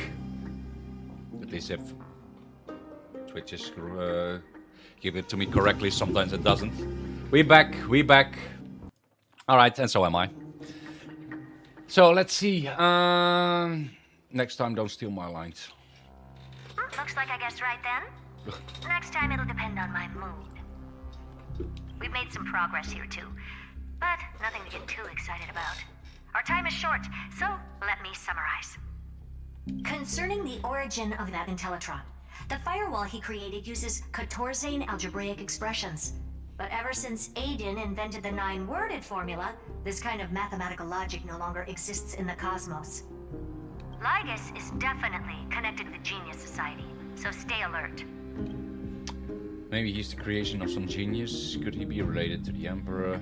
At least if Twitch is give it to me correctly, sometimes it doesn't. We back. All right, and so am I. So let's see. Next time, don't steal my lines. Looks like I guessed right then. Next time it'll depend on my mood. We've made some progress here too, but nothing to get too excited about. Our time is short, so let me summarize. Concerning the origin of that Intellitron, the firewall he created uses Catorzane algebraic expressions. But ever since Aiden invented the 9-worded formula, this kind of mathematical logic no longer exists in the cosmos. Lygus is definitely connected to the Genius Society, so stay alert. Maybe he's the creation of some genius. Could he be related to the Emperor?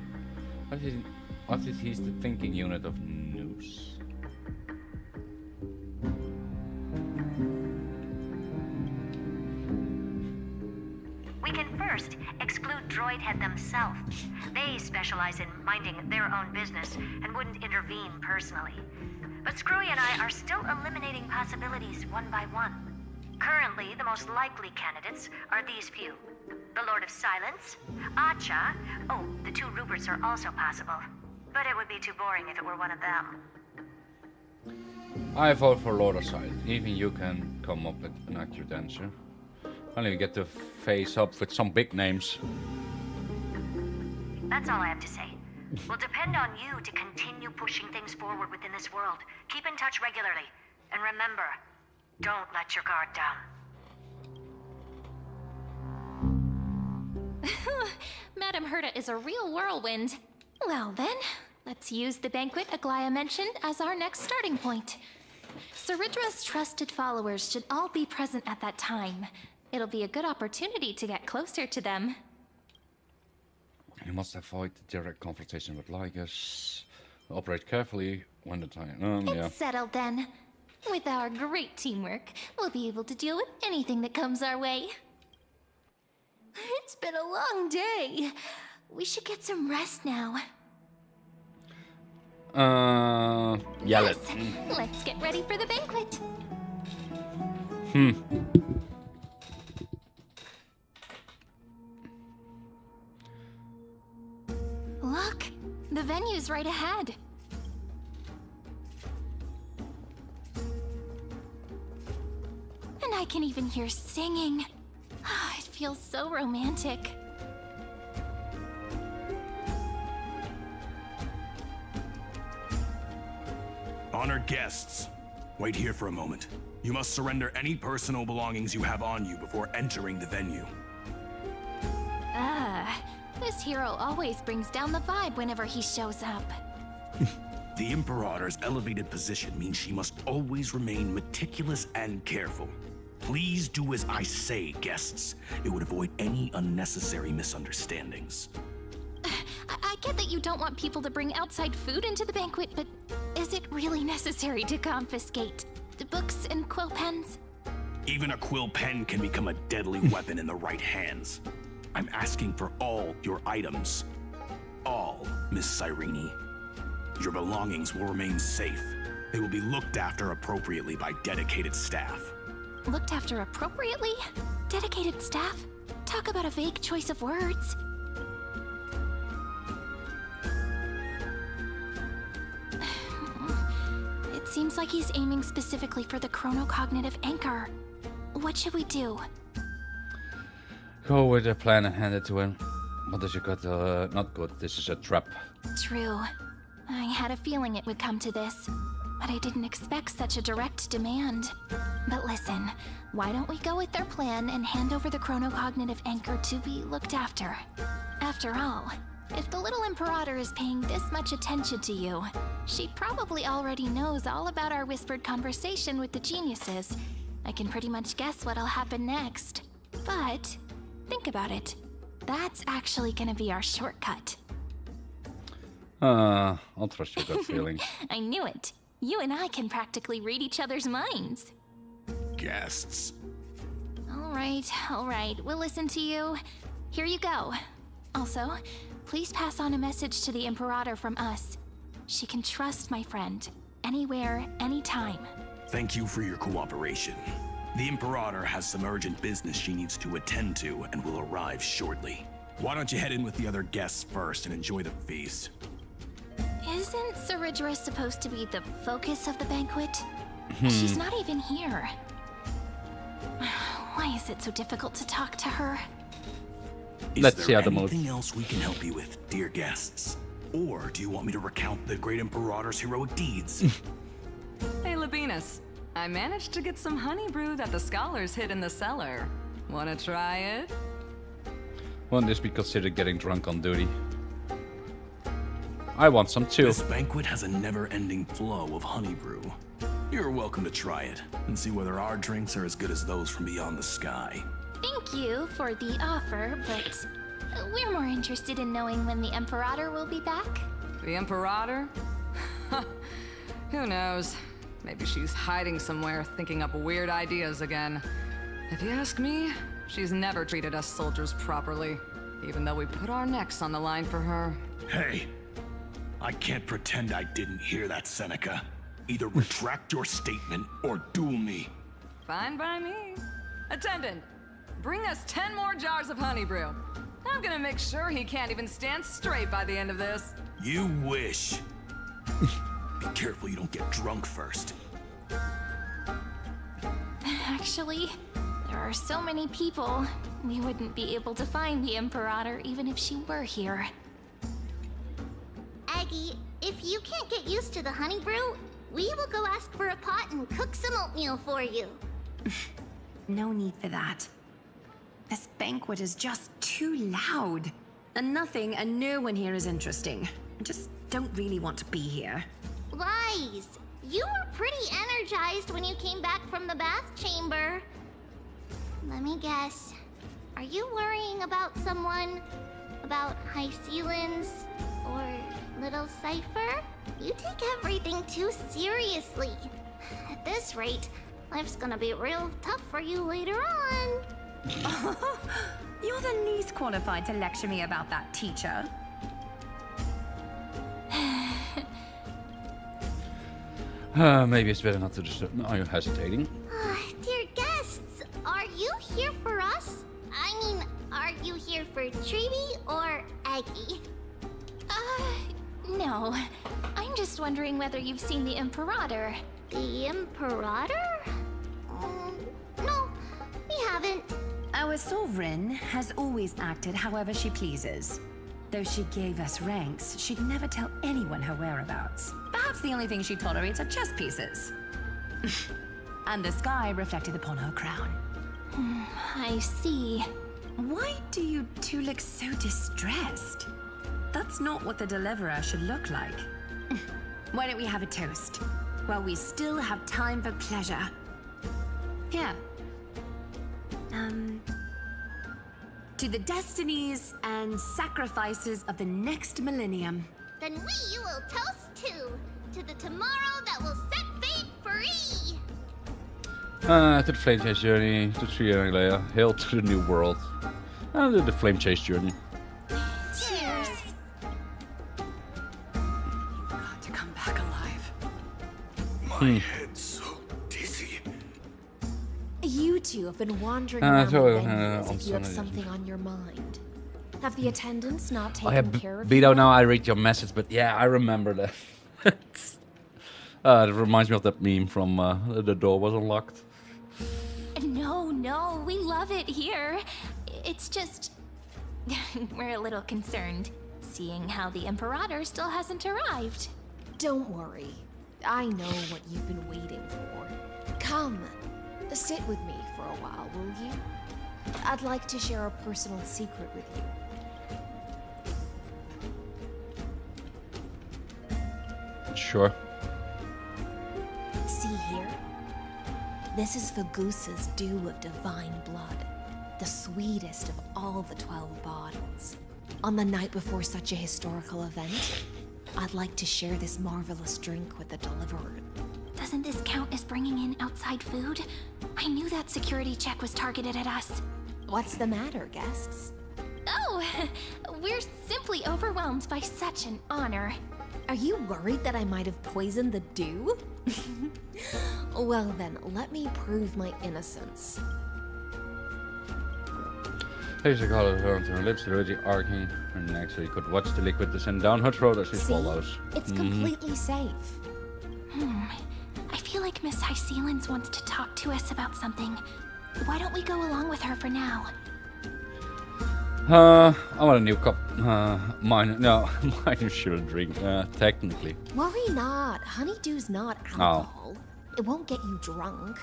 What if he's the thinking unit of news? We can first exclude Droidhead themselves. They specialize in minding their own business and wouldn't intervene personally. But Screwy and I are still eliminating possibilities one by one. Currently, the most likely candidates are these few. The Lord of Silence, Acha. Oh, the two Ruperts are also possible. But it would be too boring if it were one of them. I vote for Lord of Silence. Even you can come up with an accurate answer. Only we get to face up with some big names. That's all I have to say. We'll depend on you to continue pushing things forward within this world. Keep in touch regularly. And remember, don't let your guard down. Madame Herta is a real whirlwind. Well then, let's use the banquet Aglaya mentioned as our next starting point. Ceridra's trusted followers should all be present at that time. It'll be a good opportunity to get closer to them. You must avoid direct confrontation with Lygus. Operate carefully when the time... yeah. It's settled then. With our great teamwork, we'll be able to deal with anything that comes our way. It's been a long day. We should get some rest now. Yeah, yes, let's get ready for the banquet. Look, the venue's right ahead. And I can even hear singing. It feels so romantic. Honored guests, wait here for a moment. You must surrender any personal belongings you have on you before entering the venue. This hero always brings down the vibe whenever he shows up. The Imperator's elevated position means she must always remain meticulous and careful. Please do as I say, guests. It would avoid any unnecessary misunderstandings. I get that you don't want people to bring outside food into the banquet, but is it really necessary to confiscate the books and quill pens? Even a quill pen can become a deadly weapon in the right hands. I'm asking for all your items. All, Miss Cyrene. Your belongings will remain safe. They will be looked after appropriately by dedicated staff. Looked after appropriately? Dedicated staff? Talk about a vague choice of words. It seems like he's aiming specifically for the chronocognitive anchor. What should we do? Go with the plan and hand it to him. What is your gut? Not good. This is a trap. True. I had a feeling it would come to this, but I didn't expect such a direct demand. But listen, why don't we go with their plan and hand over the chronocognitive anchor to be looked after? After all, if the little Imperator is paying this much attention to you, she probably already knows all about our whispered conversation with the geniuses. I can pretty much guess what'll happen next. But think about it. That's actually gonna be our shortcut. I'll trust your gut feeling. I knew it. You and I can practically read each other's minds. Guests. All right. We'll listen to you. Here you go. Also, please pass on a message to the Imperator from us. She can trust my friend. Anywhere, anytime. Thank you for your cooperation. The Imperator has some urgent business she needs to attend to and will arrive shortly. Why don't you head in with the other guests first and enjoy the feast? Isn't Ceridra supposed to be the focus of the banquet? She's not even here. Why is it so difficult to talk to her? Let's see how the anything else we can help you with, dear guests? Or do you want me to recount the great Imperator's heroic deeds? Hey, Labinas. I managed to get some honey brew that the scholars hid in the cellar. Wanna try it? Won't this be considered getting drunk on duty? I want some too. This banquet has a never-ending flow of honey brew. You're welcome to try it and see whether our drinks are as good as those from beyond the sky. Thank you for the offer, but we're more interested in knowing when the Imperator will be back. The Imperator? Who knows? Maybe she's hiding somewhere, thinking up weird ideas again. If you ask me, She's never treated us soldiers properly, even though we put our necks on the line for her. Hey, I can't pretend I didn't hear that, Seneca. Either retract your statement or duel me. Fine by me. Attendant, bring us 10 more jars of honey brew. I'm gonna make sure he can't even stand straight by the end of this. You wish. Be careful you don't get drunk first. Actually, there are so many people. We wouldn't be able to find the Imperator even if she were here. Aggie, if you can't get used to the honey brew, we will go ask for a pot and cook some oatmeal for you. No need for that. This banquet is just too loud. And nothing and no one here is interesting. I just don't really want to be here. Lies! You were pretty energized when you came back from the bath chamber. Let me guess. Are you worrying about someone? About High Sealins? Or Little Cypher? You take everything too seriously. At this rate, life's gonna be real tough for you later on. You're the least qualified to lecture me about that, teacher. Maybe it's better not to disturb. No, are you hesitating? Dear guests, are you here for us? I mean, are you here for Treeby or Aggie? No. I'm just wondering whether you've seen the Imperator. The Imperator? No, we haven't. Our sovereign has always acted however she pleases. Though she gave us ranks, she'd never tell anyone her whereabouts. Perhaps the only thing she tolerates are chess pieces. And the sky reflected upon her crown. I see. Why do you two look so distressed? That's not what the Deliverer should look like. Why don't we have a toast? While we still have time for pleasure. Here. To the destinies and sacrifices of the next millennium. Then we will toast to the tomorrow that will set fate free. To the Flame Chase Journey, to 3 years later, hail to the new world. And to the Flame Chase Journey. Cheers. You've got to come back alive. My head's so dizzy. You two have been wandering around the venue as if you have sorry. something on your mind. Have the attendants not I taken have care of Vito you? now. I read your message, but yeah, I remember that. It reminds me of that meme from the door was unlocked. No, we love it here. It's just... we're a little concerned, seeing how the Imperator still hasn't arrived. Don't worry. I know what you've been waiting for. Come, sit with me for a while, will you? I'd like to share a personal secret with you. Sure. See here? This is Fagusa's dew of divine blood, the sweetest of all the 12 bottles. On the night before such a historical event, I'd like to share this marvelous drink with the Deliverer. Doesn't this count as bringing in outside food? I knew that security check was targeted at us. What's the matter, guests? Oh, we're simply overwhelmed by such an honor. Are you worried that I might have poisoned the dew? Well then, let me prove my innocence. Deze color turned to her lips, already arcing her neck so you could watch the liquid descend down her throat as she See? swallows. It's completely safe. I feel like Miss High Sealins wants to talk to us about something. Why don't we go along with her for now? I want a new cup. Mine should drink, technically. Worry not. Honeydew's not alcohol. It won't get you drunk.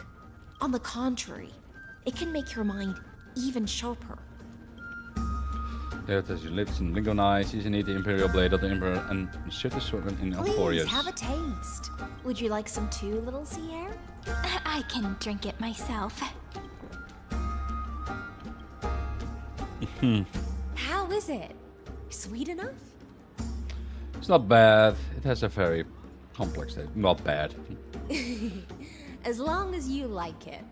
On the contrary, it can make your mind even sharper. It has your lips and blink of an eye. Season 8, the Imperial Blade of the Emperor, and shit assortment in Please, Amphoreus. have a taste. Would you like some too, little Sierra? I can drink it myself. How is it? Sweet enough? It's not bad. It has a very complex taste. Not bad. As long as you like it.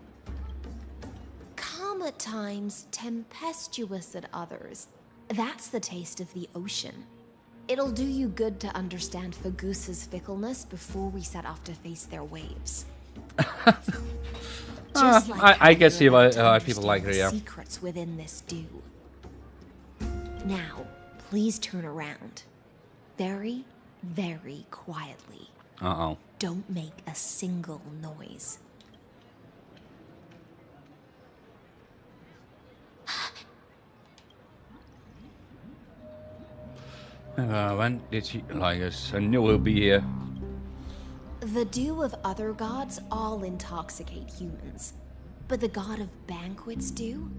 Come Calm at times, tempestuous at others. That's the taste of the ocean. It'll do you good to understand Fagusa's fickleness before we set off to face their waves. Just like I can see why people like her, yeah. Secrets within this dew. Now, please turn around. Very, very quietly. Uh-oh. Don't make a single noise. When did she like us? I knew we'll be here. The dew of other gods all intoxicate humans. But the god of banquets dew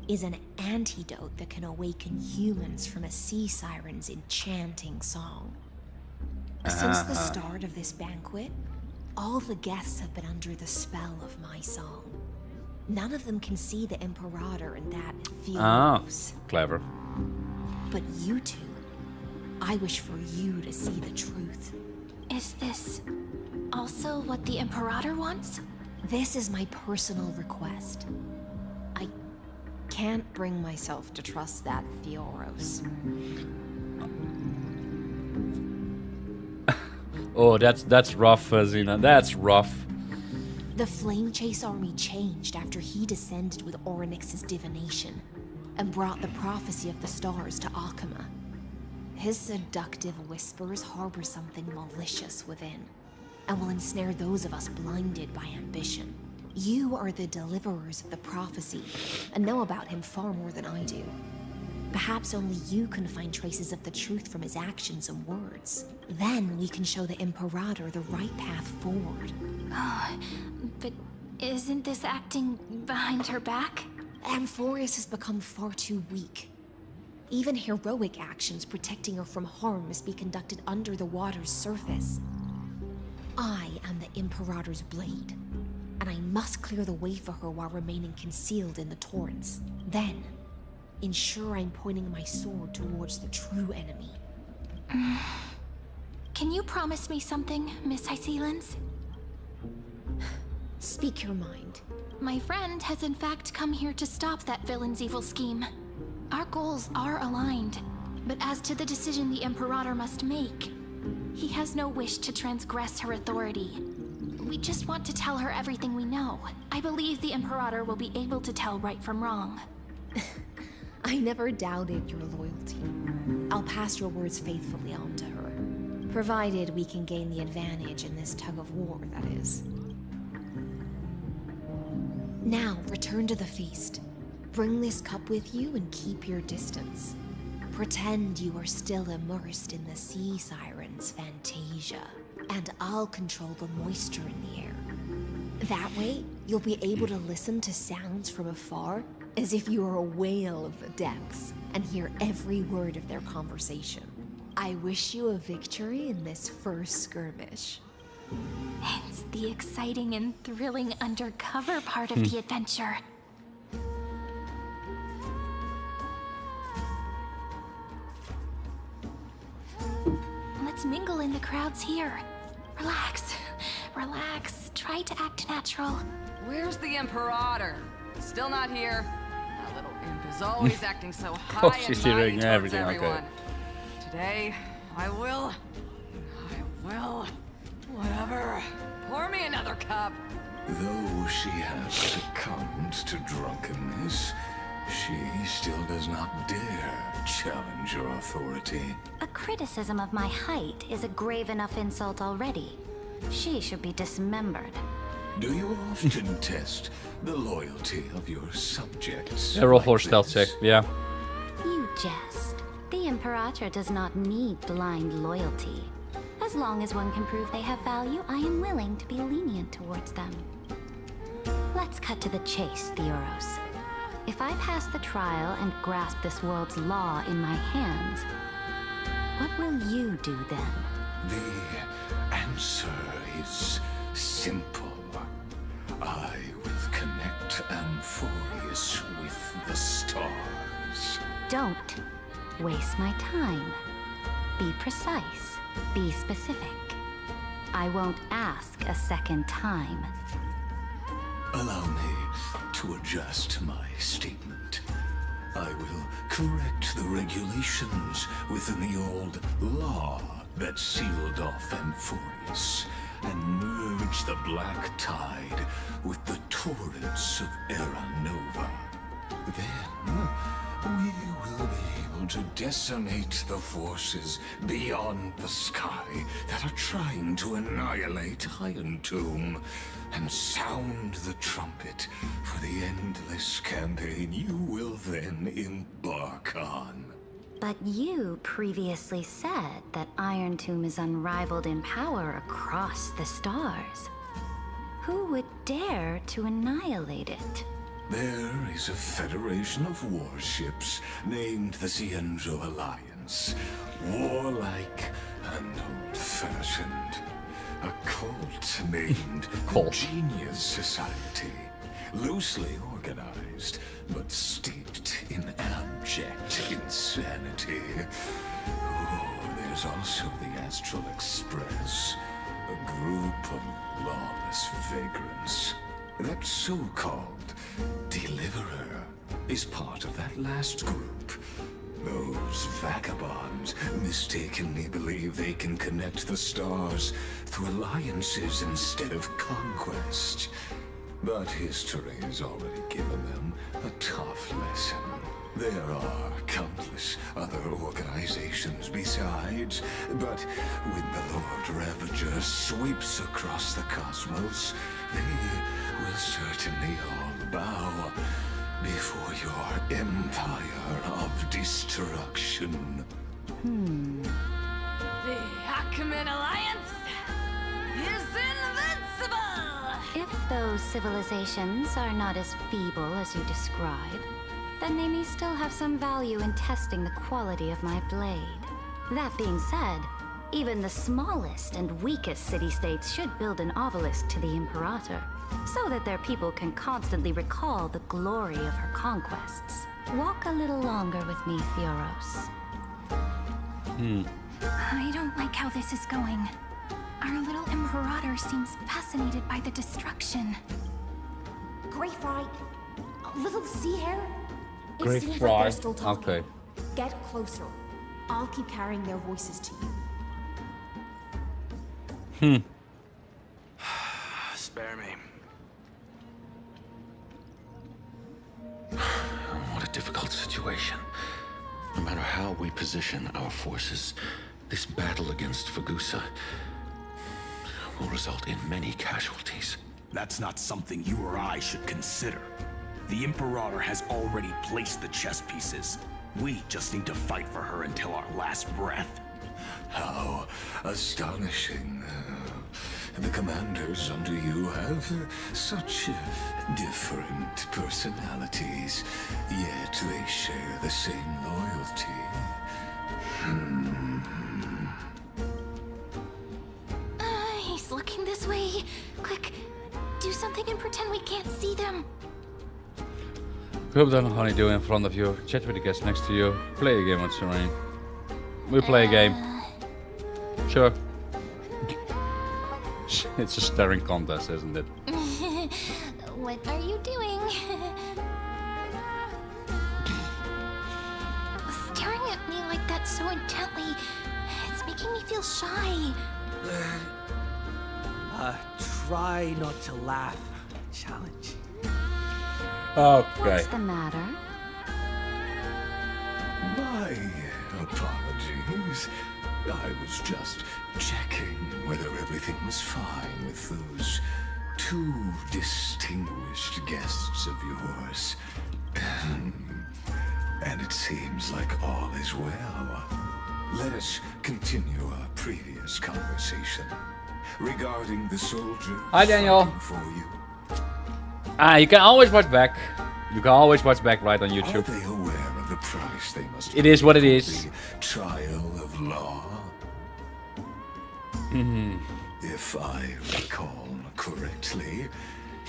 is an antidote that can awaken humans from a sea siren's enchanting song. Since the start of this banquet, all the guests have been under the spell of my song. None of them can see the Imperator and that feels. Clever. But you two, I wish for you to see the truth. Is this also what the Imperator wants? This is my personal request. I can't bring myself to trust that Fioros. Oh, that's rough, Xena. That's rough. The Flame Chase army changed after he descended with Orynyx's divination and brought the prophecy of the stars to Akama. His seductive whispers harbor something malicious within, and will ensnare those of us blinded by ambition. You are the deliverers of the prophecy, and know about him far more than I do. Perhaps only you can find traces of the truth from his actions and words. Then we can show the Imperator the right path forward. Oh, but isn't this acting behind her back? Amphoreus has become far too weak. Even heroic actions protecting her from harm must be conducted under the water's surface. I am the Imperator's blade, and I must clear the way for her while remaining concealed in the torrents. Then, ensure I'm pointing my sword towards the true enemy. Can you promise me something, Miss Hycelens? Speak your mind. My friend has in fact come here to stop that villain's evil scheme. Our goals are aligned, but as to the decision the Imperator must make, he has no wish to transgress her authority. We just want to tell her everything we know. I believe the Imperator will be able to tell right from wrong. I never doubted your loyalty. I'll pass your words faithfully on to her, provided we can gain the advantage in this tug of war, that is. Now, return to the feast. Bring this cup with you and keep your distance. Pretend you are still immersed in the sea siren's fantasia, and I'll control the moisture in the air. That way, you'll be able to listen to sounds from afar as if you are a whale of the depths and hear every word of their conversation. I wish you a victory in this first skirmish. It's the exciting and thrilling undercover part of the adventure. Let's mingle in the crowds here. Relax, relax. Try to act natural. Where's the Imperator? Still not here. That little imp is always acting so high she's and mighty doing towards everything, okay. everyone. Today, I will, whatever. Pour me another cup. Though she has succumbed to drunkenness, she still does not dare challenge your authority. A criticism of my height is a grave enough insult already. She should be dismembered. Do you often test the loyalty of your subjects? Yeah, roll for stealth check, yeah. You jest. The Imperator does not need blind loyalty. As long as one can prove they have value, I am willing to be lenient towards them. Let's cut to the chase, Theoros. If I pass the trial and grasp this world's law in my hands, what will you do then? The answer is simple. I will connect Amphoreus with the stars. Don't waste my time. Be precise. Be specific. I won't ask a second time. Allow me to adjust my statement. I will correct the regulations within the old law that sealed off Amphoreus and merge the black tide with the torrents of Era Nova. Then we will be able to decimate the forces beyond the sky that are trying to annihilate Iron Tomb and sound the trumpet for the endless campaign you will then embark on. But you previously said that Iron Tomb is unrivaled in power across the stars. Who would dare to annihilate it? There is a federation of warships named the Cienzo Alliance. Warlike and old-fashioned. A cult named Genius Society. Loosely organized, but steeped in abject insanity. Oh, there's also the Astral Express. A group of lawless vagrants. That so-called Deliverer is part of that last group. Those vagabonds mistakenly believe they can connect the stars through alliances instead of conquest. But history has already given them a tough lesson. There are countless other organizations besides, but when the Lord Ravager sweeps across the cosmos, they will certainly all bow before your empire of destruction. The Ackman Alliance is invincible! If those civilizations are not as feeble as you describe, then they may still have some value in testing the quality of my blade. That being said, even the smallest and weakest city-states should build an obelisk to the Imperator, so that their people can constantly recall the glory of her conquests. Walk a little longer with me, Theoros. I don't like how this is going. Our little Imperator seems fascinated by the destruction. Greyfry, little sea hare. It Great seems fry. like they're still talking. Okay. Get closer. I'll keep carrying their voices to you. Spare me. What a difficult situation. No matter how we position our forces, this battle against Fagusa will result in many casualties. That's not something you or I should consider. The Imperator has already placed the chess pieces. We just need to fight for her until our last breath. How astonishing. The commanders under you have such different personalities, yet they share the same loyalty. He's looking this way. Quick, do something and pretend we can't see them. Hope that honeydew in front of you. Chat with the guest next to you. Play a game with Serene. We play a game. Sure. It's a staring contest, isn't it? What are you doing? Staring at me like that so intently, it's making me feel shy. Try not to laugh. Challenge. Okay. What's the matter? My apologies. I was just checking whether everything was fine with those two distinguished guests of yours. And it seems like all is well. Let us continue our previous conversation regarding the soldier. Hi, Daniel. For you. You can always watch back. You can always watch back right on YouTube. Are they aware of the price they must It is what it pay is. for the trial of law? If I recall correctly,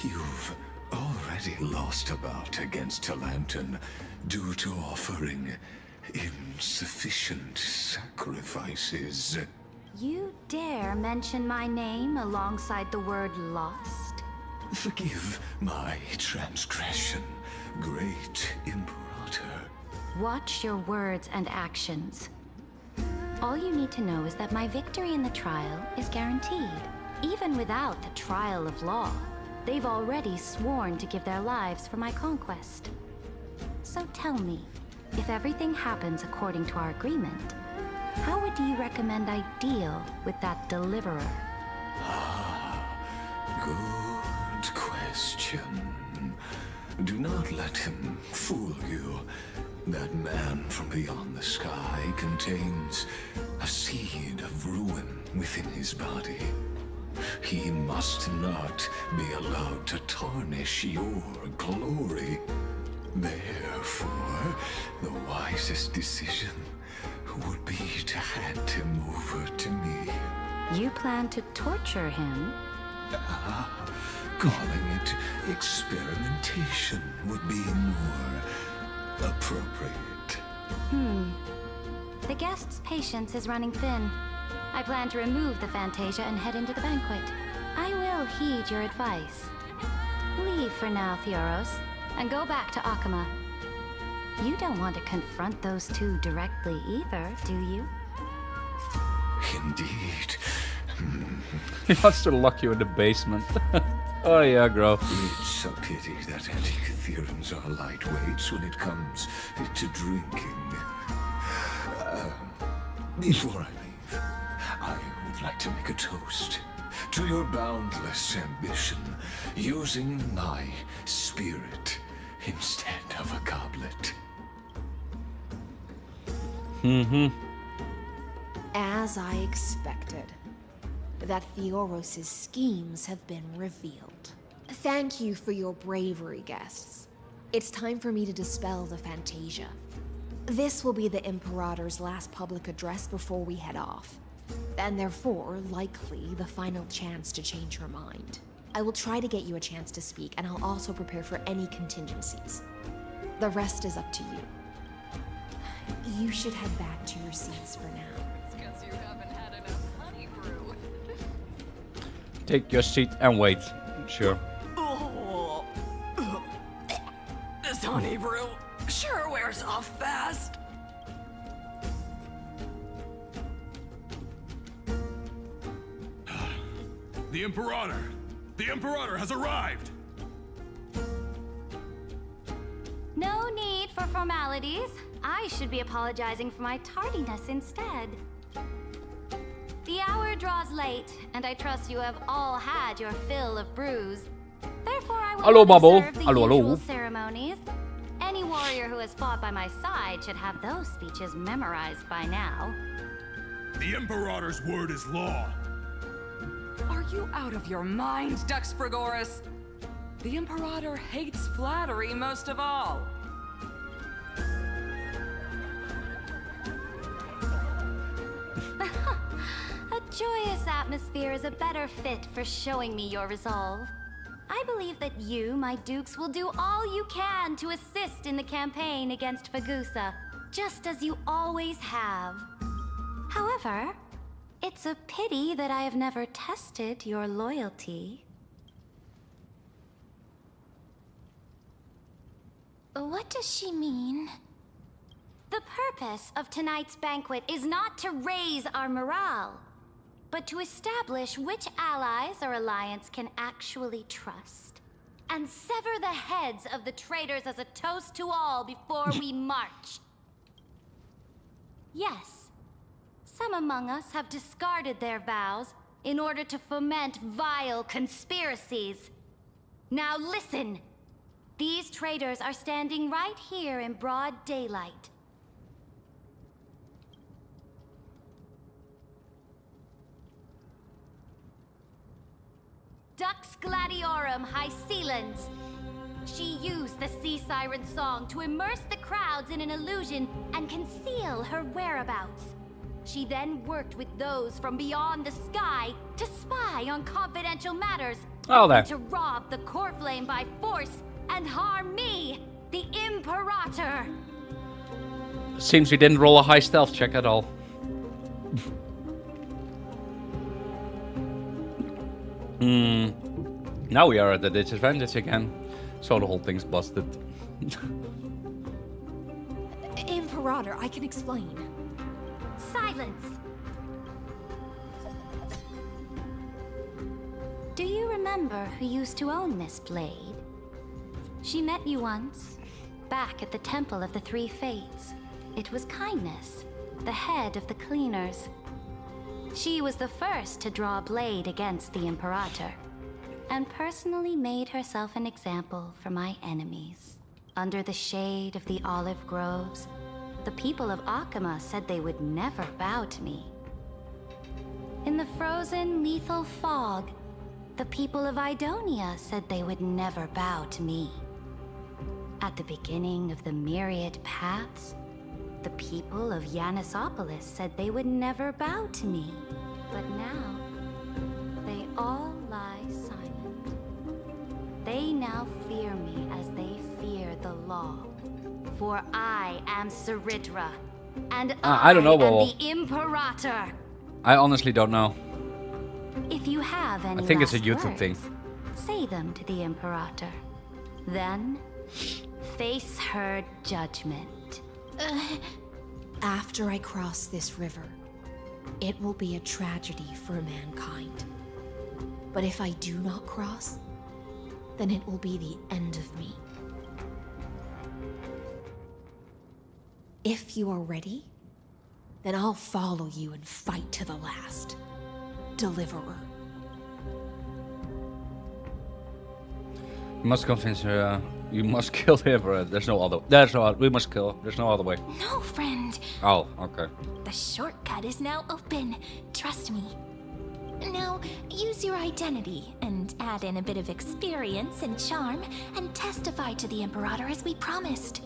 you've already lost a bout against Talanton due to offering insufficient sacrifices. You dare mention my name alongside the word lost? Forgive my transgression, great Imperator. Watch your words and actions. All you need to know is that my victory in the trial is guaranteed. Even without the trial of law, they've already sworn to give their lives for my conquest. So tell me, if everything happens according to our agreement, how would you recommend I deal with that deliverer? Good question. Do not let him fool you. That man from beyond the sky contains a seed of ruin within his body. He must not be allowed to tarnish your glory. Therefore, the wisest decision would be to hand him over to me. You plan to torture him? Calling it experimentation would be more appropriate. The guest's patience is running thin. I plan to remove the Fantasia and head into the banquet. I will heed your advice. Leave for now, Theoros, and go back to Akama. You don't want to confront those two directly either, do you? Indeed. He wants to lock you in the basement. Oh yeah, Grove. It's a pity that Antikytherans are lightweights when it comes to drinking. Before I leave, I would like to make a toast to your boundless ambition, using my spirit instead of a goblet. As I expected, that Theoros' schemes have been revealed. Thank you for your bravery, guests. It's time for me to dispel the Fantasia. This will be the Imperator's last public address before we head off, and therefore, likely, the final chance to change her mind. I will try to get you a chance to speak, and I'll also prepare for any contingencies. The rest is up to you. You should head back to your seats for now. It's 'cause you haven't had enough honey brew. Take your seat and wait. Sure. Oh, this honey brew sure wears off fast. The Imperator! The Imperator has arrived! No need for formalities. I should be apologizing for my tardiness instead. The hour draws late, and I trust you have all had your fill of brews. Therefore, I will Hello, not Bubble. observe the Hello, usual hello. ceremonies. Any warrior who has fought by my side should have those speeches memorized by now. The Imperator's word is law. Are you out of your mind, Dux Frigoris? The Imperator hates flattery most of all. A joyous atmosphere is a better fit for showing me your resolve. I believe that you, my dukes, will do all you can to assist in the campaign against Fagusa, just as you always have. However, it's a pity that I have never tested your loyalty. What does she mean? The purpose of tonight's banquet is not to raise our morale, but to establish which allies our alliance can actually trust, and sever the heads of the traitors as a toast to all before we march. Yes, some among us have discarded their vows in order to foment vile conspiracies. Now listen! These traitors are standing right here in broad daylight. Dux Gladiorum Hycelans. She used the sea siren song to immerse the crowds in an illusion and conceal her whereabouts. She then worked with those from beyond the sky to spy on confidential matters, Oh, there. to rob the core flame by force and harm me, the Imperator. Seems we didn't roll a high stealth check at all. Now we are at the disadvantage again. So the whole thing's busted. Imperator, I can explain. Silence! Do you remember who used to own this blade? She met you once, back at the Temple of the Three Fates. It was Kindness, the head of the cleaners. She was the first to draw a blade against the Imperator, and personally made herself an example for my enemies. Under the shade of the olive groves, the people of Akama said they would never bow to me. In the frozen, lethal fog, the people of Idonia said they would never bow to me. At the beginning of the myriad paths, the people of Yanisopolis said they would never bow to me. But now, they all lie silent. They now fear me as they fear the law. For I am Saridra, and I don't know, am Bobo. the Imperator. I honestly don't know. If you have any I think it's a last YouTube words, thing. say them to the Imperator. Then, face her judgment. After I cross this river, it will be a tragedy for mankind. But if I do not cross, then it will be the end of me. If you are ready, then I'll follow you and fight to the last. Deliverer. You must convince her. You must kill him. There's no other. We must kill. There's no other way. No, friend. Oh, okay. The shortcut is now open. Trust me. Now, use your identity and add in a bit of experience and charm and testify to the Imperator as we promised.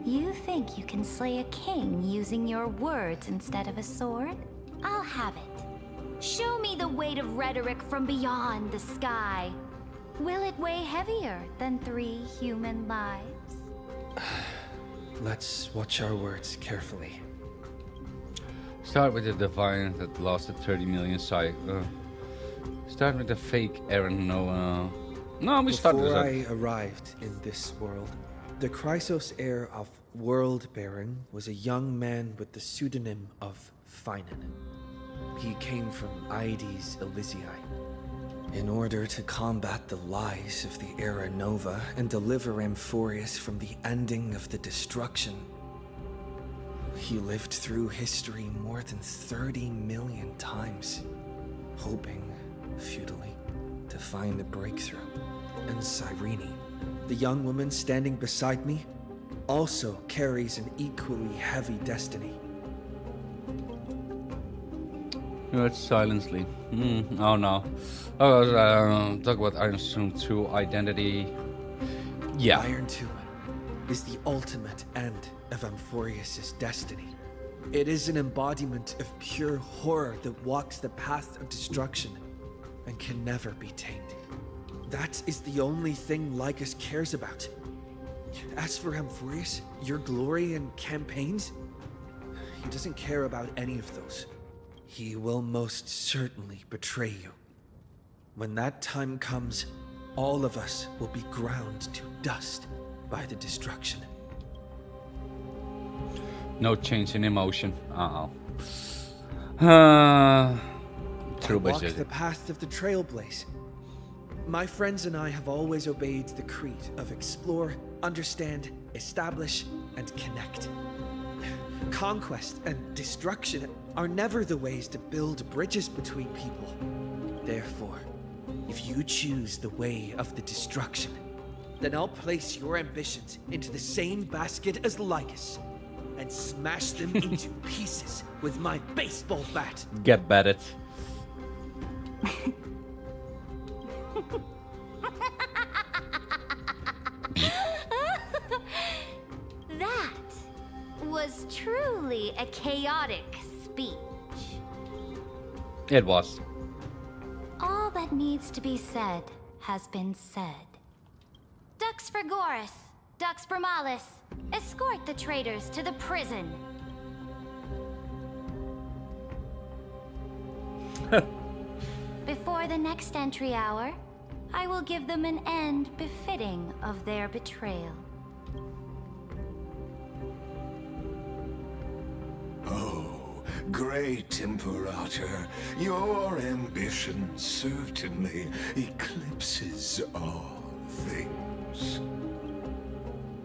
You think you can slay a king using your words instead of a sword? I'll have it. Show me the weight of rhetoric from beyond the sky. Will it weigh heavier than 3 human lives? Let's watch our words carefully. Start with the divine that lasted 30 million cycles. Start with the fake Aaron Noah. No, we started Before with I arrived in this world, the Chrysos heir of World Baron was a young man with the pseudonym of Finan. He came from Aedes Elysiae. In order to combat the lies of the Era Nova and deliver Amphoreus from the ending of the destruction, he lived through history more than 30 million times, hoping, futilely, to find a breakthrough. And Cyrene, the young woman standing beside me, also carries an equally heavy destiny. It's silently. Oh no. Oh, talk about Iron Stone 2 identity. Yeah. Iron 2 is the ultimate end of Amphoreus' destiny. It is an embodiment of pure horror that walks the path of destruction and can never be tamed. That is the only thing Lycus cares about. As for Amphoreus, your glory and campaigns, he doesn't care about any of those. He will most certainly betray you. When that time comes, all of us will be ground to dust by the destruction. No change in emotion. True Walk budget. the path of the Trailblaze. My friends and I have always obeyed the creed of explore, understand, establish, and connect. Conquest and destruction are never the ways to build bridges between people. Therefore, if you choose the way of the destruction, then I'll place your ambitions into the same basket as Lycus and smash them into pieces with my baseball bat. Get batted. That was truly a chaotic speech. It was. All that needs to be said has been said. Dux Frigoris, Dux Bromalis, escort the traitors to the prison. Before the next entry hour, I will give them an end befitting of their betrayal. Oh, great Imperator, your ambition certainly eclipses all things.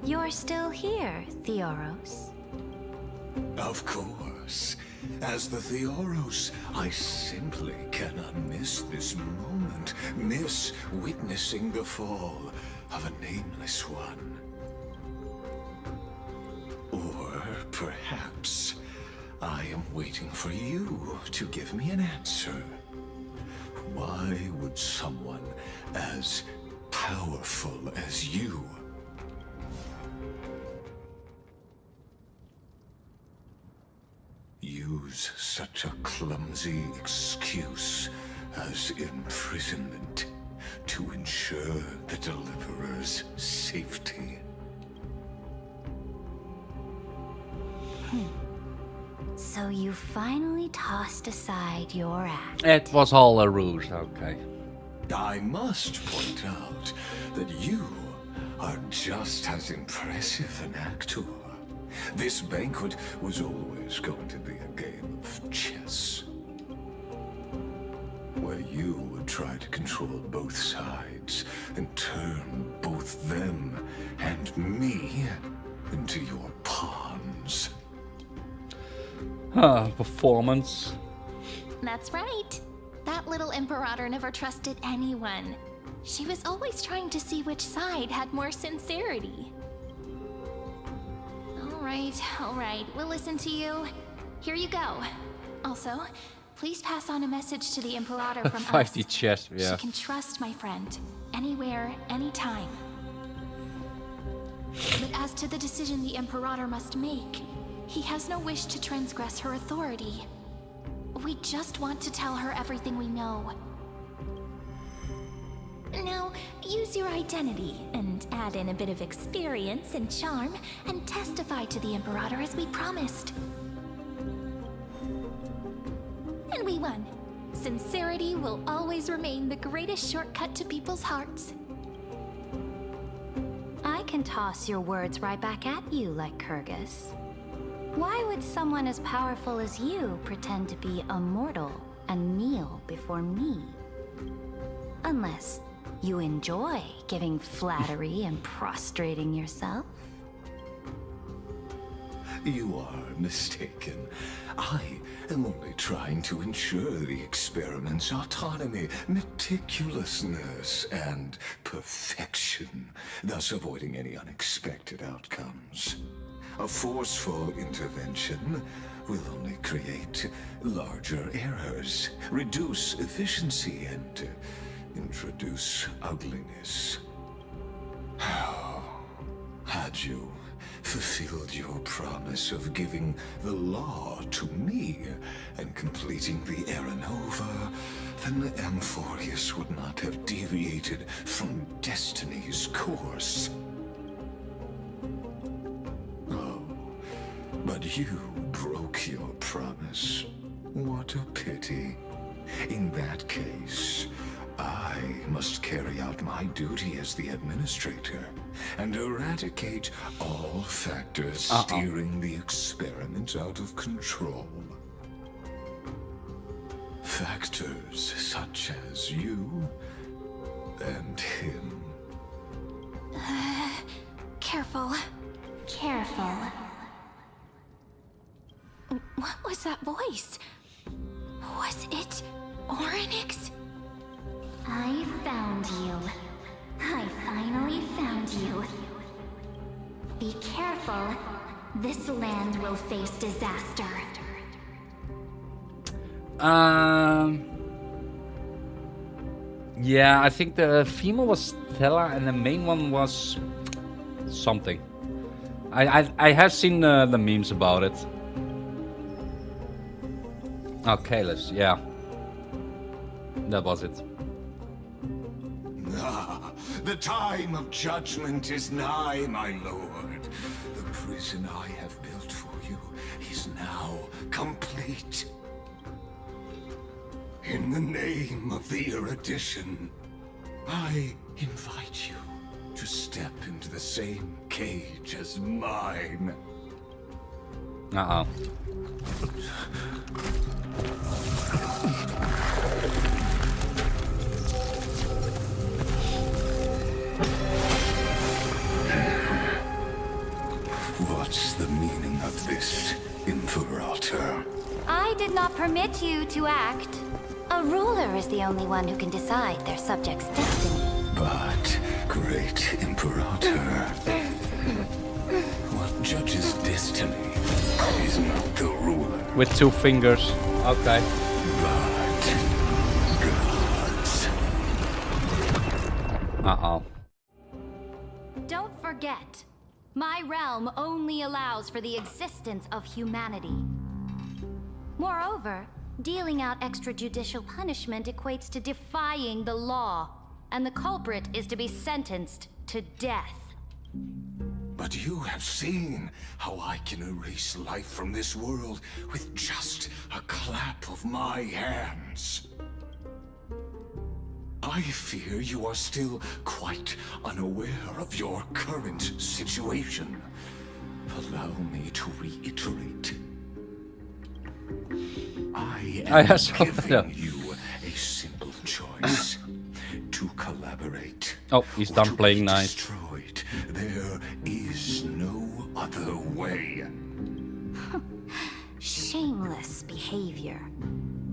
You're still here, Theoros. Of course. As the Theoros, I simply cannot miss this moment, miss witnessing the fall of a nameless one. Or perhaps I am waiting for you to give me an answer. Why would someone as powerful as you use such a clumsy excuse as imprisonment to ensure the Deliverer's safety? So you finally tossed aside your act. It was all a ruse, okay. I must point out that you are just as impressive an actor. This banquet was always going to be a game of chess, where you would try to control both sides and turn both them and me into your pawns. Performance. That's right. That little Imperator never trusted anyone. She was always trying to see which side had more sincerity. All right, we'll listen to you. Here you go. Also, please pass on a message to the Imperator from us. 5D chess, yeah. She can trust my friend, anywhere, anytime. But as to the decision the Imperator must make, he has no wish to transgress her authority. We just want to tell her everything we know. Now, use your identity and add in a bit of experience and charm and testify to the Imperator as we promised. And we won. Sincerity will always remain the greatest shortcut to people's hearts. I can toss your words right back at you, like Kyrgyz. Why would someone as powerful as you pretend to be a mortal and kneel before me? Unless you enjoy giving flattery and prostrating yourself? You are mistaken. I am only trying to ensure the experiment's autonomy, meticulousness, and perfection, thus avoiding any unexpected outcomes. A forceful intervention will only create larger errors, reduce efficiency, and introduce ugliness. How had you fulfilled your promise of giving the law to me and completing the Era Nova, then Amphoreus would not have deviated from destiny's course. Oh, but you broke your promise. What a pity. In that case, I must carry out my duty as the administrator and eradicate all factors steering the experiment out of control. Factors such as you and him. Careful. Careful. What was that voice? Was it Orynyx? I found you. I finally found you. Be careful. This land will face disaster. Yeah, I think the female was Stella and the main one was something. I have seen the memes about it. Okay, yeah. That was it. Ah, the time of judgment is nigh, my lord. The prison I have built for you is now complete. In the name of the erudition, I invite you to step into the same cage as mine. Uh-oh. What's the meaning of this, Imperator? I did not permit you to act. A ruler is the only one who can decide their subject's destiny. But, great Imperator, what judges destiny is not the ruler. With 2 fingers. Okay. But gods. Uh-oh. Don't forget, my realm only allows for the existence of humanity. Moreover, dealing out extrajudicial punishment equates to defying the law, and the culprit is to be sentenced to death. But you have seen how I can erase life from this world with just a clap of my hands. I fear you are still quite unaware of your current situation. Allow me to reiterate. I am giving you a simple choice. To collaborate. Oh, he's done playing nice. Destroyed. There is no other way. Shameless behavior.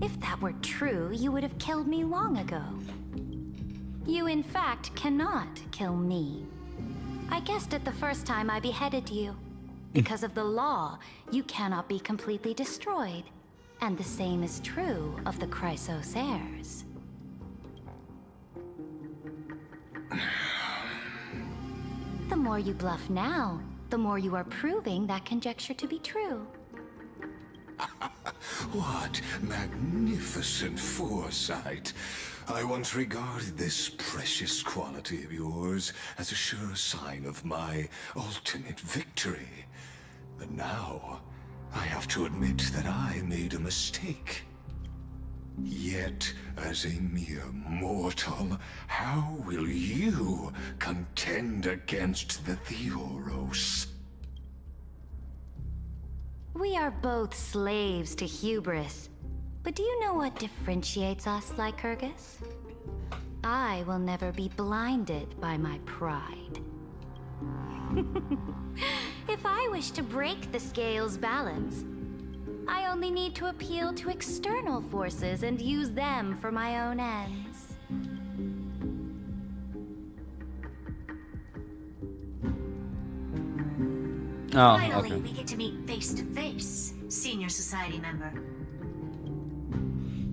If that were true, you would have killed me long ago. You, in fact, cannot kill me. I guessed it the first time I beheaded you. Because of the law, you cannot be completely destroyed. And the same is true of the Chrysos heirs. The more you bluff now, the more you are proving that conjecture to be true. What magnificent foresight. I once regarded this precious quality of yours as a sure sign of my ultimate victory. But now, I have to admit that I made a mistake. Yet, as a mere mortal, how will you contend against the Theoros? We are both slaves to hubris. But do you know what differentiates us, Lycurgus? I will never be blinded by my pride. If I wish to break the scale's balance, I only need to appeal to external forces and use them for my own ends. Oh, Finally, okay. we get to meet face to face, senior society member.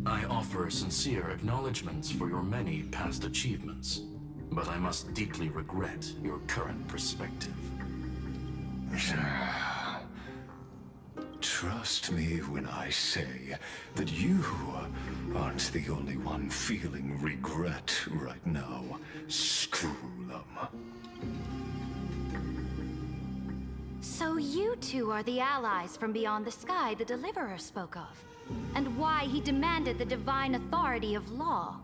I offer sincere acknowledgments for your many past achievements, but I must deeply regret your current perspective. Trust me when I say that you aren't the only one feeling regret right now, Screwlum. So you two are the allies from beyond the sky the Deliverer spoke of, and why he demanded the divine authority of law.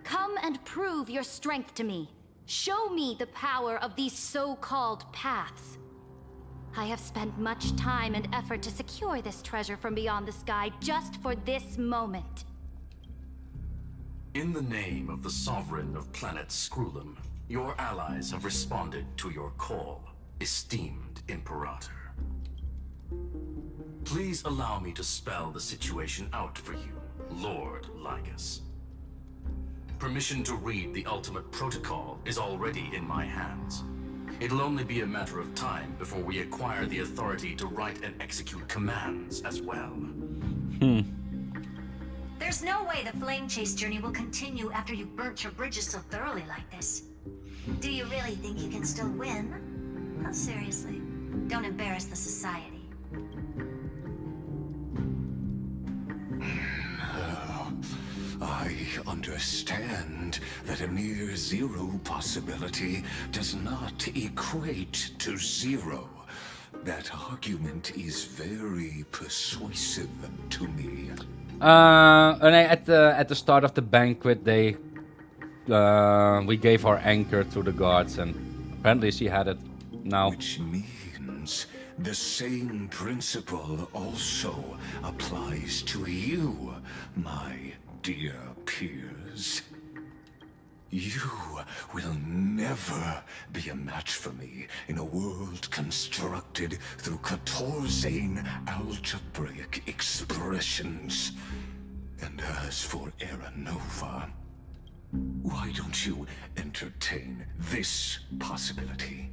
Come and prove your strength to me. Show me the power of these so-called paths. I have spent much time and effort to secure this treasure from beyond the sky just for this moment. In the name of the Sovereign of Planet Screwlum, your allies have responded to your call, esteemed Imperator. Please allow me to spell the situation out for you, Lord Lygus. Permission to read the ultimate protocol is already in my hands. It'll only be a matter of time before we acquire the authority to write and execute commands as well. There's no way the flame chase journey will continue after you burnt your bridges so thoroughly like this. Do you really think you can still win? No, seriously. Don't embarrass the society. I understand that a near zero possibility does not equate to zero. That argument is very persuasive to me. At the start of the banquet, we gave our anchor to the gods, and apparently she had it now. Which means the same principle also applies to you, my dear peers. You will never be a match for me in a world constructed through 14 algebraic expressions. And as for Era Nova, why don't you entertain this possibility?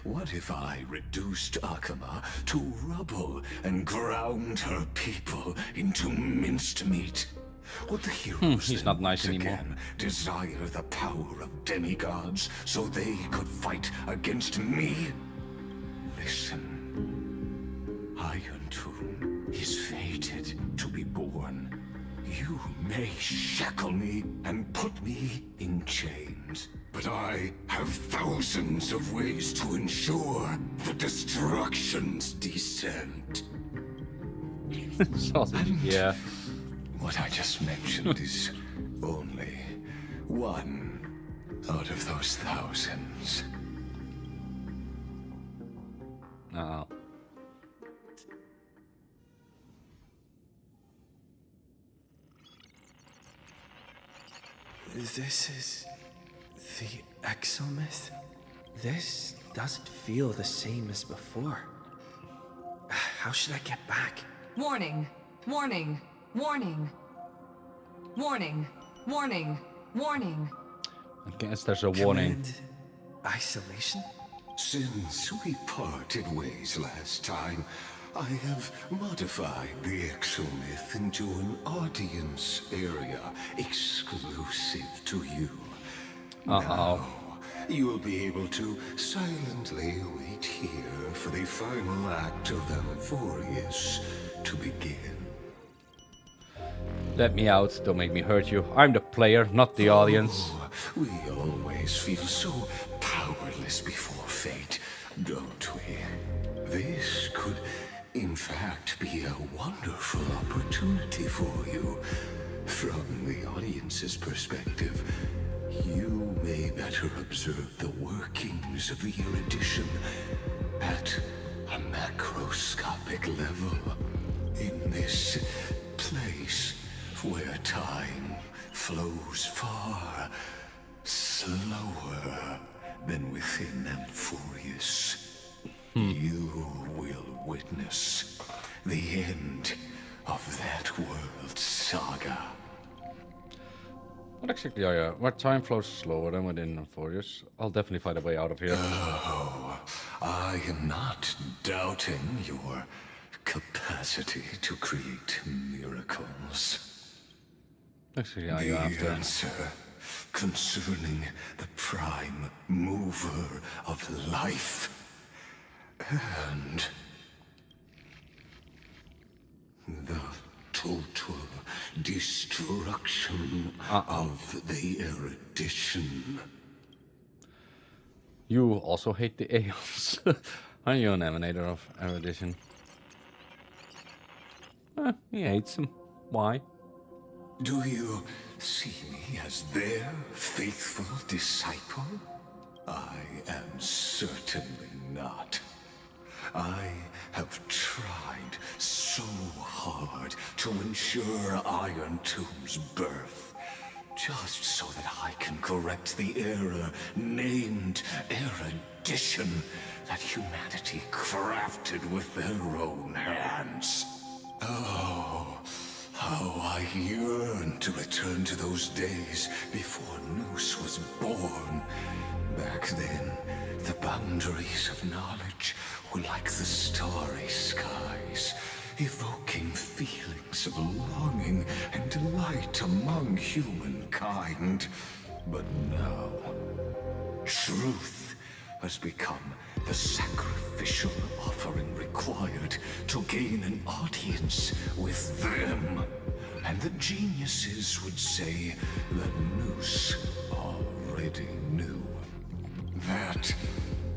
What if I reduced Akama to rubble and ground her people into minced meat? Would the heroes he's not nice anymore. again desire the power of demigods so they could fight against me? Listen, Iron Tomb is fated to be born. You may shackle me and put me in chains, but I have thousands of ways to ensure the destruction's descent. Sausage, yeah. What I just mentioned is only one out of those thousands. Uh-oh. This is the exomyth? This doesn't feel the same as before. How should I get back? Warning, warning, warning. Warning, warning, warning. I guess there's a warning. Isolation? Since we parted ways last time, I have modified the exomyth into an audience area exclusive to you. Now, you'll be able to silently wait here for the final act of Amphoreus to begin. Let me out, don't make me hurt you. I'm the player, not the audience. We always feel so powerless before fate, don't we? This could, in fact, be a wonderful opportunity for you. From the audience's perspective, you may better observe the workings of the erudition at a macroscopic level. In this place where time flows far slower than within Amphoreus, you will witness the end of that world's saga. What exactly are you? Where time flows slower than within Amphoreus? I'll definitely find a way out of here. Oh, I am not doubting your capacity to create miracles. Actually, are you the after? answer concerning the prime mover of life and the total destruction of the erudition. You also hate the Aeons. Are you an emanator of erudition? He hates them. Why? Do you see me as their faithful disciple? I am certainly not. I have tried so hard to ensure Iron Tomb's birth, just so that I can correct the error named erudition that humanity crafted with their own hands. Oh, how I yearn to return to those days before Noose was born. Back then, the boundaries of knowledge were like the starry skies, evoking feelings of longing and delight among humankind. But now, truth has become the sacrificial offering required to gain an audience with them. And the geniuses would say that Noose already knew. That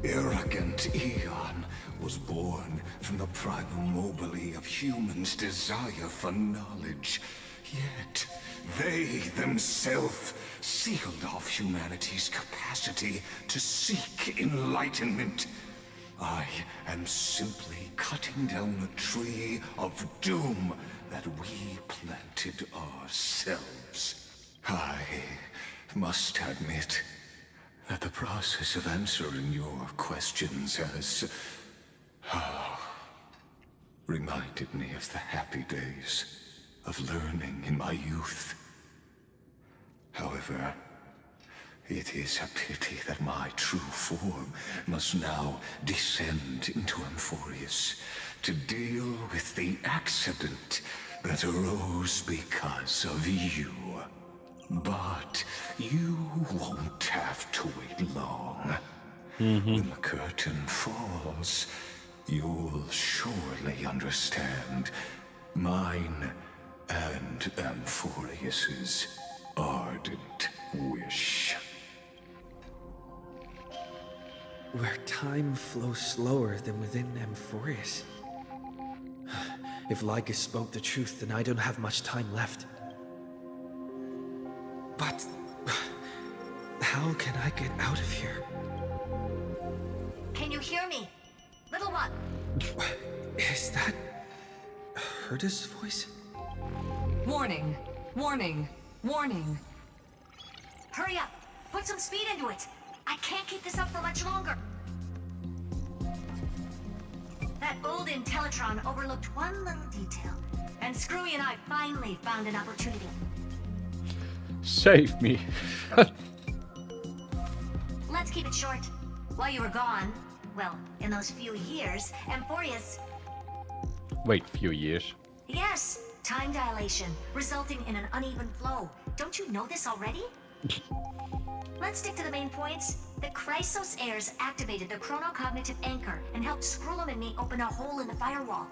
arrogant Eon was born from the primal mobile of humans' desire for knowledge. Yet, they themselves sealed off humanity's capacity to seek enlightenment. I am simply cutting down a tree of doom that we planted ourselves. I must admit that the process of answering your questions has reminded me of the happy days of learning in my youth. However, it is a pity that my true form must now descend into Amphoreus to deal with the accident that arose because of you. But you won't have to wait long. When the curtain falls, you'll surely understand mine and Amphoreus's ardent wish. Where time flows slower than within Amphoreus. If Lycus spoke the truth, then I don't have much time left. But how can I get out of here? Can you hear me? Little one. Is that Herda's voice? Warning, warning, warning. Hurry up. Put some speed into it. I can't keep this up for much longer. That old Intellitron overlooked one little detail, and Screwy and I finally found an opportunity. Save me. Let's keep it short. While you were gone, well, in those few years, Amphoreus... Wait, few years. Yes, time dilation, resulting in an uneven flow. Don't you know this already? Let's stick to the main points. The Chrysos heirs activated the chronocognitive anchor and helped Skrullum and me open a hole in the firewall.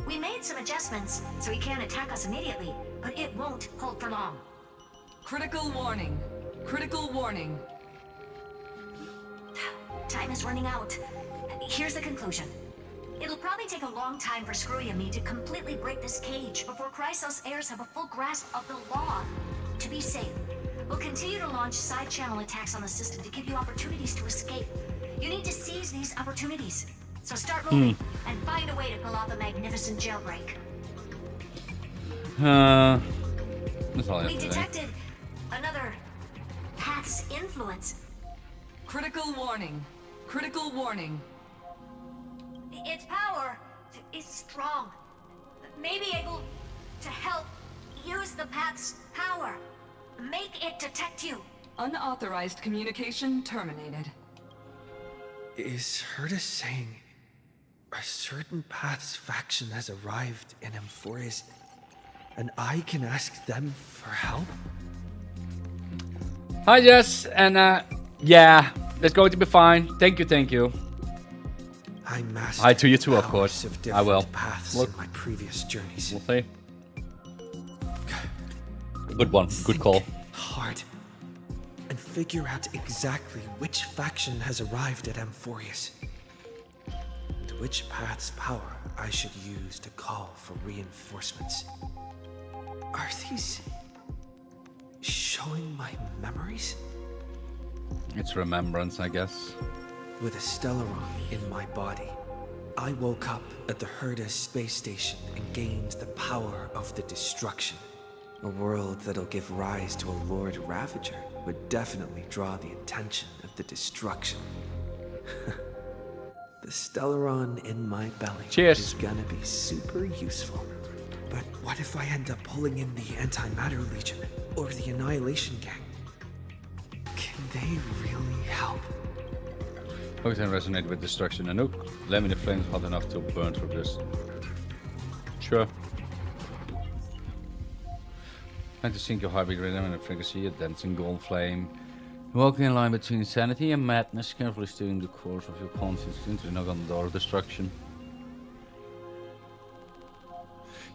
We made some adjustments, so he can't attack us immediately, but it won't hold for long. Critical warning. Critical warning. Time is running out. Here's the conclusion. It'll probably take a long time for Screwy and me to completely break this cage before Chrysos heirs have a full grasp of the law. To be safe, we'll continue to launch side-channel attacks on the system to give you opportunities to escape. You need to seize these opportunities. So start moving and find a way to pull off a magnificent jailbreak. That's all I have We to say. detected another path's influence. Critical warning. Critical warning. Its power is strong. Maybe able to help use the path's power. Make it detect you. Unauthorized communication terminated. Is Herda saying a certain path's faction has arrived in Amphoreus and I can ask them for help? Hi, Jess, and yeah, that's going to be fine. Thank you, thank you. I mastered Hi to you too, of powers course. of I will. different paths Look. in my previous journeys. We'll see. Good one. Good call. Hard. And figure out exactly which faction has arrived at Amphoreus. And which path's power I should use to call for reinforcements. Are these showing my memories? It's remembrance, I guess. With a Stellaron in my body, I woke up at the Herda space station and gained the power of the Destruction. A world that'll give rise to a Lord Ravager would definitely draw the attention of the Destruction. The Stellaron in my belly is gonna be super useful. But what if I end up pulling in the Antimatter Legion or the Annihilation Gang? Can they really help? Focus resonate with destruction. A nuke. Let me the flames hot enough to burn through this. Sure. Trying to sync your heartbeat rhythm and a frequency, a dancing golden flame. Walking in line between insanity and madness, carefully steering the course of your conscience into the knock on the door of destruction.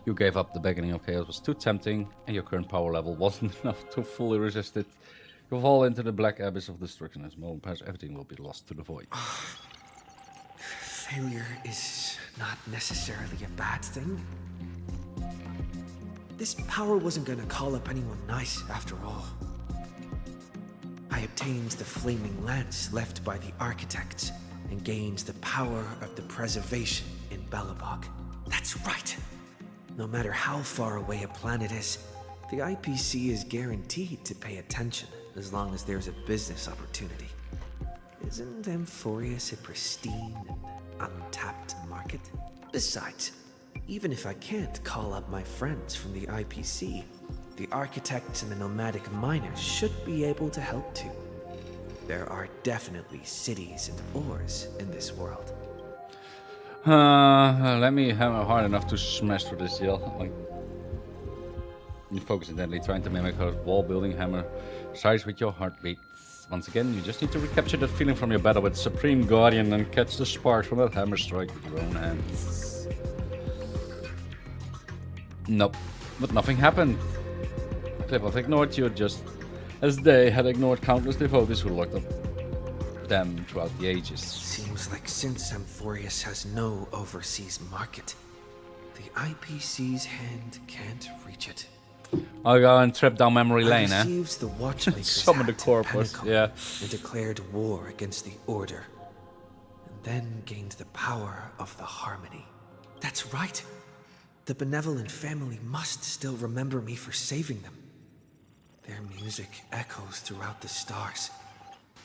You gave up. The beckoning of chaos was too tempting, and your current power level wasn't enough to fully resist it. You fall into the black abyss of destruction. As a moment passes, everything will be lost to the void. Failure is not necessarily a bad thing. This power wasn't gonna call up anyone nice after all. I obtained the flaming lance left by the architects and gained the power of the preservation in Belobog. That's right! No matter how far away a planet is, the IPC is guaranteed to pay attention as long as there's a business opportunity. Isn't Amphoreus a pristine and untapped market? Besides, even if I can't call up my friends from the IPC, the architects and the nomadic miners should be able to help too. There are definitely cities and ores in this world. Let me hammer hard enough to smash through this hill. Like, you focus intently, trying to mimic her wall building hammer size with your heartbeat. Once again, you just need to recapture that feeling from your battle with Supreme Guardian and catch the spark from that hammer strike with your own hands. Nope, but nothing happened. Clipboard ignored you just as they had ignored countless devotees who looked up them throughout the ages. Seems like since Amphoreus has no overseas market, the IPC's hand can't reach it. I'll go and trip down memory lane, eh? Receives the watchmaker's Summon the hat corpus, Pinnacle yeah. and declared war against the Order, and then gained the power of the Harmony. That's right. The benevolent family must still remember me for saving them. Their music echoes throughout the stars,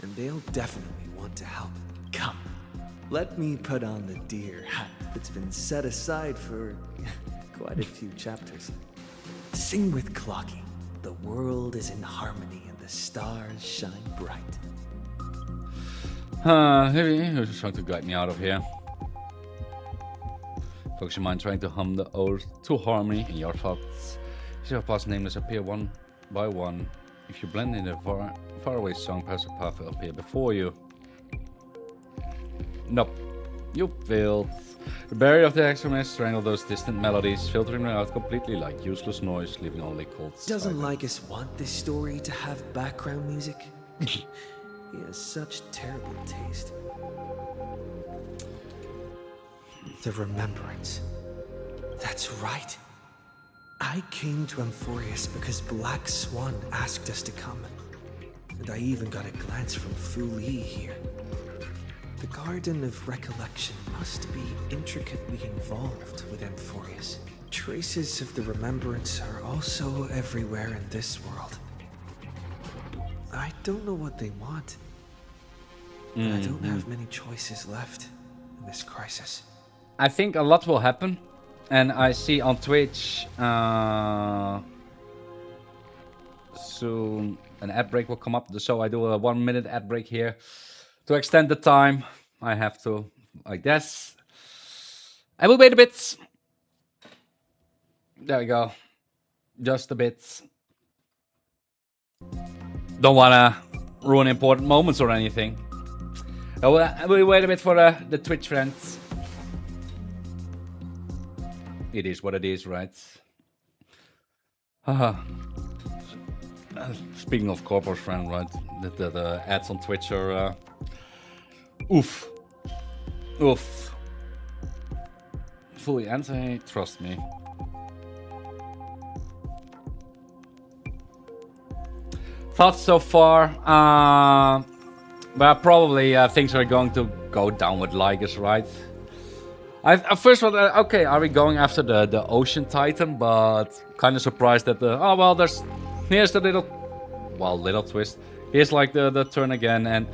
and they'll definitely want to help. Come, let me put on the deer hat that's been set aside for quite a few chapters. Sing with Clocky. The world is in harmony and the stars shine bright. He was just trying to guide me out of here. Focus your mind trying to hum the ode to harmony in your thoughts. See how past nameless appear one by one. If you blend in a faraway song, perhaps a path will appear before you. Nope. You failed. The barrier of the extremists strangled those distant melodies, filtering them out completely like useless noise, leaving only cold silence. Doesn't Lycus want this story to have background music? He has such terrible taste. The Remembrance. That's right. I came to Amphoreus because Black Swan asked us to come. And I even got a glance from Fu Li here. The Garden of Recollection must be intricately involved with Amphoreus. Traces of the Remembrance are also everywhere in this world. I don't know what they want, but I don't have many choices left in this crisis. I think a lot will happen, and I see on Twitch soon an ad break will come up, so I do a 1 minute ad break here. To extend the time, I have to, like this. I will wait a bit. There we go. Just a bit. Don't wanna ruin important moments or anything. I will wait a bit for the Twitch friends. It is what it is, right? Speaking of corporate friend, right? The ads on Twitch are oof. Oof. Fully anti, trust me. Thoughts so far? But probably things are going to go down with Lycus, right? I first thought, okay, are we going after the Ocean Titan? But kind of surprised that oh well, here's the little twist. Here's like the turn again, and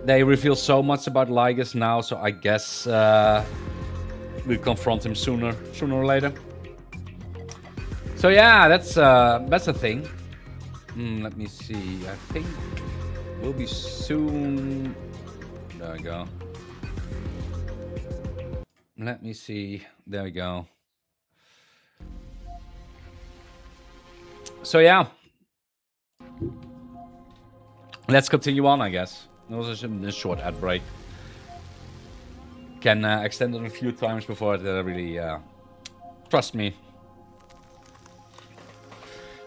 they reveal so much about Lycus now, so I guess we'll confront him sooner or later. So yeah, that's a thing. Let me see. I think we'll be soon. There we go. Let me see. There we go. So yeah, let's continue on, I guess. It was a short ad break. Can extend it a few times before it really trust me.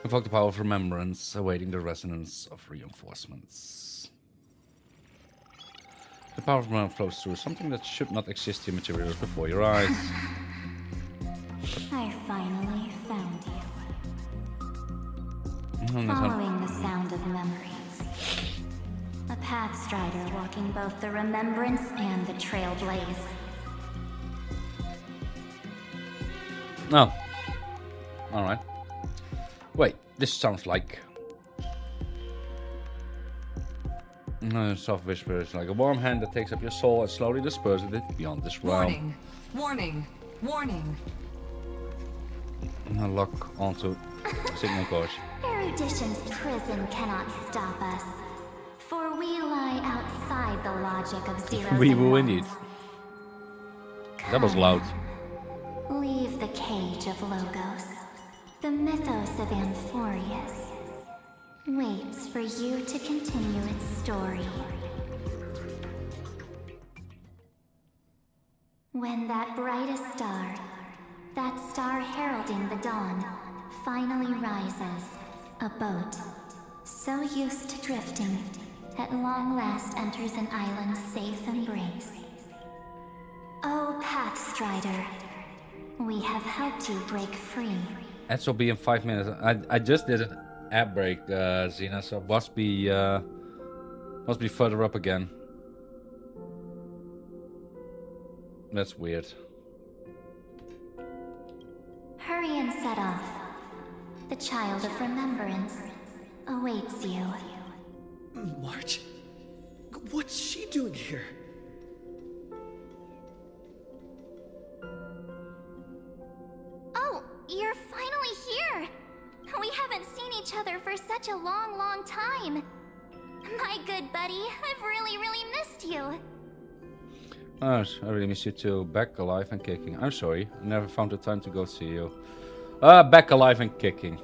Invoke the power of remembrance, awaiting the resonance of reinforcements. The power of mana flows through something that should not exist in materials before your eyes. I finally found you. Mm, Following the sound of memories. A path strider walking both the remembrance and the trailblaze. Oh. Alright. Wait, this sounds like... soft whisper is like a warm hand that takes up your soul and slowly disperses it beyond this realm. Warning, warning, warning. Lock onto signal course. Erudition's prison cannot stop us. For we lie outside the logic of zeros We and will ones. indeed. That was loud. Leave the cage of Logos. The mythos of Amphoreus waits for you to continue its story. When that brightest star, that star heralding the dawn, finally rises, a boat, so used to drifting, at long last enters an island's safe embrace. Oh, Pathstrider, we have helped you break free. Ads will be in 5 minutes. I just did an ad break, Xena, so must be further up again. That's weird. Hurry and set off. The child of remembrance awaits you. March? What's she doing here? Oh, you're finally here! We haven't seen each other for such a long, long time. My good buddy, I've really missed you. Oh, I really miss you too. Back alive and kicking. I'm sorry, I never found the time to go see you. Back alive and kicking.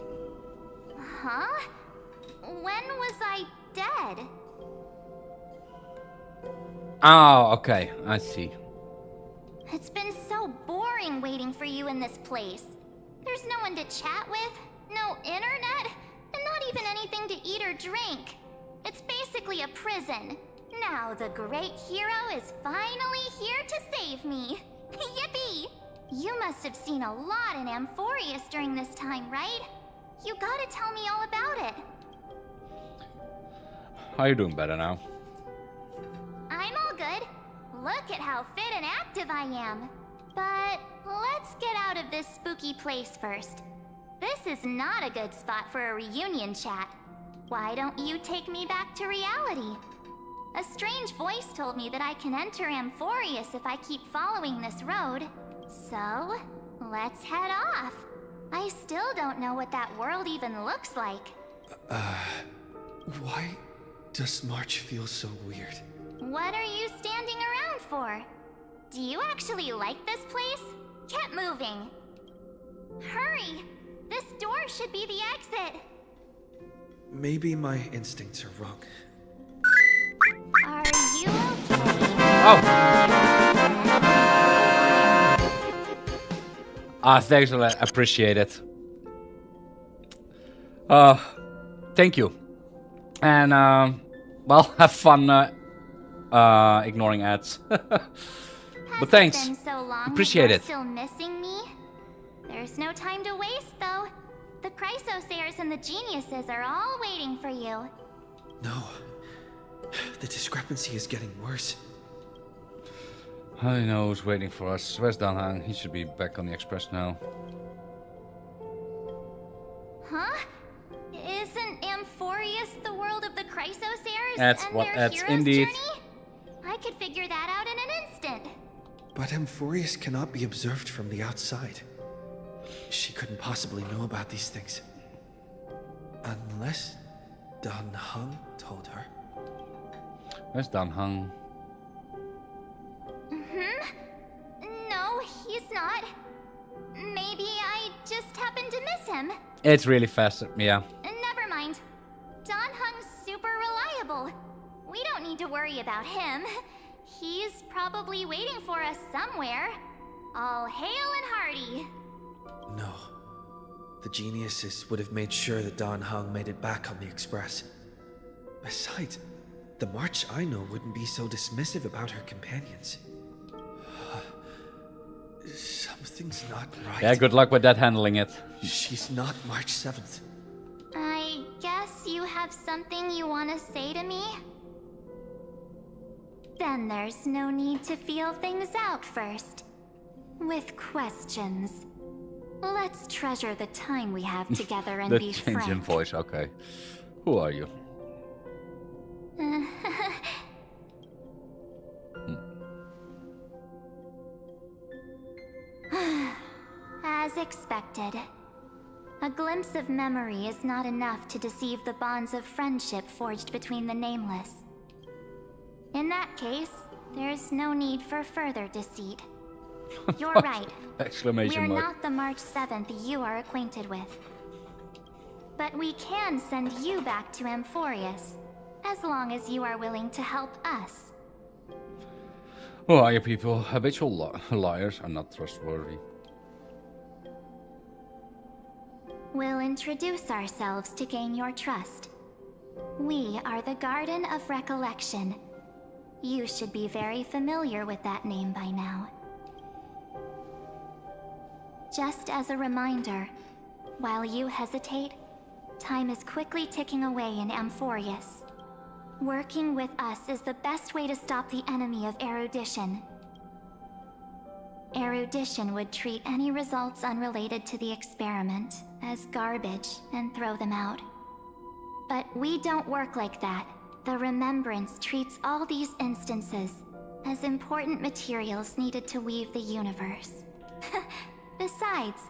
Huh? When was I dead? Oh, okay, I see. It's been so boring waiting for you in this place. There's no one to chat with, no internet, and not even anything to eat or drink. It's basically a prison. Now the great hero is finally here to save me. Yippee! You must have seen a lot in Amphoreus during this time, right? You gotta tell me all about it. How you doing better now? I'm all good. Look at how fit and active I am. But let's get out of this spooky place first. This is not a good spot for a reunion chat. Why don't you take me back to reality? A strange voice told me that I can enter Amphoreus if I keep following this road. So, let's head off. I still don't know what that world even looks like. Why does March feel so weird? What are you standing around for? Do you actually like this place? Get moving. Hurry! This door should be the exit. Maybe my instincts are wrong. Are you okay? Thanks a lot. Appreciate it. Thank you. And, well, have fun ignoring ads. But thanks. Been so long Appreciate it. Still missing me? There's no time to waste, though. The Chrysosayers and the Geniuses are all waiting for you. No. The discrepancy is getting worse. I know who's waiting for us. Where's Danhang? He should be back on the express now. Huh? Isn't Amphoreus the world of the Chrysosayers That's and what their that's hero's indeed. journey? I could figure that out in an instant. But Amphoreus cannot be observed from the outside. She couldn't possibly know about these things. Unless Dan Heng told her. Where's Danhang? No, he's not. Maybe I just happened to miss him. It's really fast, yeah. Never mind. Don Hung's super reliable. We don't need to worry about him. He's probably waiting for us somewhere. All hail and hearty. No. The Geniuses would have made sure that Dan Heng made it back on the express. Besides, the March I know wouldn't be so dismissive about her companions. Something's not right. Yeah, good luck with that handling it. She's not March 7th. I guess you have something you want to say to me? Then there's no need to feel things out first. With questions. Let's treasure the time we have together and The be change in frank. voice, okay. Who are you? As expected. A glimpse of memory is not enough to deceive the bonds of friendship forged between the nameless. In that case, there's no need for further deceit. You're right. Exclamation We're mark. not the March 7th you are acquainted with. But we can send you back to Amphoreus, as long as you are willing to help us. Who are you people? Habitual liars are not trustworthy. We'll introduce ourselves to gain your trust. We are the Garden of Recollection. You should be very familiar with that name by now. Just as a reminder, while you hesitate, time is quickly ticking away in Amphoreus. Working with us is the best way to stop the enemy of erudition. Erudition would treat any results unrelated to the experiment as garbage and throw them out. But we don't work like that. The Remembrance treats all these instances as important materials needed to weave the universe. Besides,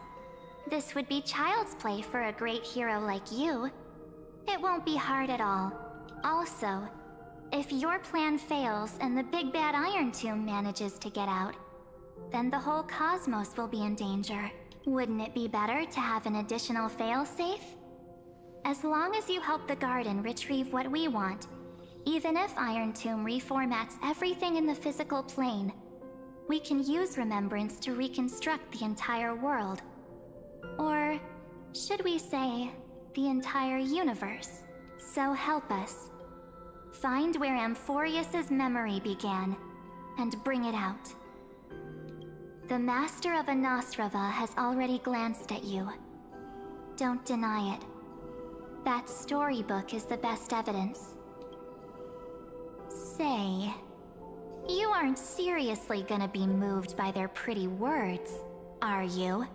this would be child's play for a great hero like you. It won't be hard at all. Also, if your plan fails and the big bad Iron Tomb manages to get out, then the whole cosmos will be in danger. Wouldn't it be better to have an additional failsafe? As long as you help the Garden retrieve what we want, even if Iron Tomb reformats everything in the physical plane, we can use Remembrance to reconstruct the entire world. Or should we say, the entire universe? So help us. Find where Amphoreus' memory began, and bring it out. The Master of Anastrava has already glanced at you. Don't deny it. That storybook is the best evidence. Say, you aren't seriously gonna be moved by their pretty words, are you?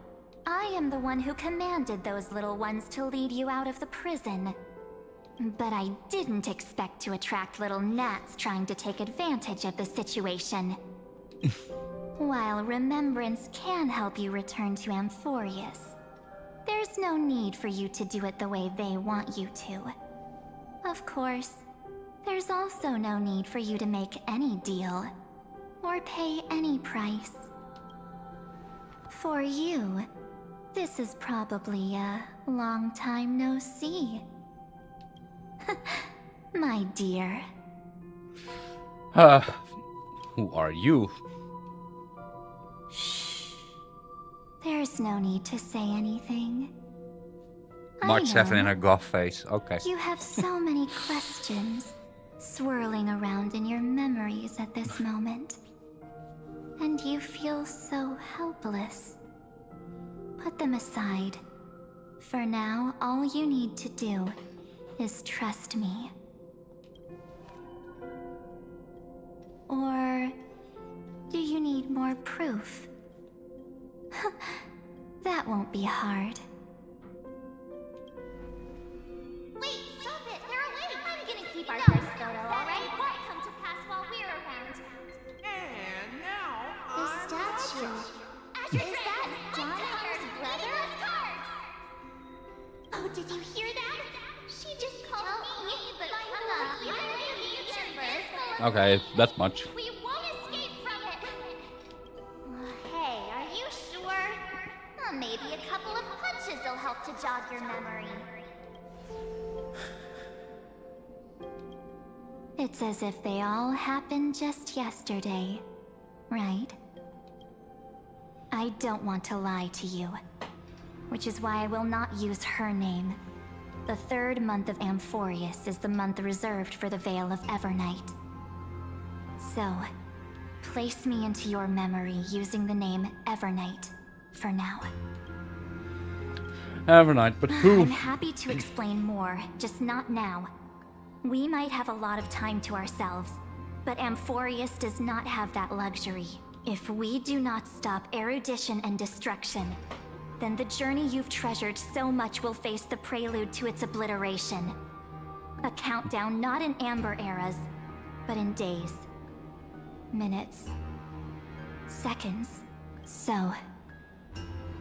I am the one who commanded those little ones to lead you out of the prison. But I didn't expect to attract little gnats trying to take advantage of the situation. While Remembrance can help you return to Amphoreus, there's no need for you to do it the way they want you to. Of course, there's also no need for you to make any deal, or pay any price. For you, this is probably a long time no see. My dear. Who are you? Shh. There's no need to say anything. March 7 in know. her goth face. Okay. You have so many questions swirling around in your memories at this moment. And you feel so helpless. Put them aside. For now, all you need to do is trust me. Or do you need more proof? That won't be hard. Wait, stop it! They're awake! I'm gonna keep our first photo, alright? Won't come to pass while we're around. And now, The statue. Is that Donham's brother? Oh, did you hear that? She just called me, but Okay, that's much. We won't escape from it. Hey, are you sure? Maybe a couple of punches will help to jog your memory. It's as if they all happened just yesterday, right? I don't want to lie to you, which is why I will not use her name. The third month of Amphoreus is the month reserved for the Veil of Evernight. So, place me into your memory using the name Evernight for now. Evernight, but who? I'm happy to explain more, just not now. We might have a lot of time to ourselves, but Amphoreus does not have that luxury. If we do not stop erudition and destruction, then the journey you've treasured so much will face the prelude to its obliteration. A countdown not in amber eras, but in days, minutes, seconds. So,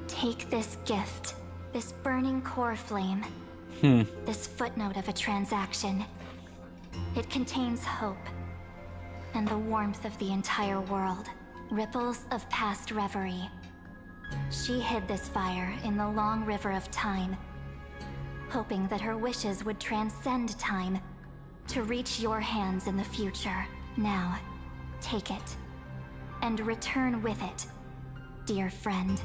take this gift, this burning core flame, this footnote of a transaction. It contains hope, and the warmth of the entire world, ripples of past reverie. She hid this fire in the long river of time, hoping that her wishes would transcend time to reach your hands in the future. Now, take it, and return with it, dear friend.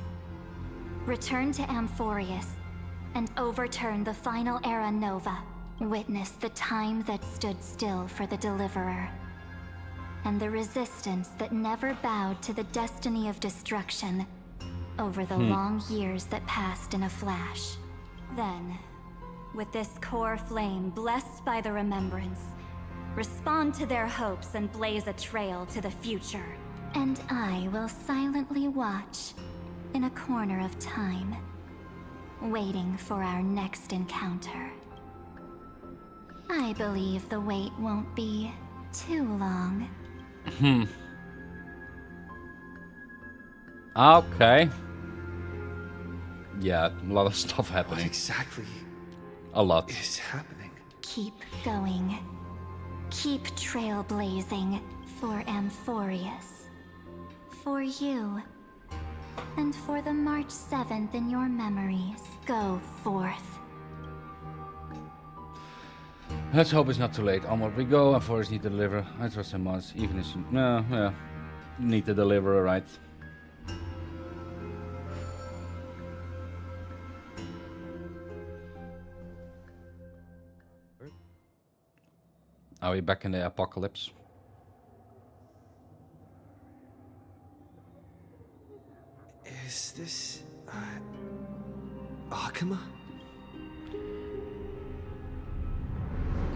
Return to Amphoreus, and overturn the final era Nova. Witness the time that stood still for the Deliverer, and the resistance that never bowed to the destiny of destruction over the long years that passed in a flash. Then, with this core flame blessed by the remembrance, respond to their hopes and blaze a trail to the future. And I will silently watch in a corner of time, waiting for our next encounter. I believe the wait won't be too long. Okay. Yeah, a lot of stuff happening. What exactly a lot is happening? Keep going. Keep trailblazing for Amphoreus. For you. And for the March 7th in your memories. Go forth. Let's hope it's not too late. Onward we go. Amphoreus need to deliver. I trust him much, even if you... No, yeah. Need to deliver, right? Are we back in the apocalypse? Is this... Akuma?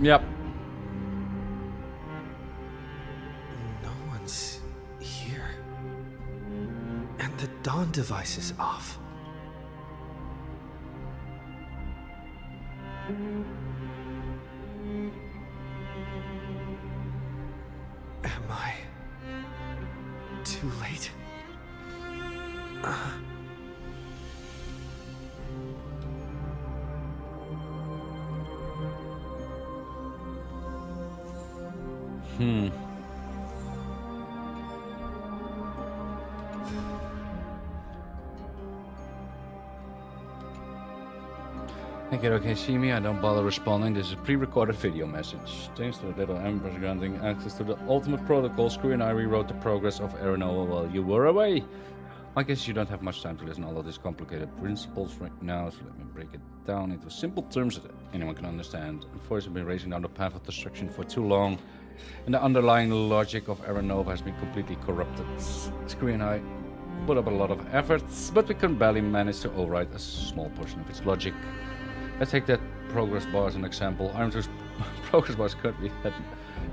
Yep. No one's here. And the dawn device is off. Am I too late? Thank you, okay, see me. I don't bother responding. This is a pre-recorded video message. Thanks to the little Empress granting access to the ultimate protocol, Screw and I rewrote the progress of Aeronova while you were away. I guess you don't have much time to listen to all of these complicated principles right now, so let me break it down into simple terms that anyone can understand. Amphoreus has been racing down the path of destruction for too long, and the underlying logic of Aeronova has been completely corrupted. Screw and I put up a lot of efforts, but we can barely manage to override a small portion of its logic. Let's take that progress bar as an example. Iron's progress bar is currently at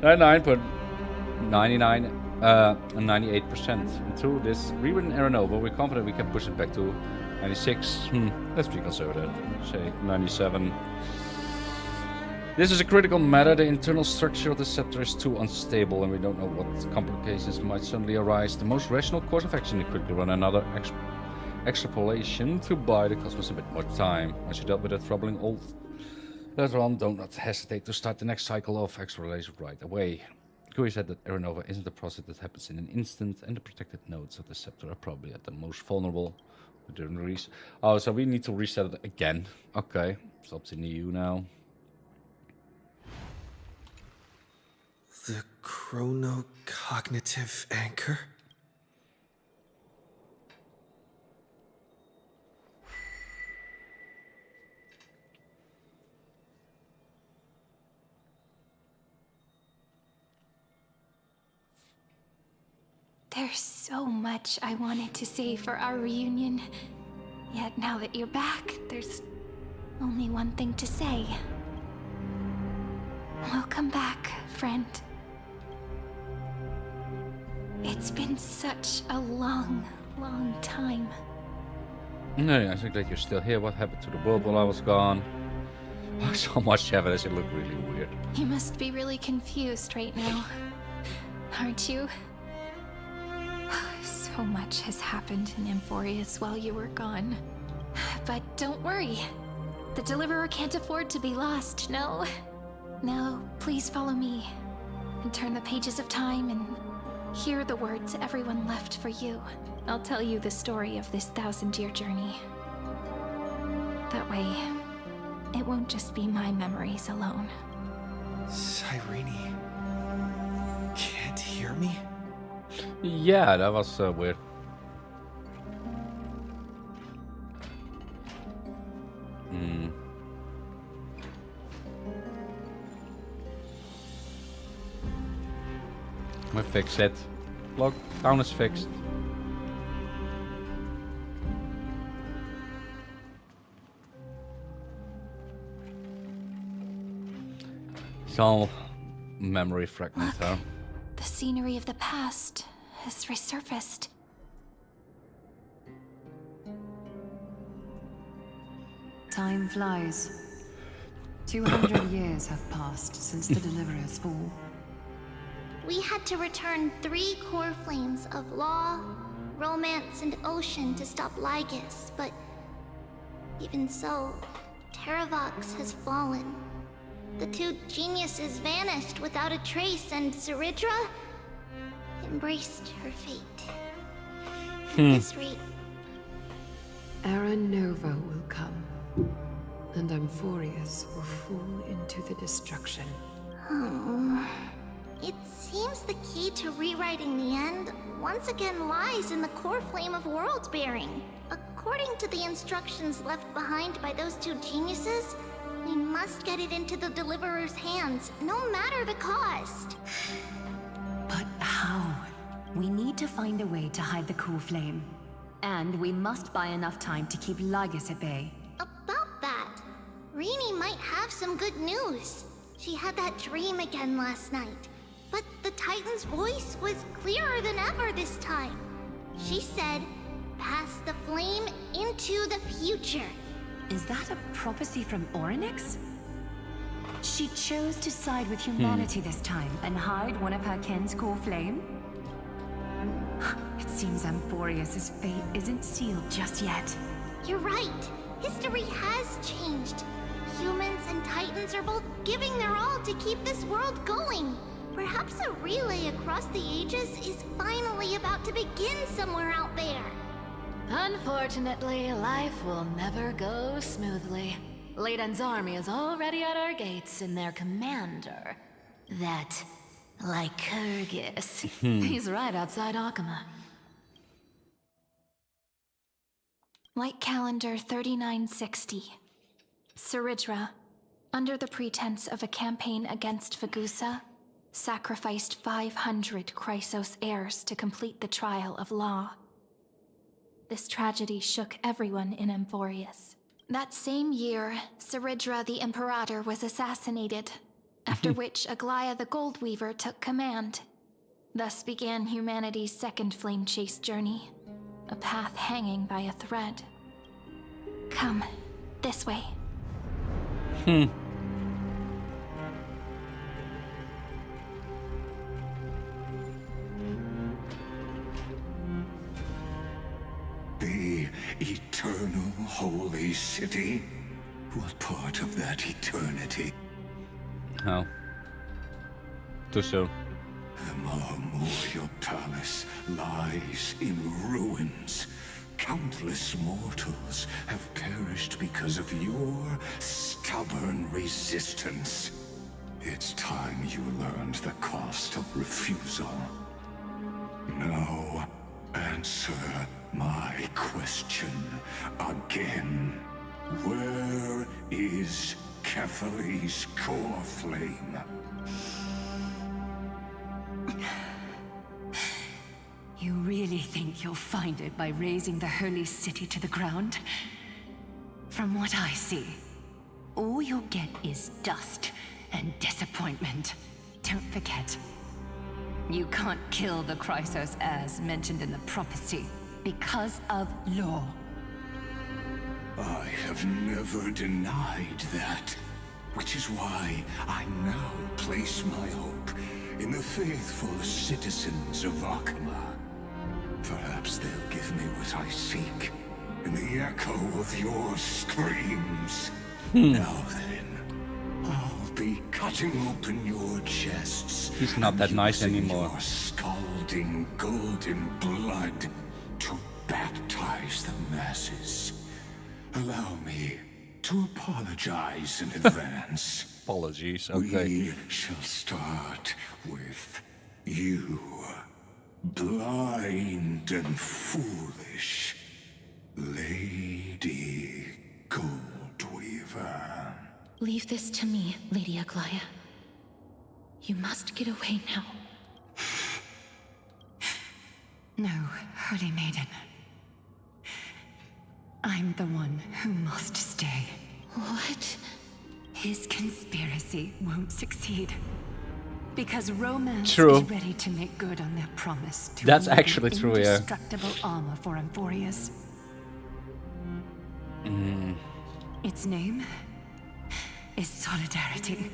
99.99 and 98%. And through this rewritten Aeronova, we're confident we can push it back to 96. Let's be conservative. Say 97. This is a critical matter. The internal structure of the scepter is too unstable, and we don't know what complications might suddenly arise. The most rational course of action is quickly run another extrapolation to buy the cosmos a bit more time. Once you dealt with the troubling old later on, do not hesitate to start the next cycle of extrapolation right away. Kui said that Aeronova isn't a process that happens in an instant, and the protected nodes of the scepter are probably at the most vulnerable during the reset. Oh, so we need to reset it again. Okay, it's up to you now. The chronocognitive anchor? There's so much I wanted to say for our reunion. Yet now that you're back, there's only one thing to say. Welcome back, friend. It's been such a long, long time. No, I think that you're still here. What happened to the world while I was gone? So much evidence, it looked really weird. You must be really confused right now, aren't you? So much has happened in Amphoreus while you were gone. But don't worry. The Deliverer can't afford to be lost, no? Now, please follow me and turn the pages of time and hear the words everyone left for you. I'll tell you the story of this 1,000-year journey. That way, it won't just be my memories alone. Cyrene, can't hear me? Yeah, that was weird. We fix it. Lockdown is fixed. It's all memory fragments, huh? The scenery of the past has resurfaced. Time flies. 200 years have passed since the Deliverer's fall. We had to return 3 core flames of law, romance, and ocean to stop Lygus, but even so, Terravox has fallen. The 2 geniuses vanished without a trace, and Zeridra embraced her fate. At this rate, Era Nova will come, and Amphoreus will fall into the destruction. It seems the key to rewriting the end once again lies in the core flame of world bearing. According to the instructions left behind by those 2 geniuses, we must get it into the Deliverer's hands, no matter the cost. But how? We need to find a way to hide the core flame. And we must buy enough time to keep Lygus at bay. About that, Rini might have some good news. She had that dream again last night. But the Titan's voice was clearer than ever this time. She said, "Pass the flame into the future." Is that a prophecy from Orynyx? She chose to side with humanity this time and hide one of her kin's core flame? It seems Amphoreus' fate isn't sealed just yet. You're right. History has changed. Humans and Titans are both giving their all to keep this world going. Perhaps a relay across the ages is finally about to begin somewhere out there. Unfortunately, life will never go smoothly. Leiden's army is already at our gates, and their commander, that Lycurgus, he's right outside Akama. Light calendar 3960. Zeridra, under the pretense of a campaign against Vagusa, sacrificed 500 Chrysos heirs to complete the trial of law. This tragedy shook everyone in Amphoreus. That same year, Zeridra the Imperator was assassinated, after which Aglaia the Goldweaver took command. Thus began humanity's second flame chase journey, a path hanging by a thread. Come, this way. The eternal holy city? What part of that eternity? Oh. Too soon. The Marmorial Palace lies in ruins. Countless mortals have perished because of your stubborn resistance. It's time you learned the cost of refusal. Now, answer my question again. Where is Kefali's core flame? You really think you'll find it by razing the holy city to the ground? From what I see, all you'll get is dust and disappointment. Don't forget, you can't kill the Chrysos as mentioned in the prophecy because of law. I have never denied that, which is why I now place my hope in the faithful citizens of Akama. Perhaps they'll give me what I seek in the echo of your screams. Now then, I'll be cutting open your chests. He's not that nice anymore. Your scalding golden blood to baptize the masses. Allow me to apologize in advance. Apologies, okay. We shall start with you. Blind and foolish Lady Goldweaver. Leave this to me, Lady Aglaya. You must get away now. No, Holy Maiden. I'm the one who must stay. What? His conspiracy won't succeed. Because romance True. is ready to make good on their promise to That's remove actually the true, yeah. indestructible armor for Amphoreus. Its name is Solidarity.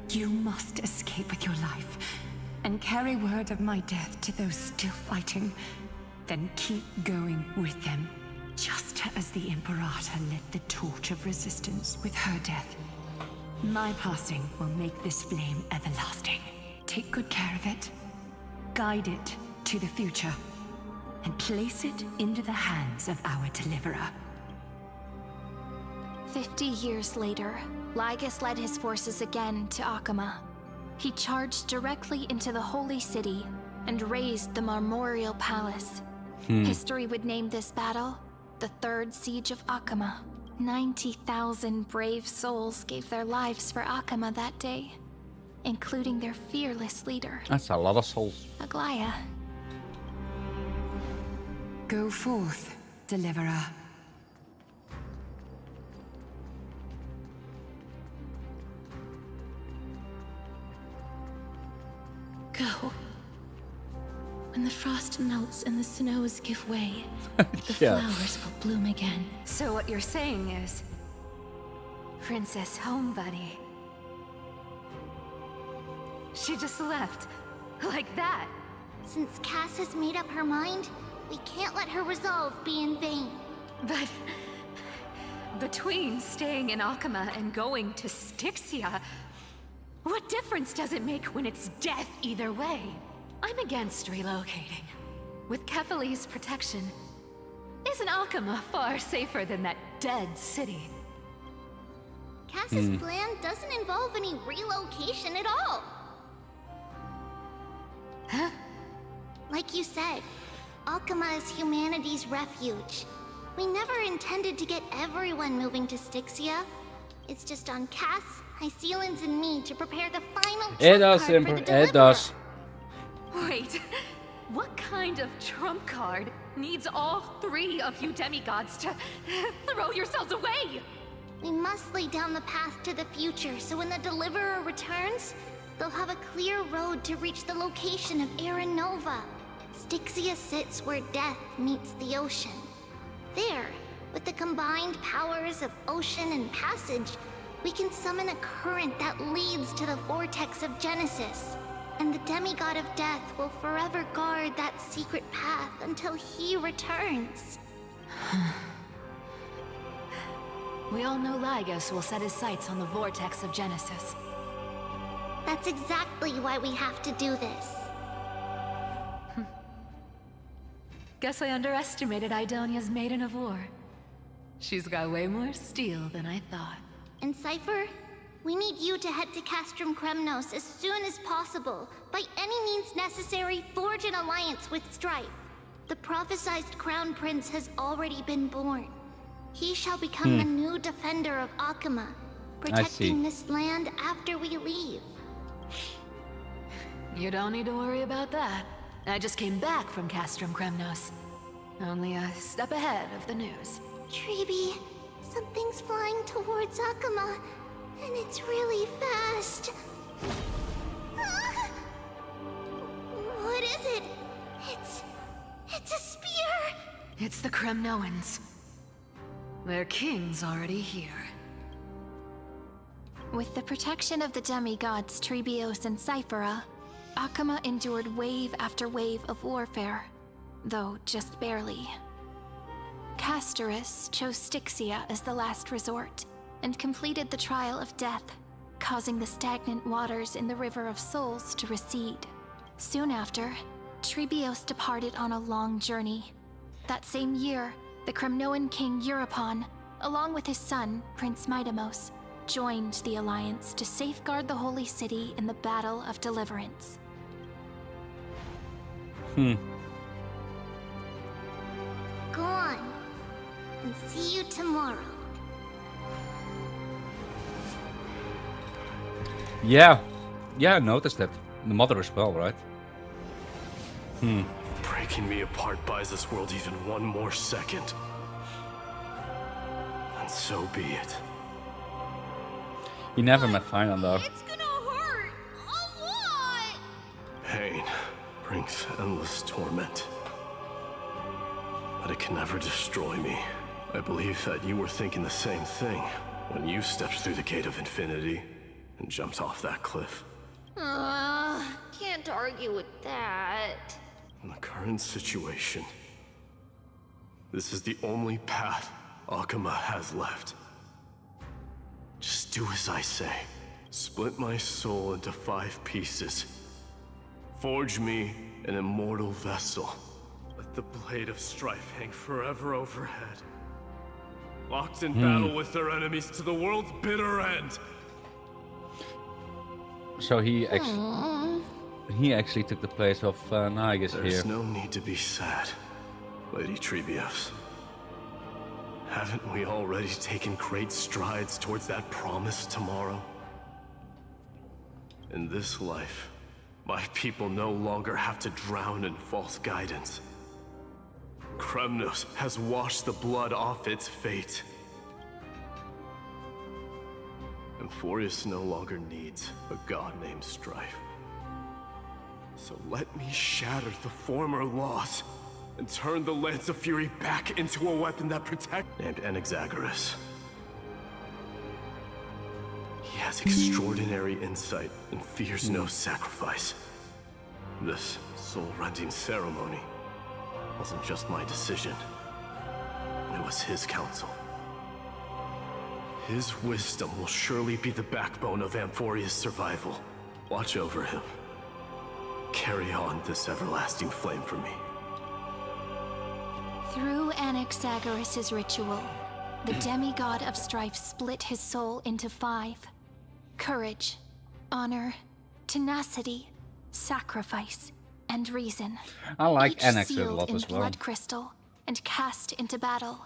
You must escape with your life and carry word of my death to those still fighting. Then keep going with them, just as the Imperator lit the torch of resistance with her death. My passing will make this flame everlasting. Take good care of it, guide it to the future, and place it into the hands of our deliverer. 50 years later, Lygus led his forces again to Akama. He charged directly into the Holy City and razed the Marmorial Palace. History would name this battle the Third Siege of Akama. 90,000 brave souls gave their lives for Akama that day, including their fearless leader, That's a lot of souls. Aglaya. Go forth, deliverer. Go. When the frost melts and the snows give way, the Yeah. flowers will bloom again. So what you're saying is, Princess Homebody, she just left, like that. Since Cass has made up her mind, we can't let her resolve be in vain. But between staying in Akama and going to Styxia, what difference does it make when it's death either way? I'm against relocating. With Kefali's protection, isn't Akama far safer than that dead city? Cass's plan doesn't involve any relocation at all. Huh? Like you said, Akama is humanity's refuge. We never intended to get everyone moving to Styxia. It's just on Cass, Hycealans, and me to prepare the final It trump does, card for Emperor. the It deliverer. does. Wait, what kind of trump card needs all three of you demigods to throw yourselves away? We must lay down the path to the future so when the deliverer returns, they'll have a clear road to reach the location of Era Nova. Styxia sits where death meets the ocean. There, with the combined powers of ocean and passage, we can summon a current that leads to the vortex of Genesis. And the demigod of death will forever guard that secret path until he returns. We all know Lygus will set his sights on the vortex of Genesis. That's exactly why we have to do this. Guess I underestimated Idonia's Maiden of War. She's got way more steel than I thought. And Cypher, we need you to head to Castrum Kremnos as soon as possible. By any means necessary, forge an alliance with Strife. The prophesized Crown Prince has already been born. He shall become the new defender of Akama, protecting this land after we leave. You don't need to worry about that. I just came back from Castrum Kremnos. Only a step ahead of the news. Treeby, something's flying towards Akuma, and it's really fast. Ah! What is it? It's a spear! It's the Kremnoans. Their king's already here. With the protection of the demigods Trebios and Cyphera, Akuma endured wave after wave of warfare, though just barely. Castorus chose Styxia as the last resort, and completed the trial of death, causing the stagnant waters in the River of Souls to recede. Soon after, Trebios departed on a long journey. That same year, the Kremnoan king Euripon, along with his son, Prince Midamos, joined the Alliance to safeguard the Holy City in the Battle of Deliverance. Go on, and see you tomorrow. Yeah, I noticed that. The mother as well, right? Breaking me apart buys this world even one more second. And so be it. He never met Final though. It's gonna hurt a lot! Pain brings endless torment. But it can never destroy me. I believe that you were thinking the same thing when you stepped through the gate of infinity and jumped off that cliff. Can't argue with that. In the current situation, this is the only path Akuma has left. Just do as I say. Split my soul into 5 pieces. Forge me an immortal vessel. Let the blade of strife hang forever overhead. Locked in battle with their enemies to the world's bitter end. So he actually took the place of Nagus here. There's no need to be sad, Lady Trebios. Haven't we already taken great strides towards that promise tomorrow? In this life, my people no longer have to drown in false guidance. Kremnos has washed the blood off its fate. Amphoreus no longer needs a god named Strife. So let me shatter the former laws and turn the Lance of Fury back into a weapon that protects... Named Anaxagoras. He has extraordinary insight and fears no sacrifice. This soul-rending ceremony wasn't just my decision. It was his counsel. His wisdom will surely be the backbone of Amphoreus' survival. Watch over him. Carry on this everlasting flame for me. Through Anaxagoras' ritual, the demigod of strife split his soul into 5. Courage, honor, tenacity, sacrifice, and reason. I like Each Anax a sealed lot in as well. blood crystal and cast into battle.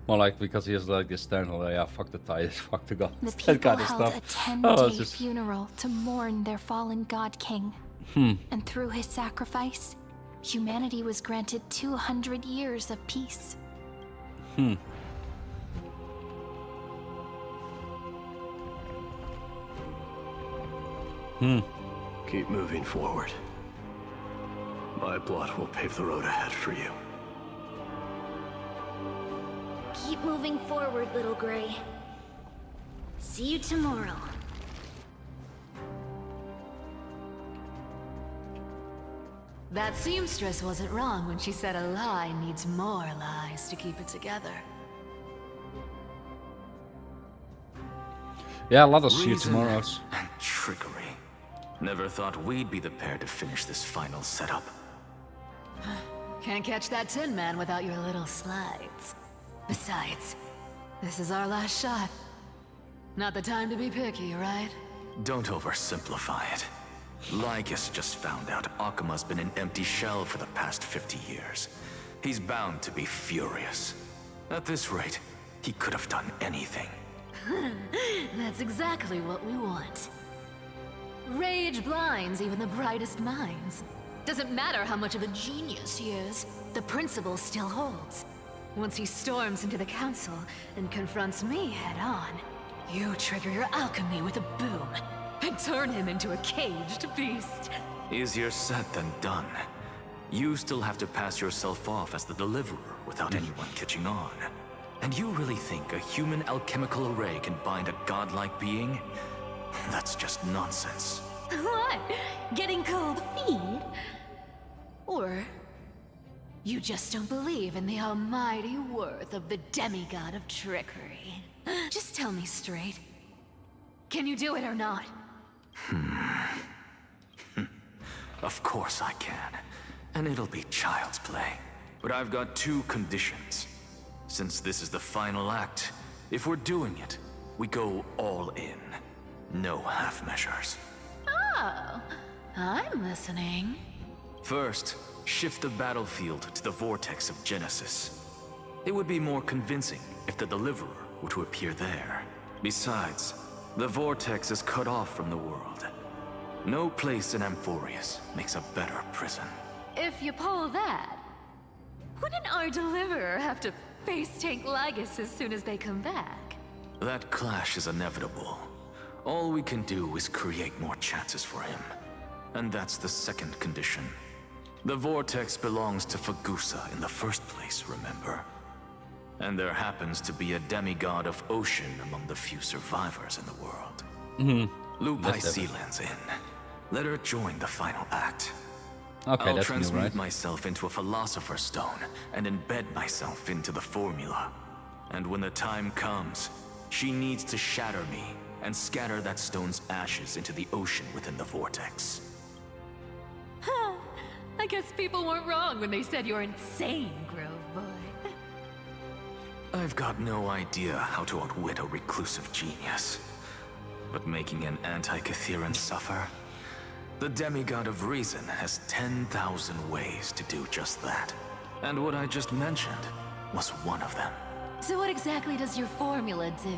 More like because he has like this stand like, yeah, fuck the Titus, fuck the gods, The that people kind of held stuff. a 10-day Oh, it's just... funeral to mourn their fallen god king. And through his sacrifice, humanity was granted 200 years of peace. Keep moving forward. My blood will pave the road ahead for you. Keep moving forward, little Gray. See you tomorrow. That seamstress wasn't wrong when she said a lie needs more lies to keep it together. Yeah, a lot of see you Reason tomorrows. and trickery. Never thought we'd be the pair to finish this final setup. Can't catch that Tin Man without your little slides. Besides, this is our last shot. Not the time to be picky, right? Don't oversimplify it. Lycus just found out Akuma's been an empty shell for the past 50 years. He's bound to be furious. At this rate, he could have done anything. That's exactly what we want. Rage blinds even the brightest minds. Doesn't matter how much of a genius he is, the principle still holds. Once he storms into the council and confronts me head-on, you trigger your alchemy with a boom and turn him into a caged beast. Easier said than done. You still have to pass yourself off as the deliverer without anyone catching on. And you really think a human alchemical array can bind a godlike being? That's just nonsense. What? Getting cold feet? Or you just don't believe in the almighty worth of the demigod of trickery? Just tell me straight. Can you do it or not? Of course I can. And it'll be child's play. But I've got two conditions. Since this is the final act, if we're doing it, we go all in. No half measures. Oh, I'm listening. First, shift the battlefield to the vortex of Genesis. It would be more convincing if the deliverer were to appear there. Besides, the vortex is cut off from the world. No place in Amphoreus makes a better prison. If you pull that, wouldn't our deliverer have to face tank Lygus as soon as they come back? That clash is inevitable. All we can do is create more chances for him. And that's the second condition. The vortex belongs to Fagusa in the first place, remember? And there happens to be a demigod of ocean among the few survivors in the world. Loop Lysilan's in. Let her join the final act. Okay, I'll that's new, transmute right? myself into a philosopher's stone and embed myself into the formula. And when the time comes, she needs to shatter me and scatter that stone's ashes into the ocean within the vortex. Huh. I guess people weren't wrong when they said you're insane, Grove Boy. I've got no idea how to outwit a reclusive genius. But making an anti-Catheran suffer? The demigod of reason has 10,000 ways to do just that. And what I just mentioned was one of them. So what exactly does your formula do?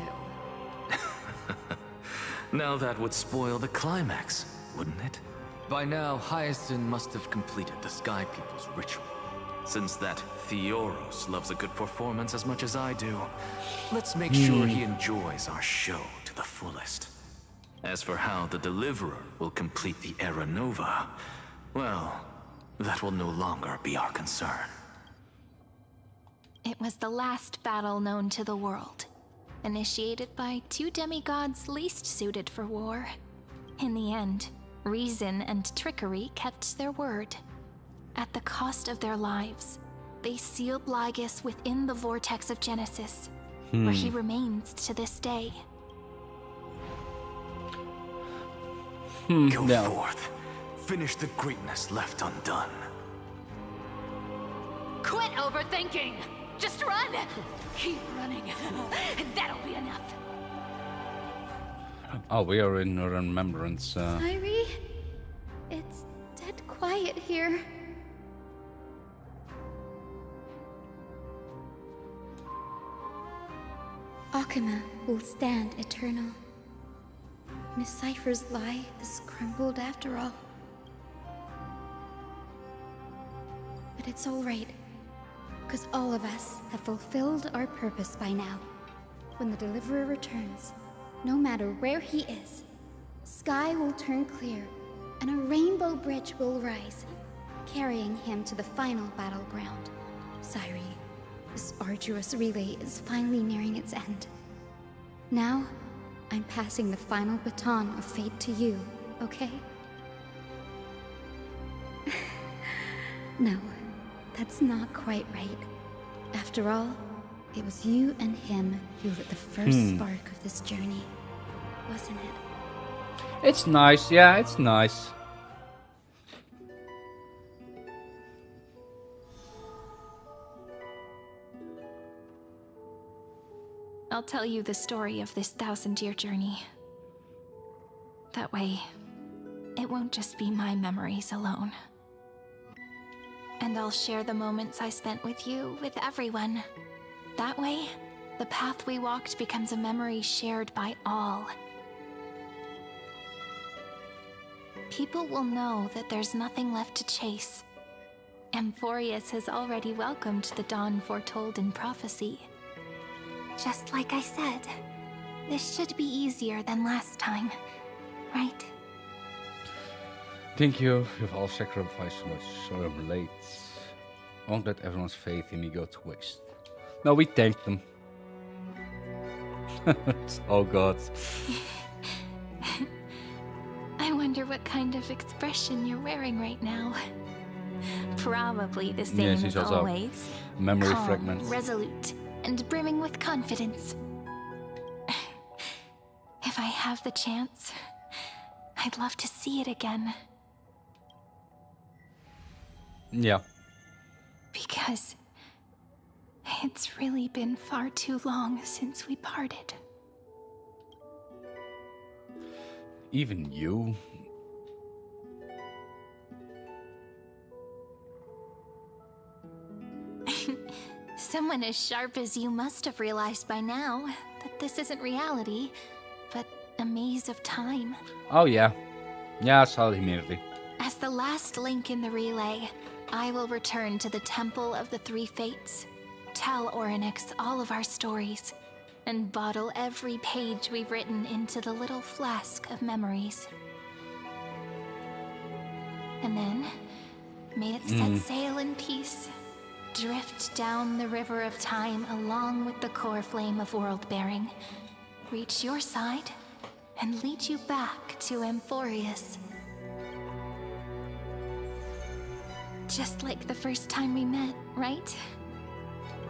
Now that would spoil the climax, wouldn't it? By now, Hyacinth must have completed the Sky People's ritual. Since that Theoros loves a good performance as much as I do, let's make sure he enjoys our show to the fullest. As for how the Deliverer will complete the Era Nova, well, that will no longer be our concern. It was the last battle known to the world, initiated by two demigods least suited for war. In the end, reason and trickery kept their word. At the cost of their lives, they sealed Lygus within the vortex of Genesis, where he remains to this day. Go forth. Finish the greatness left undone. Quit overthinking! Just run! Keep running, and that'll be enough. Oh, we are in remembrance. Irie, it's dead quiet here. Akama will stand eternal. Miss Cypher's lie is crumbled after all. But it's all right, because all of us have fulfilled our purpose by now. When the Deliverer returns, no matter where he is, sky will turn clear, and a rainbow bridge will rise, carrying him to the final battleground. Sairi, this arduous relay is finally nearing its end. Now, I'm passing the final baton of fate to you, okay? No, that's not quite right. After all, it was you and him who lit the first spark of this journey, wasn't it? It's nice, yeah, it's nice. I'll tell you the story of this 1,000-year journey. That way, it won't just be my memories alone. And I'll share the moments I spent with you with everyone. That way, the path we walked becomes a memory shared by all. people will know that there's nothing left to chase. Amphoreus has already welcomed the dawn foretold in prophecy. Just like I said, this should be easier than last time, right? Thank you. You've all sacrificed so much, so I'm late. Won't let everyone's faith in me go to waste. No, we thanked them. Oh god. I wonder what kind of expression you're wearing right now. Probably the same she's as also always. memory Calm, fragments. resolute, and brimming with confidence. If I have the chance, I'd love to see it again. Yeah. Because it's really been far too long since we parted. Even you? Someone as sharp as you must have realized by now that this isn't reality, but a maze of time. Oh yeah. Yeah, I saw it immediately. As the last link in the relay, I will return to the Temple of the Three Fates, tell Orynyx all of our stories, and bottle every page we've written into the little flask of memories. And then, may it set sail in peace, drift down the river of time along with the core flame of world-bearing, reach your side, and lead you back to Amphoreus. Just like the first time we met, right?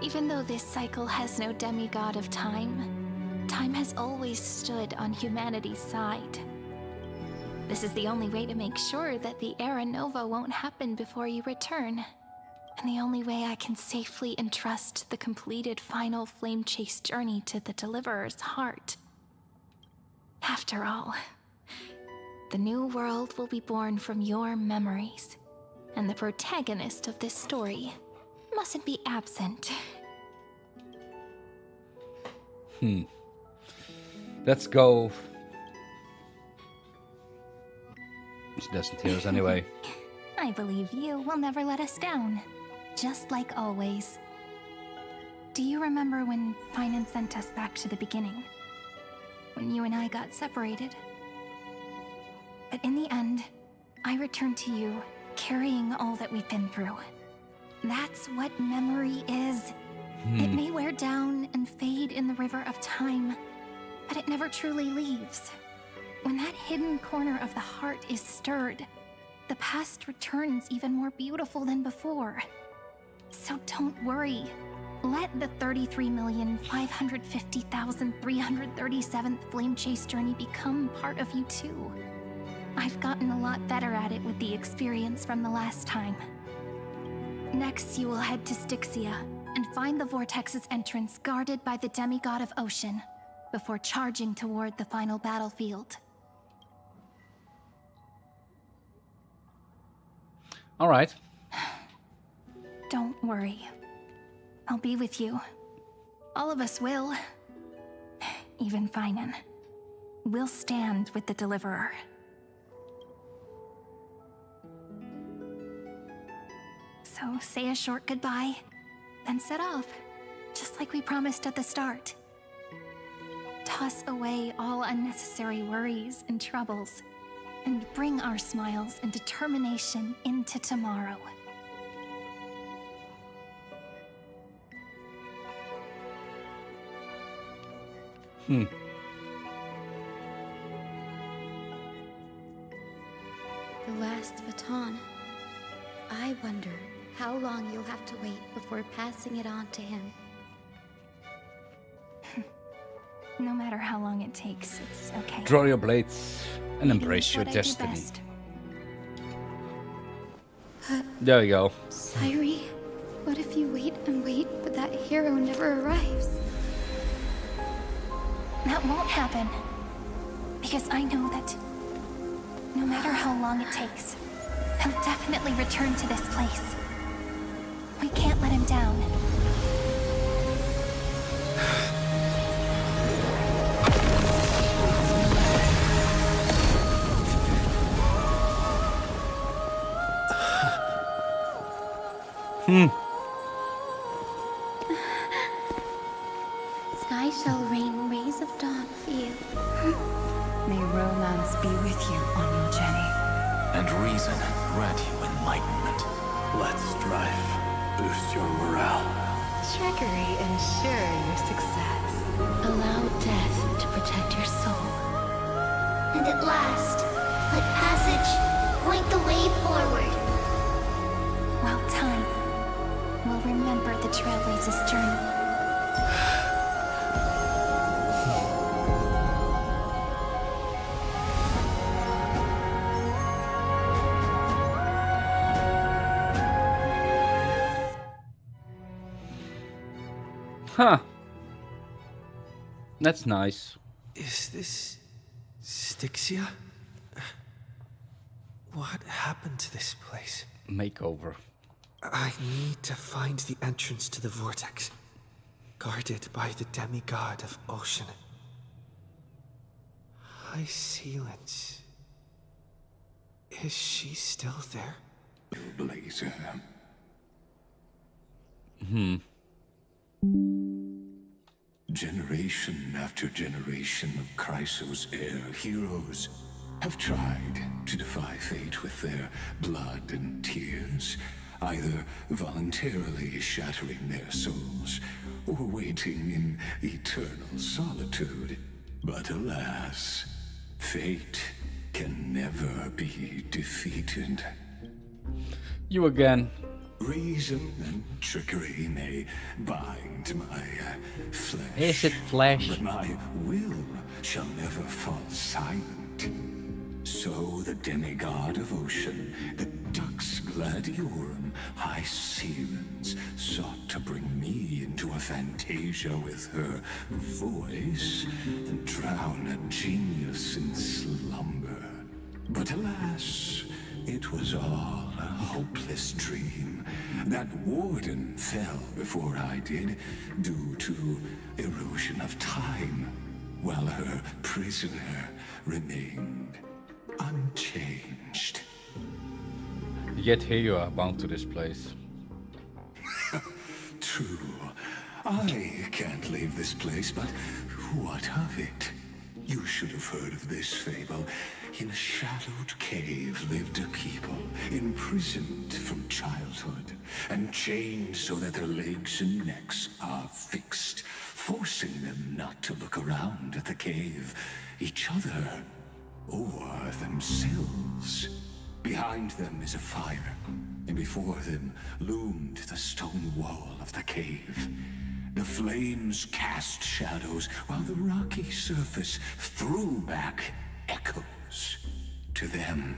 Even though this cycle has no demigod of time, time has always stood on humanity's side. This is the only way to make sure that the Era Nova won't happen before you return. And the only way I can safely entrust the completed final flame chase journey to the Deliverer's heart. After all, the new world will be born from your memories, and the protagonist of this story mustn't be absent. Let's go. She doesn't hear us anyway. I believe you will never let us down, just like always. Do you remember when Finan sent us back to the beginning? When you and I got separated? But in the end, I returned to you, carrying all that we've been through. That's what memory is. It may wear down and fade in the river of time, but it never truly leaves. When that hidden corner of the heart is stirred, the past returns even more beautiful than before. So don't worry. Let the 33,550,337th Flame Chase journey become part of you too. I've gotten a lot better at it with the experience from the last time. Next, you will head to Styxia and find the Vortex's entrance guarded by the demigod of ocean before charging toward the final battlefield. All right. Don't worry. I'll be with you. All of us will. Even Finan. We'll stand with the Deliverer. So say a short goodbye, then set off, just like we promised at the start. Toss away all unnecessary worries and troubles, and bring our smiles and determination into tomorrow. The last baton. I wonder how long you'll have to wait before passing it on to him. No matter how long it takes, it's okay. Draw your blades and embrace your What I do destiny. best. There we go. Sairi, what if you wait and wait, but that hero never arrives? That won't happen. Because I know that no matter how long it takes, he'll definitely return to this place. We can't let him down. Sky shall rain rays of dawn for you. May romance be with you on your journey. And reason grant you enlightenment. Let strife boost your morale. Trickery ensure your success. Allow death to protect your soul. And at last, let passage point the way forward. Well, time will remember the Trailblazers' journey. Huh. That's nice. Is this Styxia? What happened to this place? Makeover. I need to find the entrance to the vortex, guarded by the demigod of ocean. High Sealants. Is she still there? Blazer. Generation after generation of Chrysos heir heroes have tried to defy fate with their blood and tears, either voluntarily shattering their souls or waiting in eternal solitude. But alas, fate can never be defeated. You again. Reason and trickery may bind my flesh. Is it flesh? But my will shall never fall silent. So the demigod of ocean, the Dux Gladiorum, High Sealants, sought to bring me into a fantasia with her voice and drown a genius in slumber. But alas, it was all a hopeless dream. That warden fell before I did, due to erosion of time, while her prisoner remained unchanged. Yet here you are, bound to this place. True. I can't leave this place, but what of it? You should have heard of this fable. In a shadowed cave lived a people, imprisoned from childhood, and chained so that their legs and necks are fixed, forcing them not to look around at the cave, each other, or themselves. Behind them is a fire, and before them loomed the stone wall of the cave. The flames cast shadows, while the rocky surface threw back echoes. To them,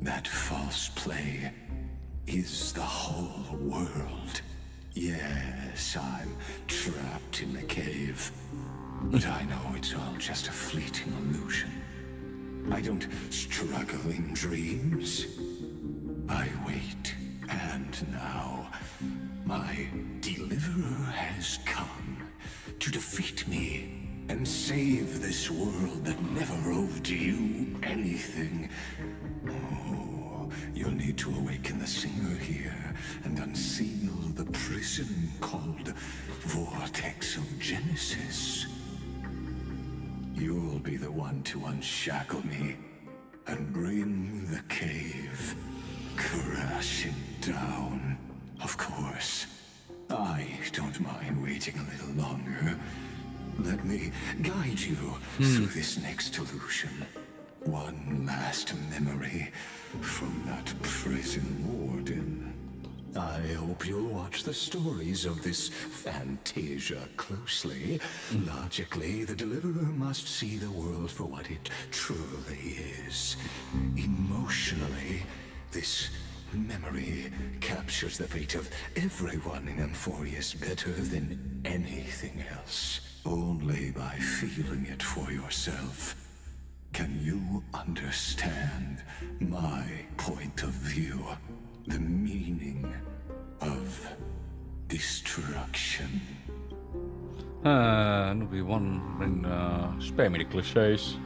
that false play is the whole world. Yes, I'm trapped in the cave, but I know it's all just a fleeting illusion. I don't struggle in dreams. I wait, and now my deliverer has come to defeat me and save this world that never owed you anything. Oh, you'll need to awaken the singer here and unseal the prison called Vortex of Genesis. You'll be the one to unshackle me and bring the cave crashing down. Of course, I don't mind waiting a little longer. Let me guide you through this next illusion. One last memory from that prison warden. I hope you'll watch the stories of this fantasia closely. Logically, the deliverer must see the world for what it truly is. Emotionally, this memory captures the fate of everyone in Amphoreus better than anything else. Only by feeling it for yourself can you understand my point of view, the meaning of destruction. Nu blir wondering, spare me the cliches.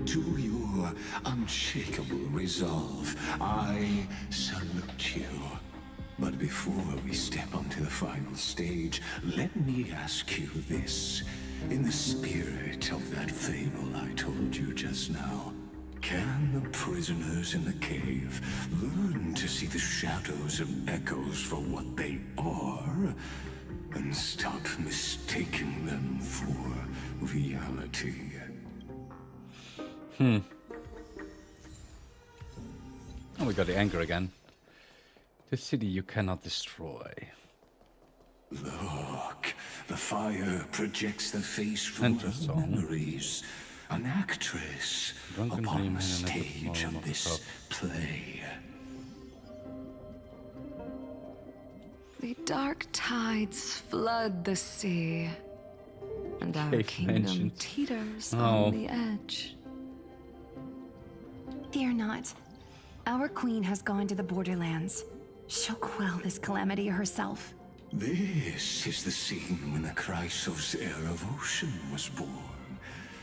To your unshakable resolve, I salute you. But before we step onto the final stage, let me ask you this. In the spirit of that fable I told you just now, can the prisoners in the cave learn to see the shadows and echoes for what they are, and stop mistaking them for reality? Oh, we got the anchor again. The city you cannot destroy. Look, the fire projects the face full of memories. An actress upon the stage of this play. The dark tides flood the sea, and our Cave kingdom mentioned. teeters Oh. on the edge. Fear not. Our queen has gone to the borderlands. She'll quell this calamity herself. This is the scene when the Chrysos heir of Ocean was born.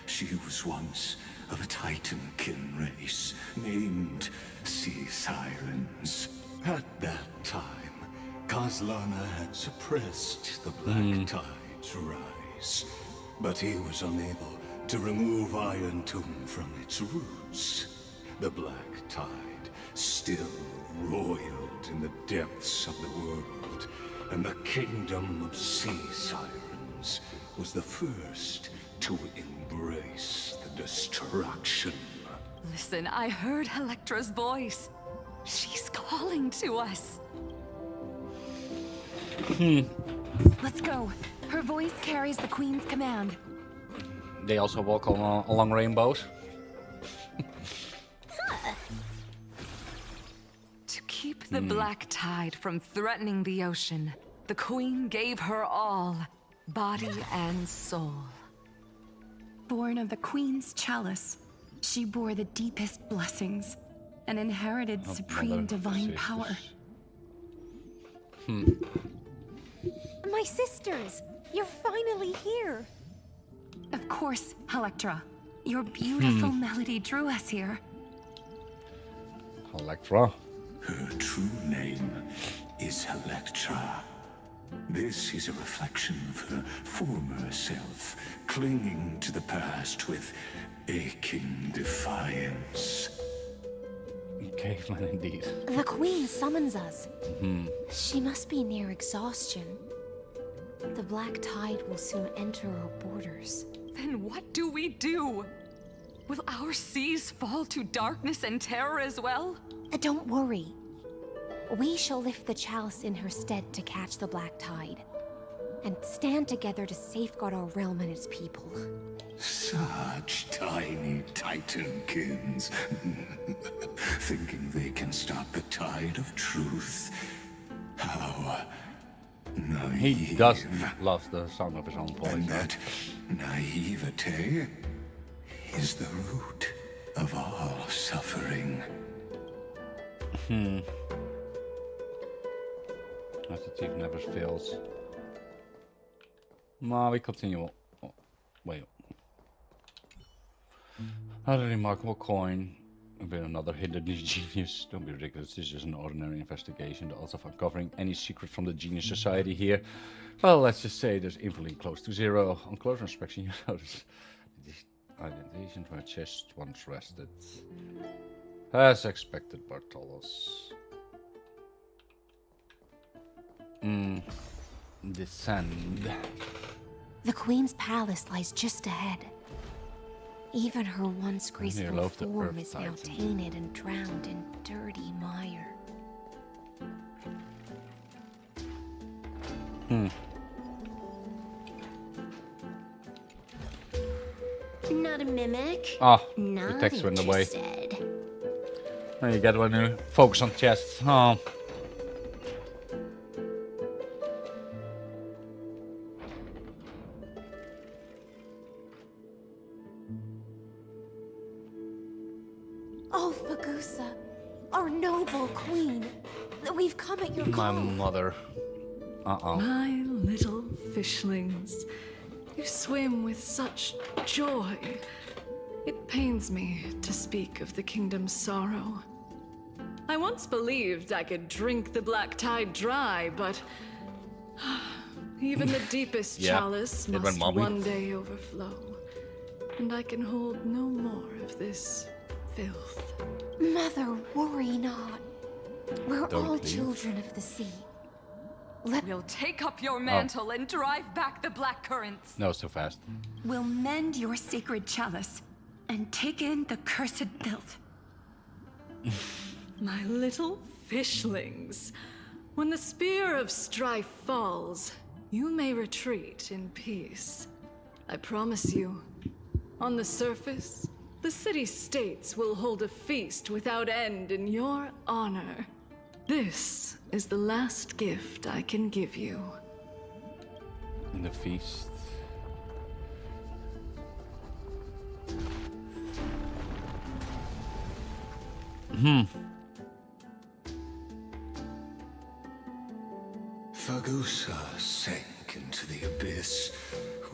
She was once of a Titan-kin race named Sea Sirens. At that time, Kazlana had suppressed the Black Tide's rise, but he was unable to remove Iron Tomb from its roots. The Black Tide still roiled in the depths of the world, and the kingdom of Sea Sirens was the first to embrace the destruction. Listen, I heard Electra's voice. She's calling to us. Let's go. Her voice carries the queen's command. They also walk along rainbows. To keep the Black Tide from threatening the ocean, the queen gave her all, body and soul. Born of the queen's chalice, she bore the deepest blessings and inherited supreme divine power. My sisters, you're finally here. Of course, Electra. Your beautiful melody drew us here. Electra. Her true name is Electra. This is a reflection of her former self, clinging to the past with aching defiance. Caveman indeed. The queen summons us. She must be near exhaustion. The Black Tide will soon enter our borders. Then what do we do? Will our seas fall to darkness and terror as well? Don't worry. We shall lift the chalice in her stead to catch the Black Tide, and stand together to safeguard our realm and its people. Such tiny Titankins, thinking they can stop the tide of truth. How naive. He does love the sound of his own voice. And that naivete is the root of all suffering. As the thief never fails. No, we continue. Oh, wait. A remarkable coin. A bit another hidden genius. Don't be ridiculous. This is just an ordinary investigation. The odds of uncovering any secret from the Genius Society here. Well, let's just say there's infinitely close to zero. On closer inspection, you notice the indentation where chest once rested. As expected, Bartolos. Descend. The queen's palace lies just ahead. Even her once graceful form is now tainted and drowned in dirty mire. Not a mimic. Ah, Not the text went away. interested. There you get when you focus on chest. Oh. Oh, Fagusa, our noble queen. We've come at your My call. mother. Uh-oh. My little fishlings, you swim with such joy. It pains me to speak of the kingdom's sorrow. I once believed I could drink the black tide dry, but even the deepest Yeah, chalice it went must mommy. one day overflow. And I can hold no more of this filth. Mother, worry not. We're Don't all leave. children of the sea. We'll take up your mantle and drive back the black currents. No, it's too fast. We'll mend your sacred chalice and take in the cursed filth. My little fishlings, when the spear of strife falls, you may retreat in peace. I promise you, on the surface, the city-states will hold a feast without end in your honor. This is the last gift I can give you. In the feast. Fagusa sank into the abyss.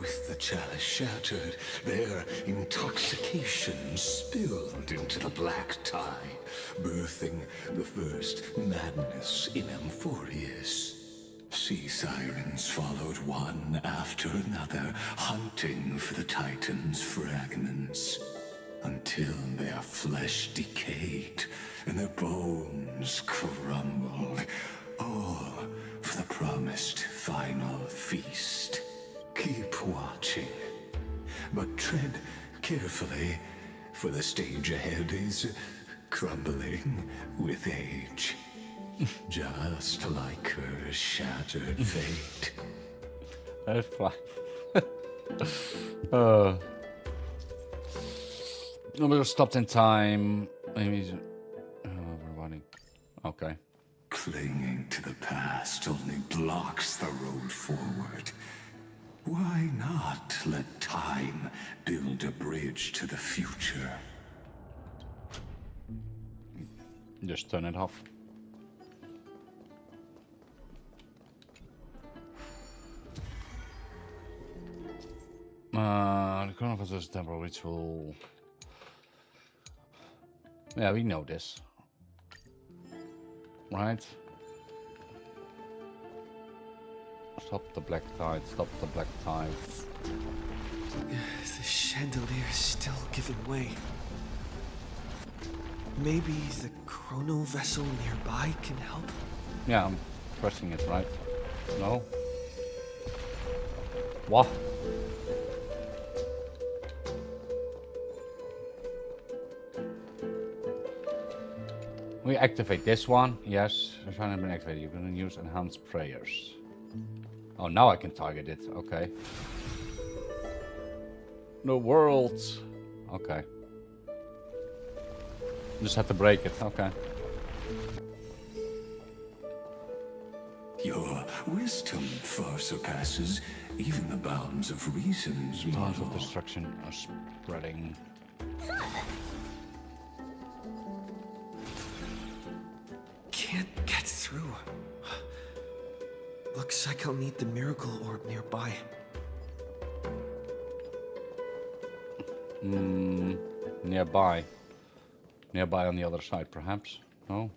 With the chalice shattered, their intoxication spilled into the black tide, birthing the first madness in Amphoreus. Sea sirens followed one after another, hunting for the Titan's fragments, until their flesh decayed and their bones crumbled, all for the promised final feast. Keep watching, but tread carefully, for the stage ahead is crumbling with age. Just like her shattered fate. That's fine. We're stopped in time. Maybe we're running. Okay. Clinging to the past only blocks the road forward. Why not let time build a bridge to the future? Just turn it off. The Chronoverse temporal ritual. Yeah, we know this. Right? Stop the black tide, stop the black tide. The chandelier's still giving way. Maybe the chrono vessel nearby can help? Yeah, I'm pressing it, right? No? What? We activate this one. Yes, the sign has been activated. You can use enhanced prayers. Oh, now I can target it. Okay. The world. Okay. Just have to break it. Okay. Your wisdom far surpasses even the bounds of reason's Storms model. of destruction are spreading. Can't get through. Looks like I'll need the miracle orb nearby. Nearby. Nearby on the other side, perhaps? No?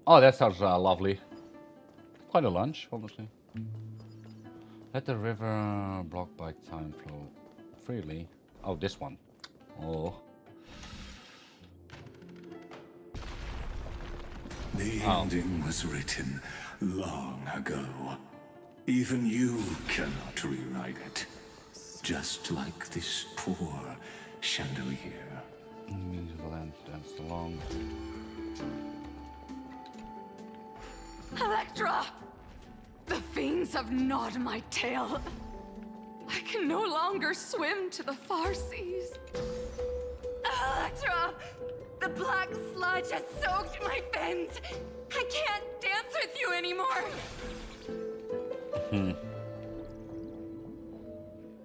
Oh, that sounds lovely. Quite a lunch, honestly. Let the river blocked by time flow freely. Oh, this one. Oh. The ending was written long ago. Even you cannot rewrite it. Just like this poor chandelier. Means of the land danced along. Electra! The fiends have gnawed my tail. I can no longer swim to the far seas. Electra! The black sludge has soaked my fins. I can't dance with you anymore.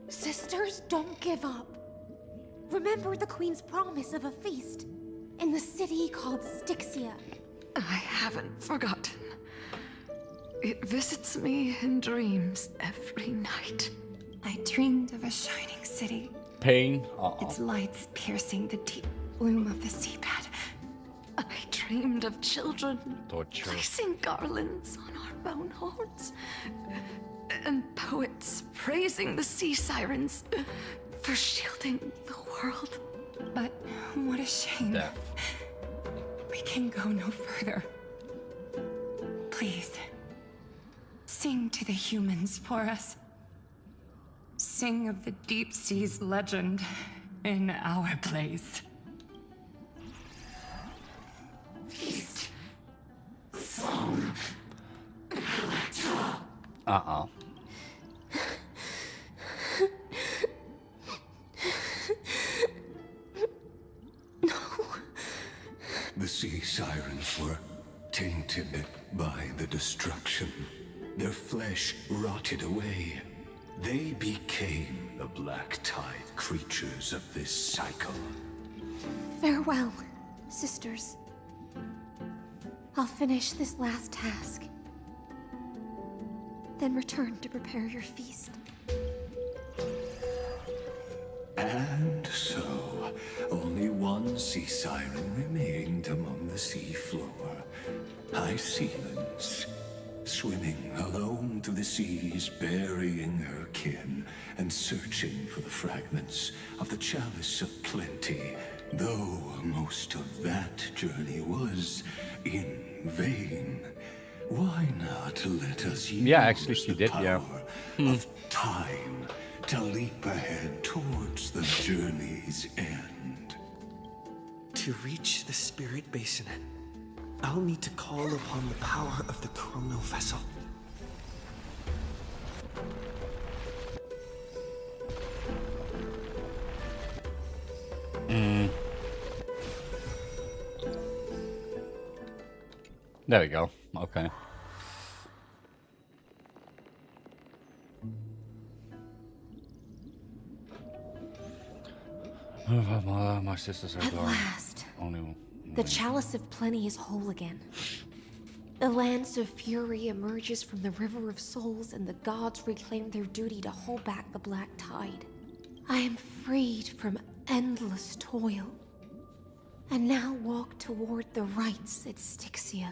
Sisters, don't give up. Remember the Queen's promise of a feast in the city called Styxia. I haven't forgotten. It visits me in dreams every night. I dreamed of a shining city pain. Its lights piercing the deep gloom of the seabed. I dreamed of children Torture. placing garlands on our bone horns, and poets praising the sea sirens for shielding the world. But what a shame. Death. We can go no further. Please, sing to the humans for us. Sing of the deep sea's legend in our place. Feast. Song. Uh-oh. The sea sirens were tainted by the destruction. Their flesh rotted away. They became the black tide creatures of this cycle. Farewell, sisters. I'll finish this last task, then return to prepare your feast. And so, only one sea siren remained among the sea floor. High Sealands, swimming alone through the seas, burying her kin, and searching for the fragments of the chalice of plenty, though most of that journey was in vain. Why not let us use actually she the did, yeah. power of time to leap ahead towards the journey's end? To reach the spirit basin, I'll need to call upon the power of the chrono vessel. There we go. Okay. My sisters are At gone. last, Only the chalice of plenty is whole again. The lance of fury emerges from the river of souls, and the gods reclaim their duty to hold back the black tide. I am freed from endless toil, and now walk toward the rites at Styxia.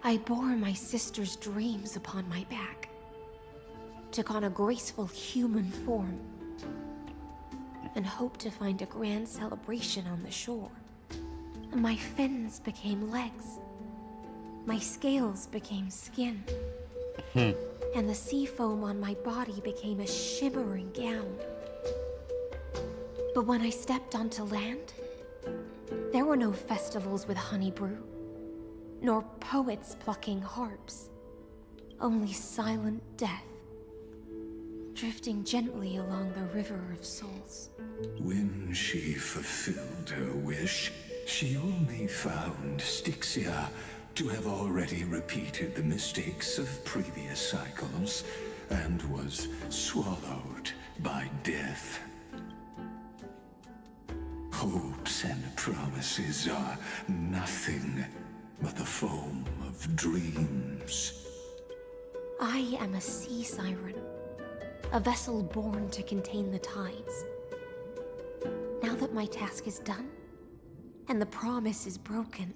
I bore my sister's dreams upon my back, took on a graceful human form, and hoped to find a grand celebration on the shore. My fins became legs, my scales became skin, and the sea foam on my body became a shimmering gown. But when I stepped onto land, there were no festivals with honey brew, nor poets plucking harps, only silent death, drifting gently along the river of souls. When she fulfilled her wish, she only found Styxia to have already repeated the mistakes of previous cycles and was swallowed by death. Hopes and promises are nothing but the foam of dreams. I am a sea siren, a vessel born to contain the tides. Now that my task is done, and the promise is broken,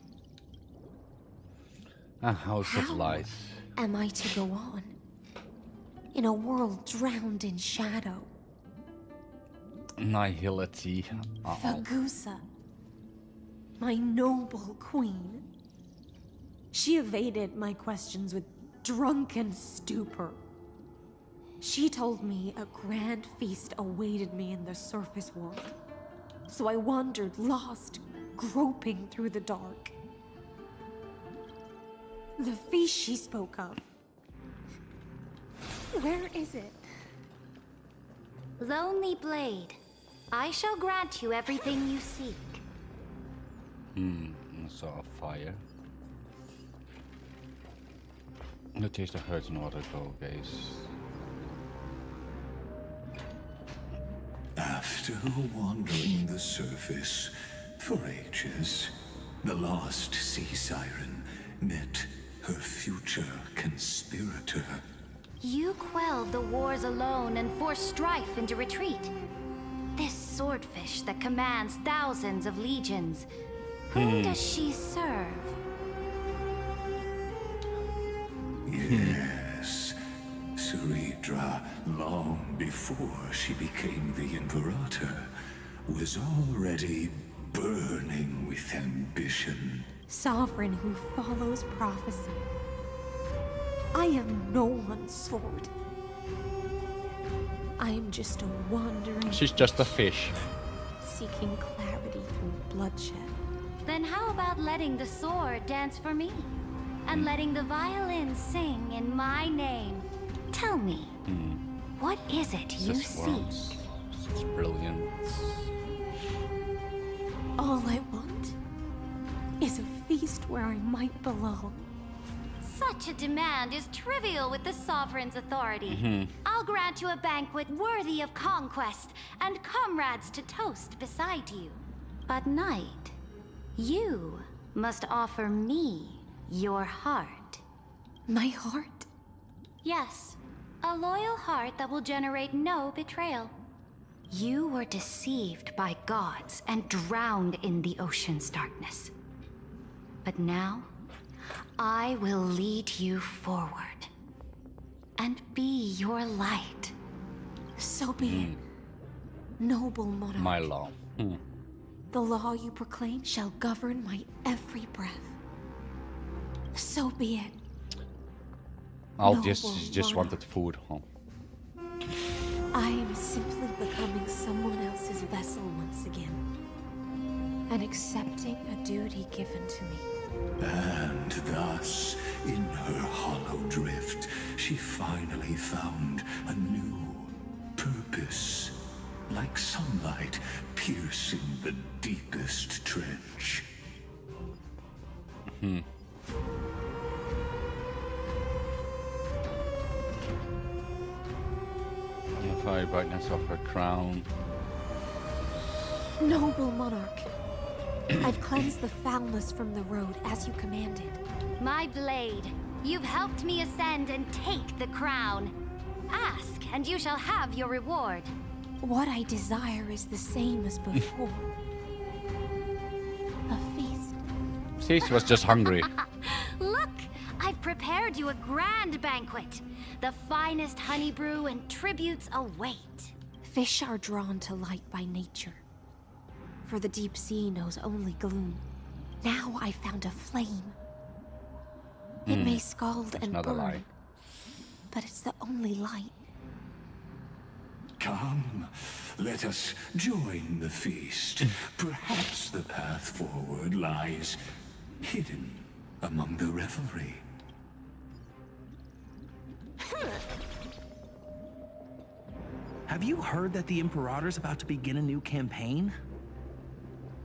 A house of light. am I to go on? In a world drowned in shadow. Nihility. Fagusa, my noble queen. She evaded my questions with drunken stupor. She told me a grand feast awaited me in the surface world. So I wandered lost, groping through the dark. The feast she spoke of. Where is it? Lonely Blade, I shall grant you everything you seek. So a fire. The taste of hurts in water go, guys. After wandering the surface for ages, the lost sea siren met her future conspirator. You quelled the wars alone and forced strife into retreat. swordfish that commands thousands of legions. Whom does she serve? Yes, Ceridra, long before she became the Imperator, was already burning with ambition. Sovereign who follows prophecy. I am no one's sword. I am just a wandering... She's just a fish. Seeking clarity through bloodshed. Then how about letting the sword dance for me? And letting the violin sing in my name? Tell me, what is it you seek? Such brilliant. All I want is a feast where I might belong. Such a demand is trivial with the Sovereign's authority. I'll grant you a banquet worthy of conquest and comrades to toast beside you. But night, you must offer me your heart. My heart? Yes, a loyal heart that will generate no betrayal. You were deceived by gods and drowned in the ocean's darkness. But now, I will lead you forward and be your light. So be it, noble monarch. My law. The law you proclaim shall govern my every breath. So be it. I'll just wanted food, huh? I am simply becoming someone else's vessel once again. And accepting a duty given to me. And thus, in her hollow drift, she finally found a new purpose. Like sunlight piercing the deepest trench. The fire brightness of her crown. Noble monarch, I've cleansed the foulness from the road as you commanded. My blade, you've helped me ascend and take the crown. Ask, and you shall have your reward. What I desire is the same as before. A feast. See, she was just hungry. Look, I've prepared you a grand banquet. The finest honey brew and tributes await. Fish are drawn to light by nature. For the deep sea knows only gloom. Now I found a flame. It may scald and another burn, lie. but it's the only light. Come, let us join the feast. Perhaps the path forward lies hidden among the revelry. Have you heard that the Imperator's about to begin a new campaign?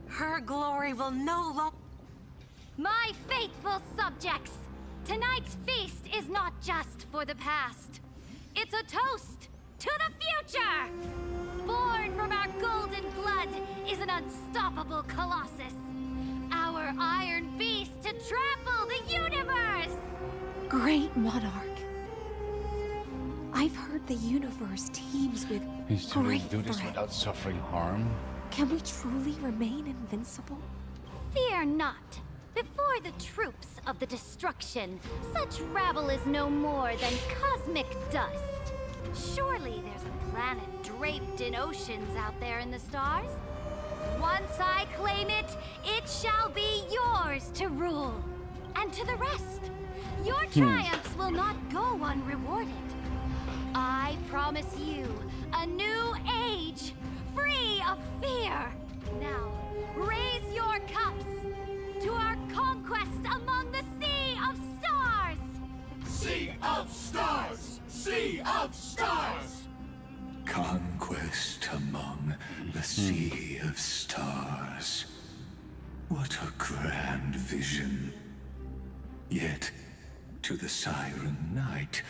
Her glory will no longer... My faithful subjects, tonight's feast is not just for the past. It's a toast to the future! Born from our golden blood is an unstoppable colossus. Our iron beast to trample the universe! Great monarch. I've heard the universe teems with He's to great do this threat. without suffering harm. Can we truly remain invincible? Fear not. Before the troops of the destruction, such rabble is no more than cosmic dust. Surely there's a planet draped in oceans out there in the stars. Once I claim it, it shall be yours to rule. And to the rest, your triumphs will not go unrewarded. I promise you a new age, free of fear. Now, raise your cups to our conquest among the Sea of Stars! Sea of Stars! Sea of Stars! Conquest among the Sea of Stars. What a grand vision. Yet, to the Siren Knight,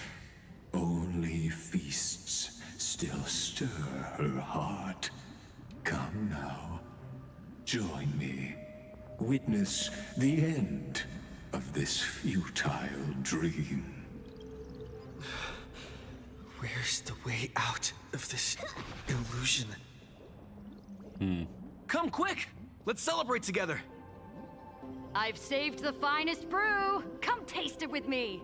only feasts still stir her heart. Come now, join me. Witness the end of this futile dream. Where's the way out of this illusion? Come quick! Let's celebrate together! I've saved the finest brew. Come taste it with me.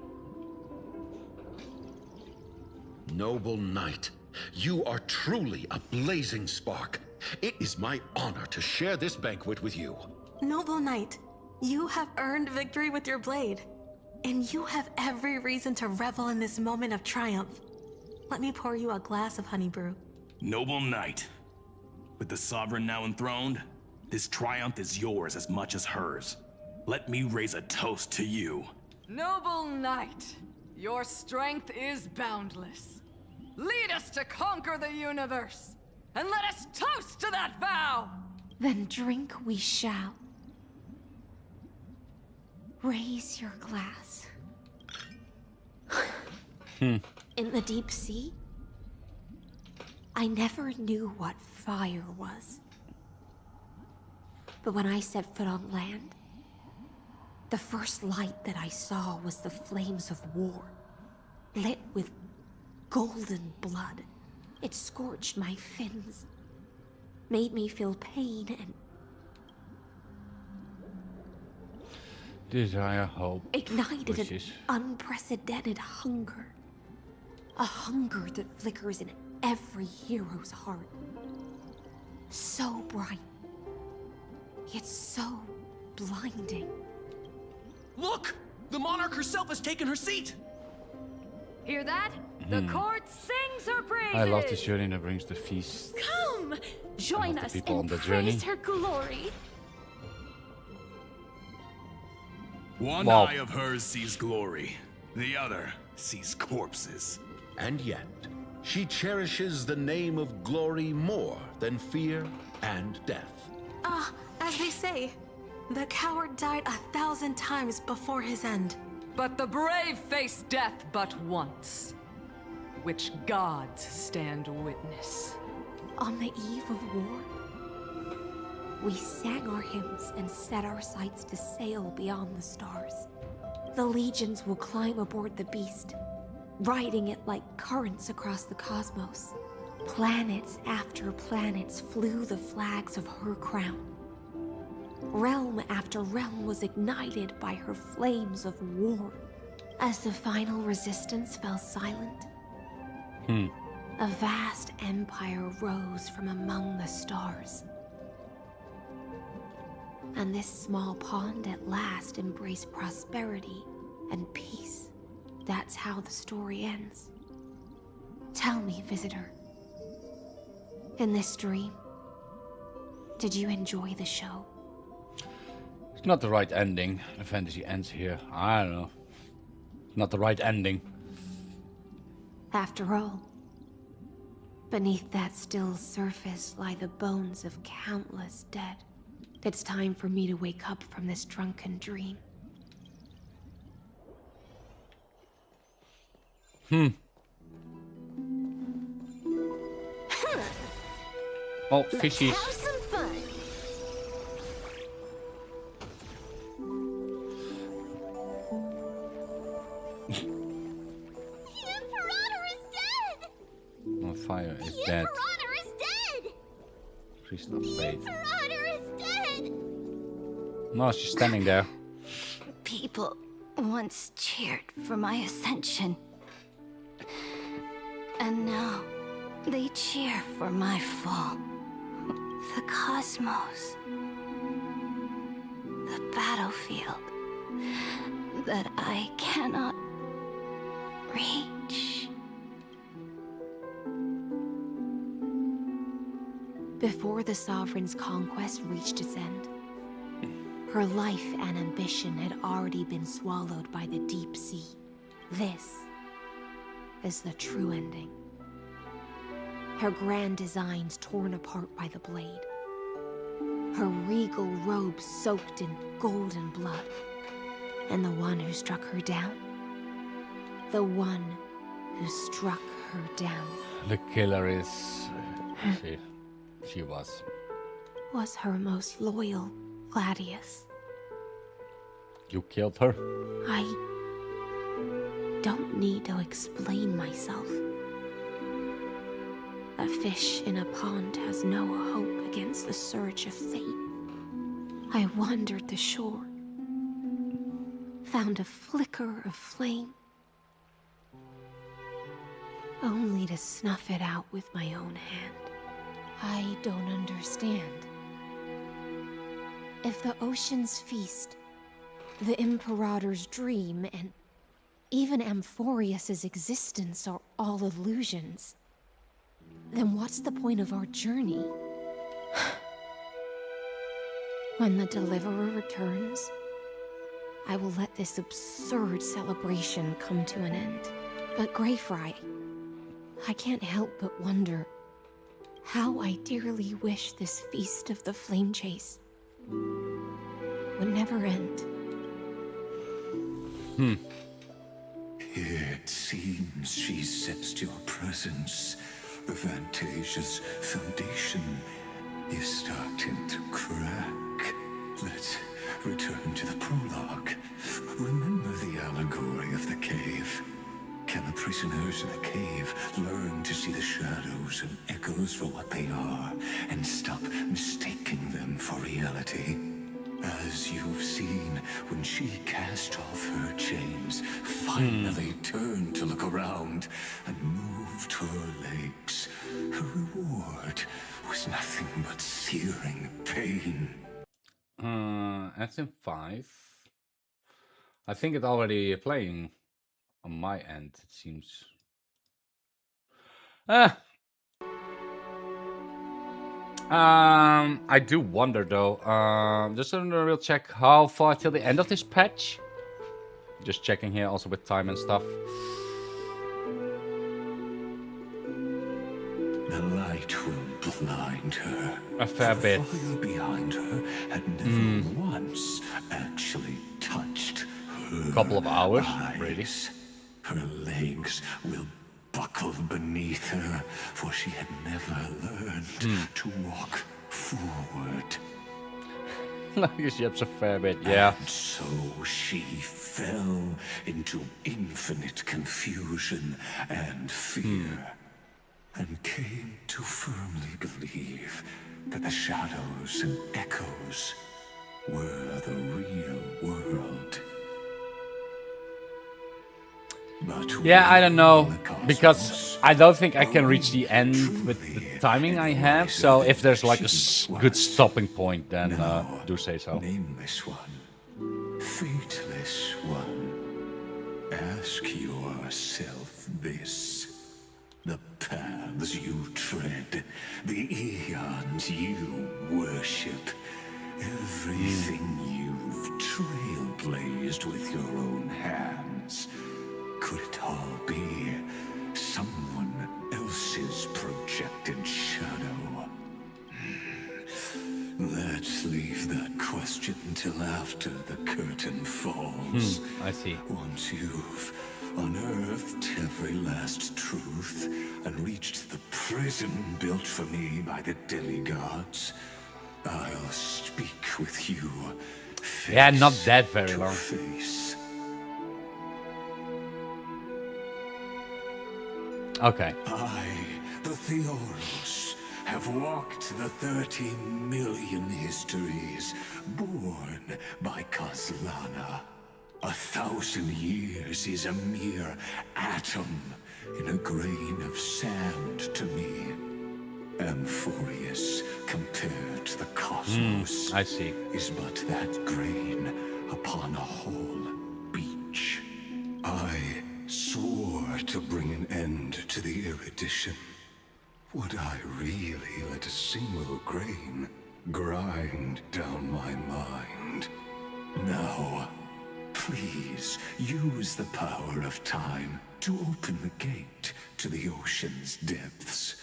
Noble knight, you are truly a blazing spark. It is my honor to share this banquet with you. Noble knight, you have earned victory with your blade. And you have every reason to revel in this moment of triumph. Let me pour you a glass of honey brew. Noble knight, with the sovereign now enthroned, this triumph is yours as much as hers. Let me raise a toast to you. Noble knight, your strength is boundless. Lead us to conquer the universe, and let us toast to that vow! Then drink we shall. Raise your glass. In the deep sea, I never knew what fire was. But when I set foot on land, the first light that I saw was the flames of war, lit with golden blood. It scorched my fins, made me feel pain and desire, hope, ignited wishes. an unprecedented hunger. A hunger that flickers in every hero's heart. So bright, yet so blinding. Look! The monarch herself has taken her seat! Hear that? The court sings her praises. I love this journey that brings the feast. Come, join the us people on and the praise journey. her glory. One Wow. eye of hers sees glory, the other sees corpses. And yet, she cherishes the name of glory more than fear and death. As they say, the coward died 1,000 times before his end. But the brave face death but once, which gods stand witness. On the eve of war, we sang our hymns and set our sights to sail beyond the stars. The legions will climb aboard the beast, riding it like currents across the cosmos. Planets after planets flew the flags of her crown. Realm after realm was ignited by her flames of war. As the final resistance fell silent, a vast empire rose from among the stars. And this small pond at last embraced prosperity and peace. That's how the story ends. Tell me, visitor, in this dream, did you enjoy the show? It's not the right ending. The fantasy ends here. I don't know. Not the right ending. After all, beneath that still surface lie the bones of countless dead. It's time for me to wake up from this drunken dream. Oh, Let's fishies. have some fun. The Imperator is dead! On fire is The dead. Imperator is dead! Priest of The faith. Imperator is dead! No, she's standing there. People once cheered for my ascension. And now they cheer for my fall. The cosmos. The battlefield that I cannot reach. Before the Sovereign's conquest reached its end, her life and ambition had already been swallowed by the deep sea. This is the true ending. Her grand designs torn apart by the blade. Her regal robe soaked in golden blood. And the one who struck her down? The one who struck her down. The killer is... she was. Was her most loyal Gladius. You killed her? I don't need to explain myself. A fish in a pond has no hope against the surge of fate. I wandered the shore, found a flicker of flame, only to snuff it out with my own hand. I don't understand. If the ocean's feast, the Imperator's dream, and even Amphoreus' existence are all illusions, then what's the point of our journey? When the Deliverer returns, I will let this absurd celebration come to an end. But Greyfry, I can't help but wonder how I dearly wish this feast of the Flame Chase would never end. It seems she sensed your presence. The Fantasia's foundation is starting to crack. Let's return to the prologue. Remember the allegory of the cave? Can the prisoners in the cave learn to see the shadows and echoes for what they are, and stop mistaking them for reality? As you've seen, when she cast off her chains, finally turned to look around, and moved her legs, her reward was nothing but searing pain. That's in 5. I think it's already playing on my end, it seems. I do wonder though, just a real check how far till the end of this patch. Just checking here also with time and stuff. The light will blind her. A fair bit. The fire behind her had never once actually touched her. Couple of hours, eyes. really. Her legs will buckle beneath her, for she had never learned to walk forward. She has a fair bit, yeah. And so she fell into infinite confusion and fear, and came to firmly believe that the shadows and echoes were the real world. But yeah, I don't know, because I don't think I can reach the end with the timing I have, so if there's like a good stopping point, then do say so. Nameless one, fateless one, ask yourself this. The paths you tread, the eons you worship, everything you've trailblazed with your own hands, could it all be someone else's projected shadow? Let's leave that question till after the curtain falls. I see. Once you've unearthed every last truth and reached the prison built for me by the demigods, I'll speak with you. Yeah, not that very long. Face. Okay. I, the Theoros, have walked the 30 million histories born by Kozlana. 1,000 years is a mere atom in a grain of sand to me. Amphoreus, compared to the cosmos, I see. is but that grain upon a whole beach. I swore to bring an end to the erudition. Would I really let a single grain grind down my mind? No. Please use the power of time to open the gate to the ocean's depths.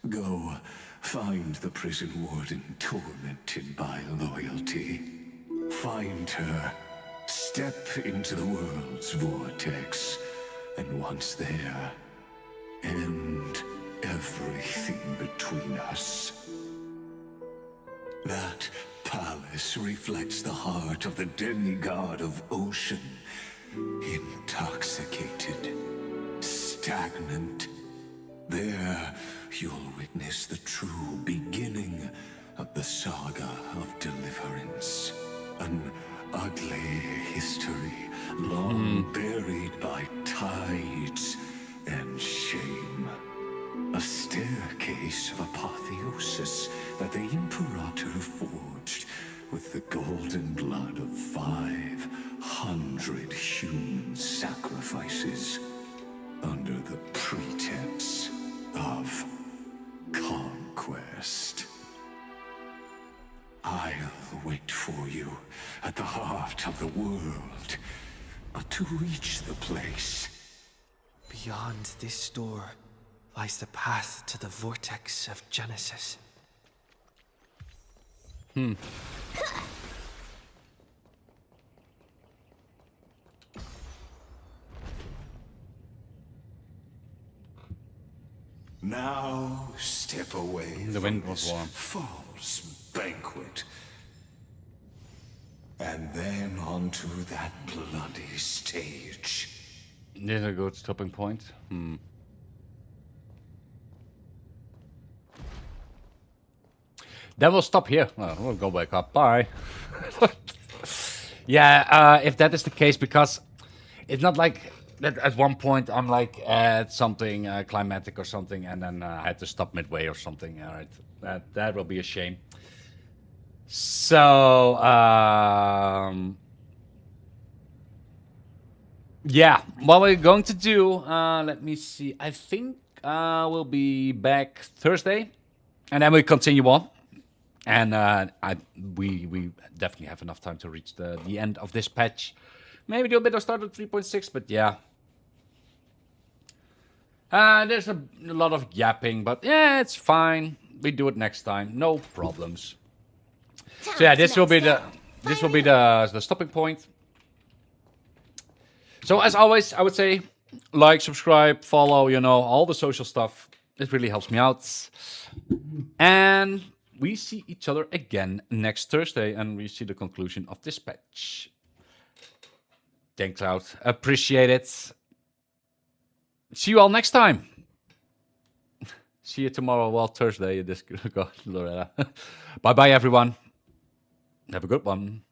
Go, find the prison warden tormented by loyalty. Find her, step into the world's vortex, and once there, end everything between us. That palace reflects the heart of the demigod of ocean. Intoxicated, stagnant. There, you'll witness the true beginning of the saga of deliverance. An ugly history, long buried by tides and shame. A staircase of apotheosis that the Imperator forged with the golden blood of 500 human sacrifices under the pretense of conquest. I'll wait for you at the heart of the world to reach the place. Beyond this door lies the path to the vortex of Genesis. Now step away The from wind was this warm. false banquet. And then onto that bloody stage. This is a good stopping point. Then we'll stop here. Well, we'll go back up. Bye. Yeah, if that is the case, because it's not like that at one point I'm like at something climatic or something, and then I had to stop midway or something. All right, that will be a shame. So, yeah, what we're going to do, let me see. I think we'll be back Thursday, and then we continue on. And we definitely have enough time to reach the end of this patch. Maybe do a bit of start at 3.6, but yeah. There's a lot of yapping, but yeah, it's fine. We do it next time, no problems. So yeah, this will be the stopping point. So as always, I would say like, subscribe, follow, you know, all the social stuff. It really helps me out. And we see each other again next Thursday, and we see the conclusion of this patch. Thanks out. Appreciate it. See you all next time. See you tomorrow. Well, Thursday. This God, Loretta. Bye bye, everyone. Have a good one.